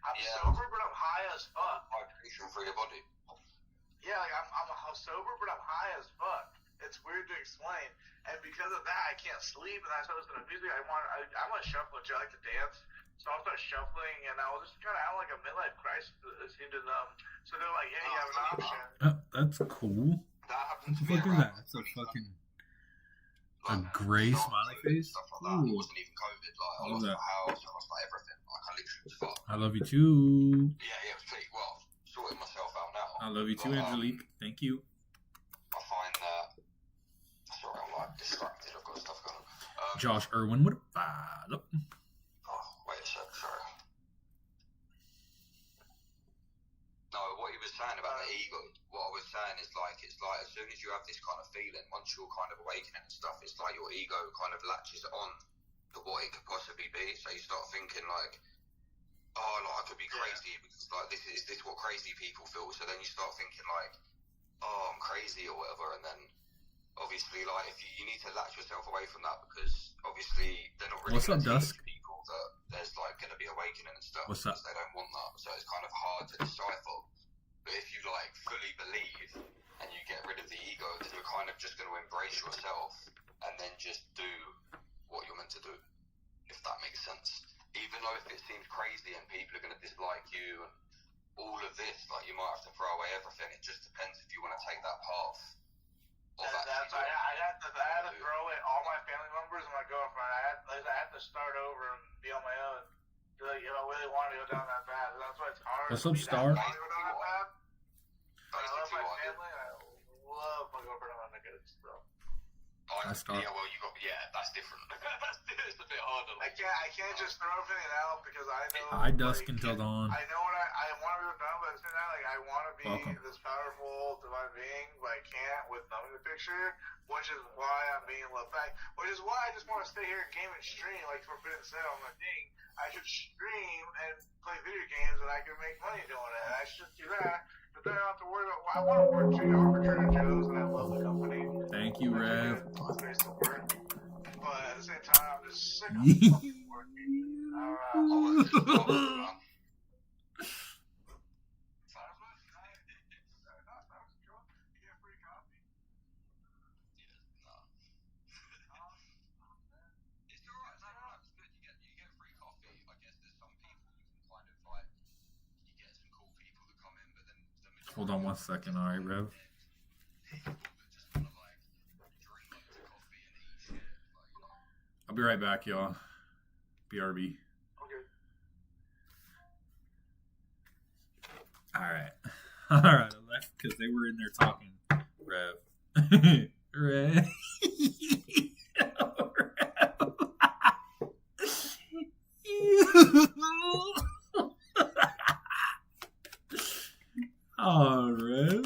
S4: I'm sober, but I'm high as fuck.
S3: Vibration for your body.
S4: Yeah, like I'm sober, but I'm high as fuck. It's weird to explain, and because of that, I can't sleep. And I started listening to music. I'm a shuffler. I like to dance, so I started shuffling, and I was just kind of having like a midlife crisis. It seemed to them. So they're like, "Hey, you have an option."
S1: That's cool.
S3: That happened to
S1: What the
S3: me.
S1: fuck is that? That's a fucking a gray smiley face.
S3: Stuff like that. It
S1: Ooh.
S3: wasn't even COVID. Like I
S1: Love
S3: lost
S1: that.
S3: my house. I lost like everything. Like I literally was fucked.
S1: I love you too.
S3: Yeah, it was pretty well. Sorting myself out now.
S1: I love you too,
S3: But,
S1: Angelique. Thank you.
S3: I find that. Sorry, I'm like distracted. I've got stuff going on.
S1: Josh Irwin, what up?
S3: Oh, wait a sec. Sorry. No, what he was saying about the ego. What I was saying is like it's like as soon as you have this kind of feeling, once you're kind of awakening and stuff, it's like your ego kind of latches on to what it could possibly be. So you start thinking like, oh, like I could be crazy because like this is what crazy people feel. So then you start thinking like, oh, I'm crazy or whatever, and then obviously like if you need to latch yourself away from that because obviously they're not really
S1: What's up,
S3: gonna
S1: Dusk?
S3: teach people that there's like going to be awakening and stuff.
S1: What's up?
S3: Because they don't want that, so it's kind of hard to decipher. But if you like fully believe and you get rid of the ego, then you're kind of just going to embrace yourself and then just do what you're meant to do, if that makes sense. Even though if it seems crazy and people are going to dislike you and all of this, like you might have to throw away everything. It just depends if you want to take that path.
S4: And that's I had to throw away all my family members and my girlfriend. I had to start over and be on my own. Like, if I really wanted to go down that path, that's why it's hard.
S1: What's up,
S4: for me to
S1: Star?
S4: want to go down that path. But I love my
S3: Basically,
S4: family. I love my girlfriend. I'm not good stuff.
S3: Yeah, well, that's different. It's a bit harder.
S4: I can't just throw everything out because I know.
S1: Hi, Dusk until dawn.
S4: I know what I want to go down, but at the same time, like I want to be
S1: Welcome.
S4: this powerful divine being, but I can't with numbing the picture, which is why I'm being left back. Which is why I just want to stay here and game and stream, like Forbidden said on my thing. I should stream and play video games, and I can make money doing it. I should do that, but then I don't have to worry about. I want to work too. I work for Trader Joe's, and I love the company.
S1: Thank you, Rev.
S4: Place to work, but at the same time, I'm just sick of fucking working.
S1: Hold on 1 second. All right, Rev. I'll be right back, y'all. BRB.
S4: Okay.
S1: All right. All right. I left because they were in there talking. Rev. Rev. Oh, Rev.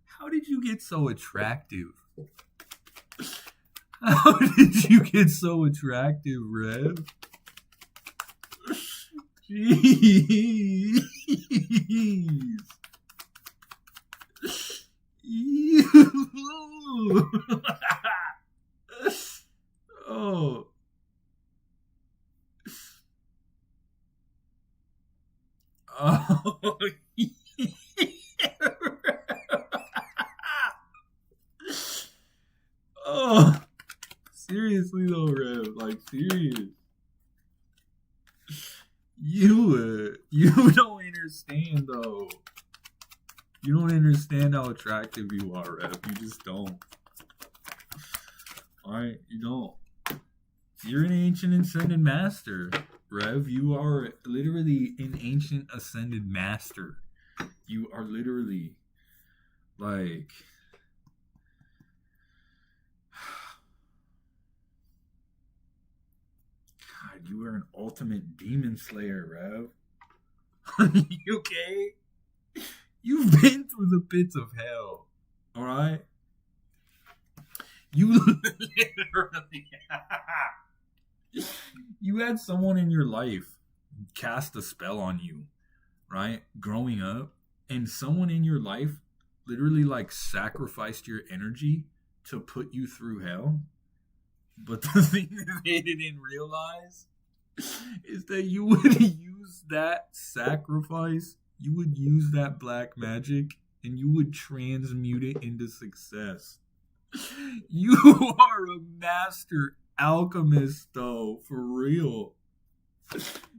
S1: How did you get so attractive? How did you get so attractive, Rev? Jeez. Oh. Oh. Oh. Seriously though, Rev. Like, serious. You don't understand though. You don't understand how attractive you are, Rev. You just don't. Alright, you don't. You're an ancient ascended master, Rev. You are literally an ancient ascended master. You are literally like God, you are an ultimate demon slayer, Rev. You okay? You've been through the pits of hell. Alright? You literally you had someone in your life cast a spell on you, right? Growing up, and someone in your life literally like sacrificed your energy to put you through hell. But the thing that they didn't realize is that you would use that sacrifice, you would use that black magic, and you would transmute it into success. You are a master alchemist, though, for real.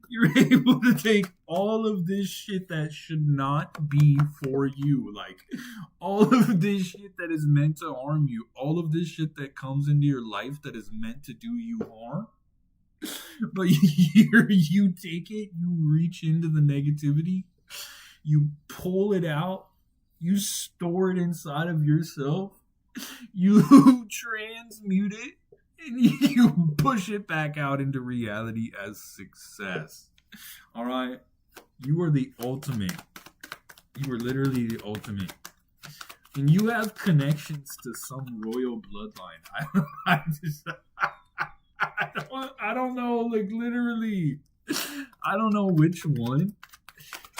S1: You're able to take all of this shit that should not be for you, like all of this shit that is meant to harm you, all of this shit that comes into your life that is meant to do you harm. But you take it, you reach into the negativity, you pull it out, you store it inside of yourself, you transmute it, and you push it back out into reality as success. Alright? You are the ultimate. You are literally the ultimate. And you have connections to some royal bloodline. I don't know, like literally. I don't know which one.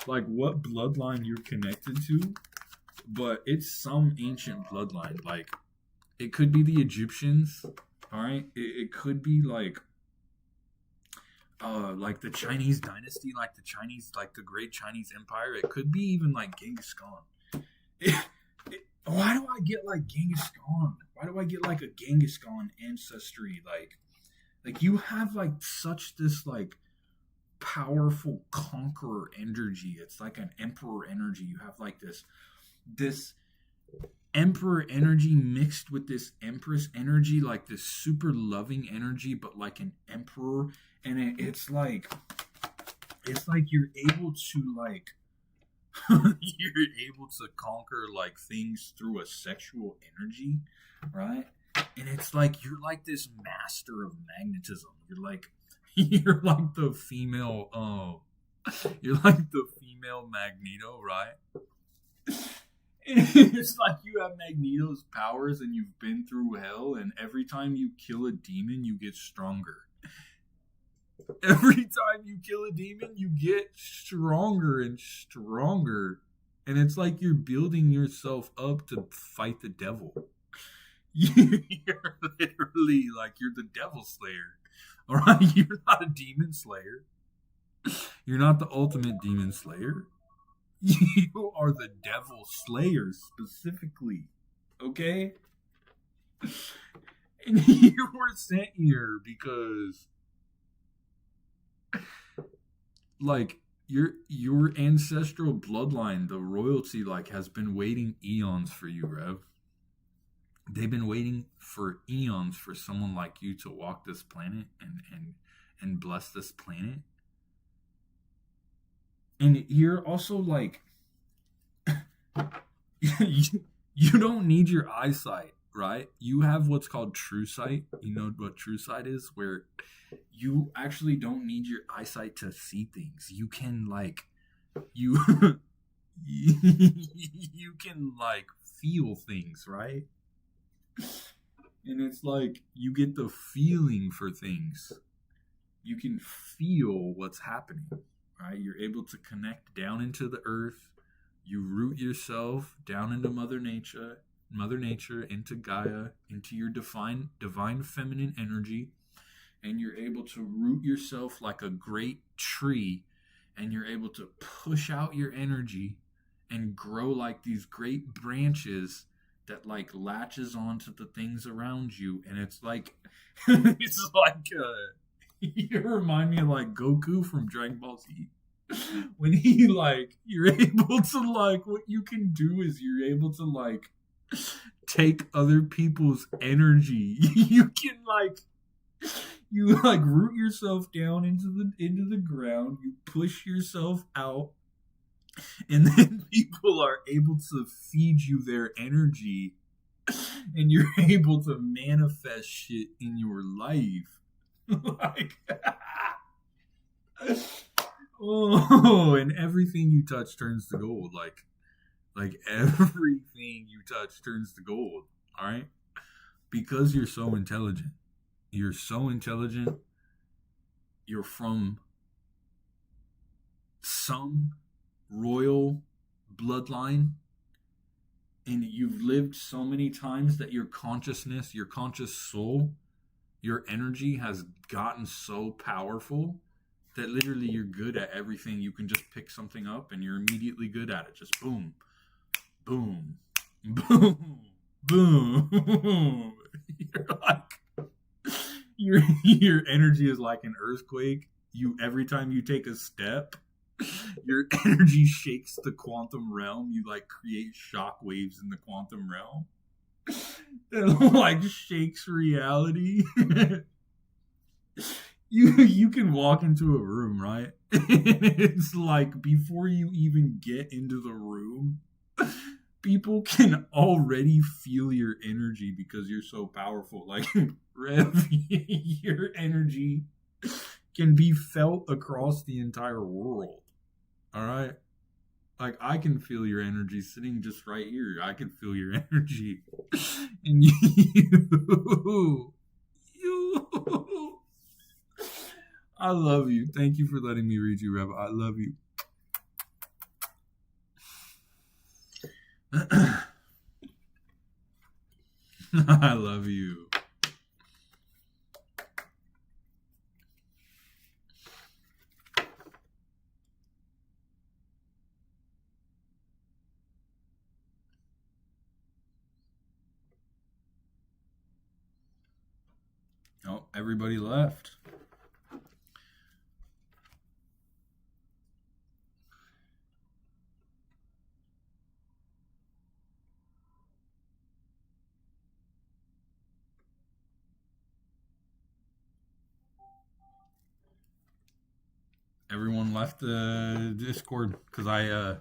S1: Like what bloodline you're connected to. But it's some ancient bloodline. Like, it could be the Egyptians. Alright? It could be like the Chinese dynasty, like the Great Chinese Empire. It could be even like Genghis Khan. Why do I get like Genghis Khan? Why do I get like a Genghis Khan ancestry? Like you have like such this like powerful conqueror energy. It's like an emperor energy. You have like this emperor energy mixed with this empress energy, like this super loving energy, but like an emperor. And it's like you're able to like you're able to conquer like things through a sexual energy, right? And it's like you're like this master of magnetism. You're like the female you're like the female Magneto, right? It's like you have Magneto's powers and you've been through hell, and every time you kill a demon, you get stronger. Every time you kill a demon, you get stronger and stronger. And it's like you're building yourself up to fight the devil. You're literally like you're the devil slayer. Alright? You're not a demon slayer. You're not the ultimate demon slayer. You are the devil slayer specifically. Okay? And you were sent here because like your ancestral bloodline, the royalty, like has been waiting eons for you, Rev. They've been waiting for eons for someone like you to walk this planet and bless this planet. And you're also like You don't need your eyesight, right? You have what's called true sight. You know what true sight is? Where you actually don't need your eyesight to see things. You can like you you can like feel things, right? And it's like you get the feeling for things. You can feel what's happening, right? You're able to connect down into the earth. You root yourself down into Mother Nature, into Gaia, into your divine feminine energy, and you're able to root yourself like a great tree, and you're able to push out your energy and grow like these great branches that like latches onto the things around you, and it's like it's like you remind me of like Goku from Dragon Ball Z. When he like you're able to like what you can do is you're able to like take other people's energy. You can like you like root yourself down into the ground, you push yourself out, and then people are able to feed you their energy, and you're able to manifest shit in your life. Like oh, and everything you touch turns to gold. Like everything you touch turns to gold. All right, because you're so intelligent. You're so intelligent. You're from some royal bloodline, and you've lived so many times that your consciousness, your conscious soul, your energy has gotten so powerful that literally you're good at everything. You can just pick something up and you're immediately good at it. Just boom, boom, boom, boom. You're like your energy is like an earthquake. You every time you take a step, your energy shakes the quantum realm. You like create shock waves in the quantum realm that like shakes reality. You can walk into a room, right? It's like before you even get into the room, people can already feel your energy because you're so powerful. Like Rev, your energy can be felt across the entire world. All right? Like I can feel your energy sitting just right here. I can feel your energy. And you I love you. Thank you for letting me read you, Rev. I love you. I love you. Oh, everybody left. Everyone left the Discord because I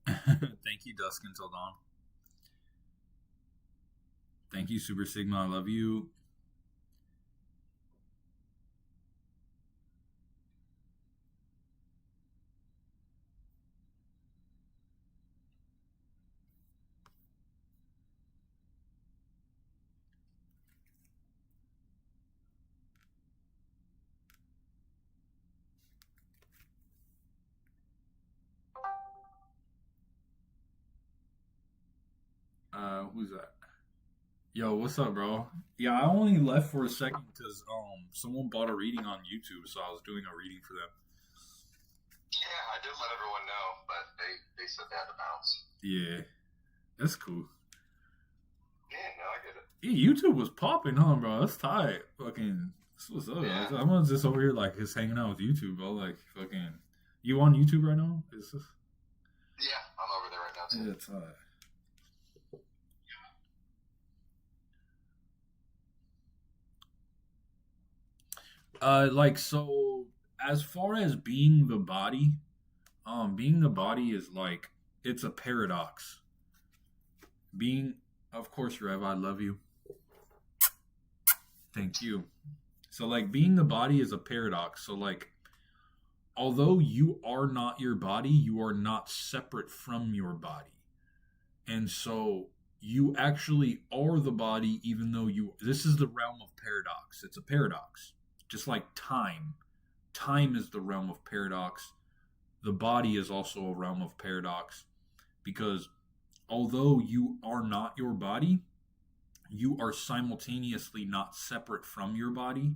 S1: thank you, Dusk Until Dawn. Thank you, Super Sigma. I love you. Who's that? Yo, what's up, bro? Yeah, I only left for a second because someone bought a reading on YouTube, so I was doing a reading for them.
S3: Yeah, I did let everyone know, but they said they had to bounce.
S1: Yeah, that's cool.
S3: Yeah, no, I get it.
S1: Yeah, YouTube was popping, huh, bro? That's tight. Fucking, this was up.
S3: Yeah.
S1: I'm just over here like just hanging out with YouTube, bro. Like fucking, you on YouTube right now? Is this?
S3: Yeah, I'm over there right now too.
S1: Yeah, it's tight. Like so, as far as being the body, being the body is like, it's a paradox. Being, of course, Rev, I love you. Thank you. So, like, being the body is a paradox. So, like, although you are not your body, you are not separate from your body. And so, you actually are the body, even though this is the realm of paradox. It's a paradox. Just like time. Time is the realm of paradox. The body is also a realm of paradox. Because although you are not your body, you are simultaneously not separate from your body.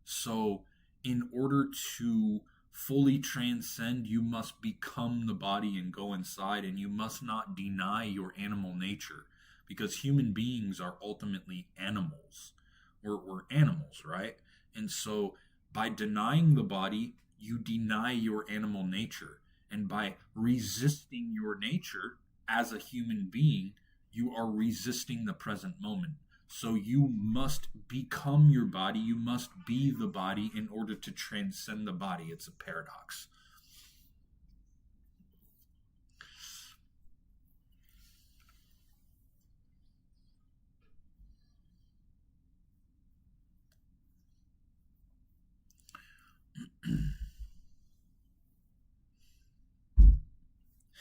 S1: So, in order to fully transcend, you must become the body and go inside, and you must not deny your animal nature, because human beings are ultimately animals. We're animals, right? And so, by denying the body, you deny your animal nature. And by resisting your nature as a human being, you are resisting the present moment. So you must become your body. You must be the body in order to transcend the body. It's a paradox.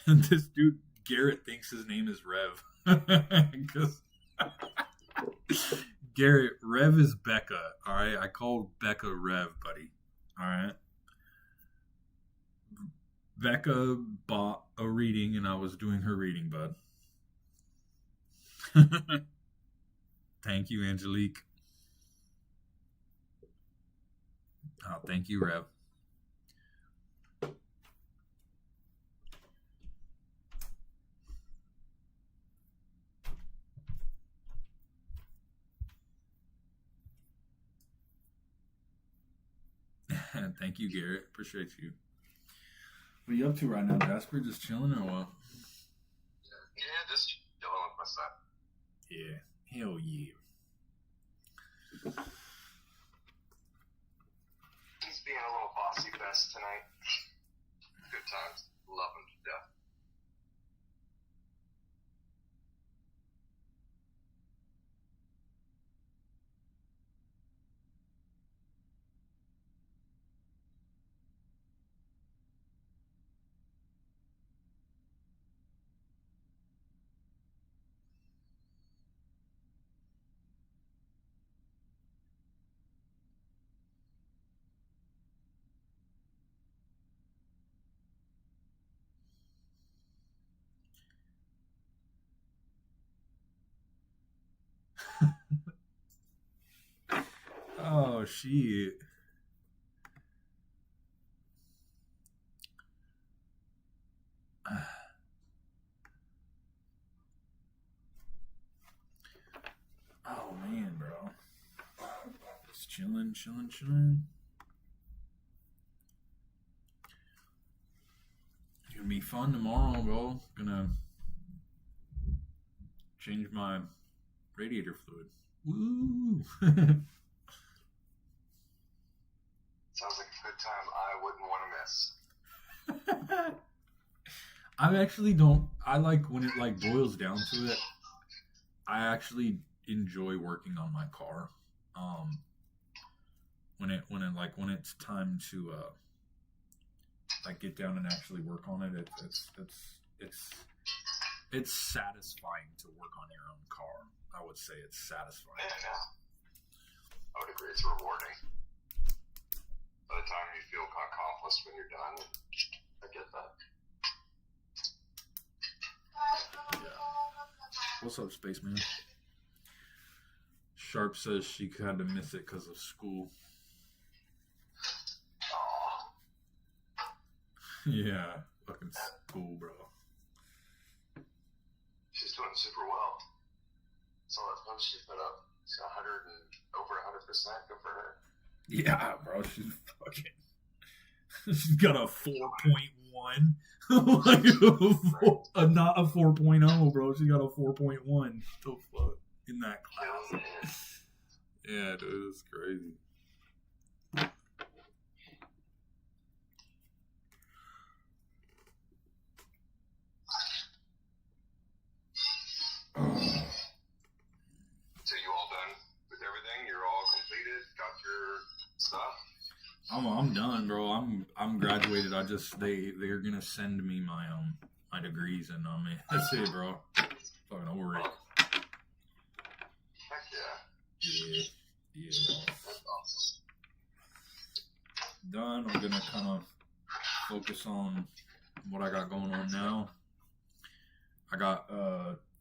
S1: And this dude, Garrett, thinks his name is Rev. Because Garrett, Rev is Becca. All right, I called Becca Rev, buddy. All right. Becca bought a reading, and I was doing her reading, bud. Thank you, Angelique. Oh, thank you, Rev. Thank you, Garrett. Appreciate you. What are you up to right now, Jasper? Just chilling or what?
S3: Yeah, just chilling with my son.
S1: Yeah. Hell yeah.
S3: He's being a little bossy best tonight. Good times. Love him to death.
S1: Oh, shit. Oh, man, bro. Just chilling. It's gonna be fun tomorrow, bro. Gonna change my radiator fluid. Woo!
S3: Sounds like a good time I wouldn't want to miss.
S1: I actually don't. I like when it like boils down to it. I actually enjoy working on my car. When it's time to like get down and actually work on it, it's satisfying to work on your own car. I would say it's satisfying.
S3: Yeah. I would agree. It's rewarding. By the time you feel accomplished when you're done, I get that.
S1: Yeah. What's up, Spaceman? Sharp says she had to miss it because of school. Yeah, fucking school, bro.
S3: She's doing super well. So that post she put up, she's 100 and over 100%. Good for her.
S1: Yeah, bro, she's fucking. She's got a 4.1. Like, not a 4.0, bro. She got a 4.1. The fuck in that class? Yeah, dude, it's crazy.
S3: So you all done with everything? You're all completed? Got your stuff?
S1: I'm done, bro. I'm graduated. They're gonna send me my degrees, and that's it, bro. Fucking over it.
S3: Heck yeah.
S1: Yeah.
S3: That's awesome.
S1: Done. I'm gonna kind of focus on what I got going on now. I got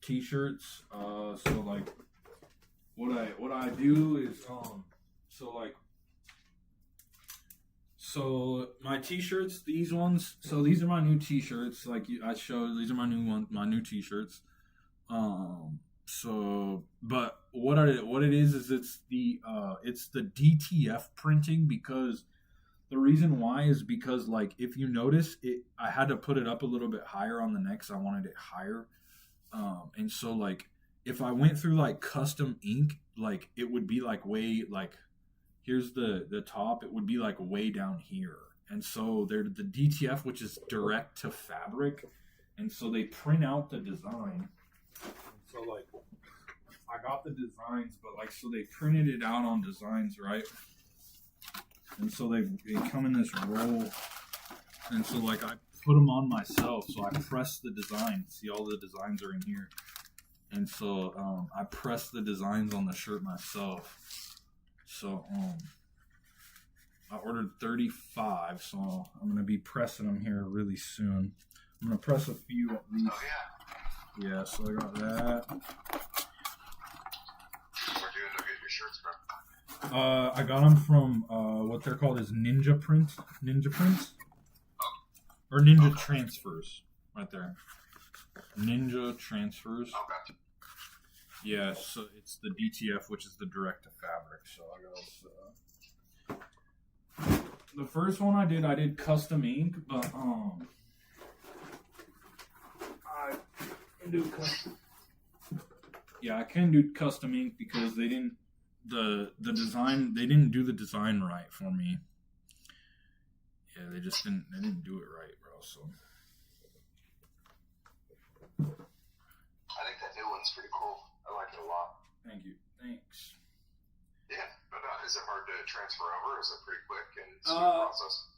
S1: t-shirts. So like what I do is so my t-shirts, these ones. So these are my new t-shirts. Like I showed, these are my new t-shirts. So, but what it is it's the DTF printing, because the reason why is because, like, if you notice it, I had to put it up a little bit higher on the neck because I wanted it higher. And so like if I went through like custom ink, like it would be like way like, here's the top, it would be like way down here. And so they're the DTF, which is direct to fabric, and so they print out the design. So like I got the designs, but like, so they printed it out on designs, right? And so they come in this roll, and so like I put them on myself. So I press the design. See, all the designs are in here, and so I press the designs on the shirt myself. So I ordered 35, so I'm gonna be pressing them here really soon. I'm gonna press a few at least.
S3: Oh yeah.
S1: Yeah, so I got that.
S3: Where'd you end up getting your shirts from?
S1: I got them from what they're called is Ninja Prints, or Ninja Transfers, right there. Ninja Transfers.
S3: Oh, gotcha.
S1: Yeah, so it's the DTF, which is the direct to fabric. So I got the first one I did custom ink, but I can do custom. Yeah, I can do custom ink because they didn't the design, they didn't do the design right for me. Yeah, they didn't do it right, bro. So
S3: I think that new one's pretty cool. I like it a lot.
S1: thank you, thanks.
S3: Yeah, but is it hard to transfer over? Is it pretty quick and smooth process?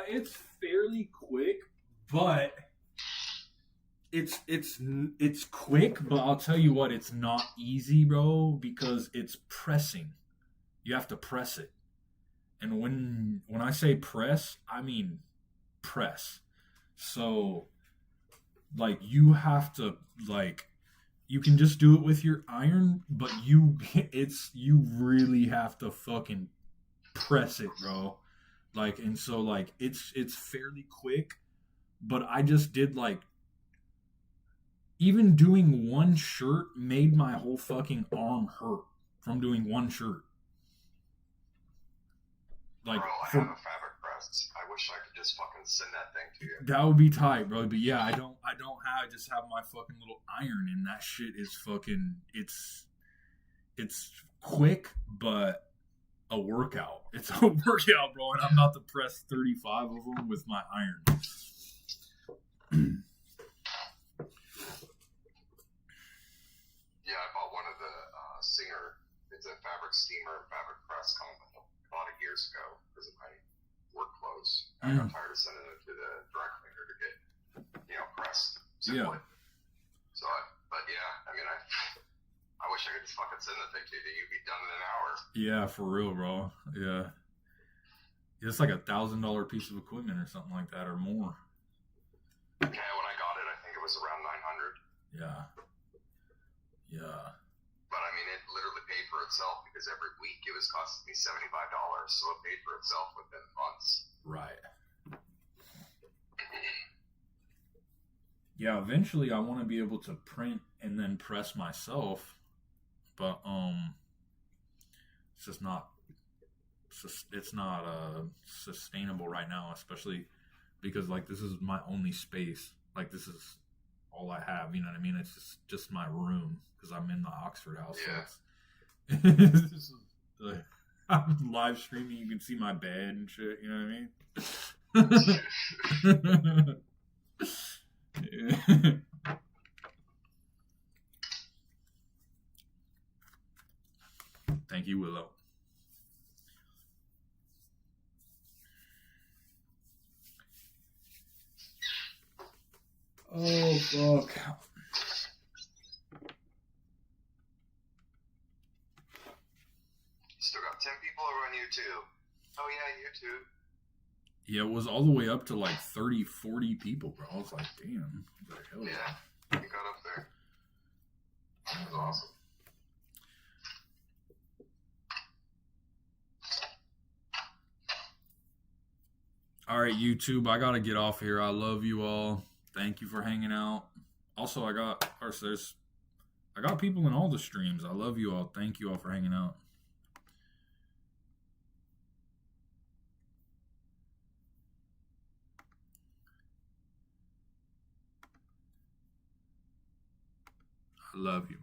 S1: It's fairly quick, but it's quick, but I'll tell you what, it's not easy, bro, because it's pressing. You have to press it. And when I say press, I mean press. So like you have to, like, you can just do it with your iron, but you really have to fucking press it, bro. Like, and so like it's fairly quick, but I just did like, even doing one shirt made my whole fucking arm hurt from doing one shirt. Like,
S3: bro, I have a fabric press. I wish I could just fucking send that thing to you.
S1: that would be tight, bro. But yeah, I just have my fucking little iron, and that shit is fucking, it's quick, but a workout. It's a workout, bro, and I'm about to press 35 of them with my iron.
S3: Yeah, I bought one of the Singer. It's a fabric steamer and fabric press coming. I bought it years ago because of my work clothes. I got tired of sending it to the dry cleaner to get, pressed simply.
S1: Yeah.
S3: So, but yeah, I mean, I wish I could just fucking send the thing to you. You'd be done in an hour.
S1: Yeah, for real, bro. Yeah. It's like $1,000 piece of equipment or something like that, or more.
S3: Yeah, when I got it, I think it was around $900.
S1: Yeah. Yeah.
S3: But I mean, it literally paid for itself because every week it was costing me $75, so it paid for itself within months.
S1: Right. Yeah, eventually I want to be able to print and then press myself, but it's just not, it's not sustainable right now, especially because like this is my only space. Like this is all I have, you know what I mean? It's just my room because I'm in the Oxford house.
S3: Yeah.
S1: So it's, I'm live streaming. You can see my bed and shit. You know what I mean? Yeah. Thank you, Willow. Oh, fuck.
S3: Still got 10 people over on YouTube. Oh, yeah, YouTube.
S1: Yeah, it was all the way up to like 30, 40 people, bro. I was like, damn. What the hell?
S3: Yeah, you got up there. That was awesome.
S1: All right, YouTube, I got to get off here. I love you all. Thank you for hanging out. Also, I got people in all the streams. I love you all. Thank you all for hanging out. I love you.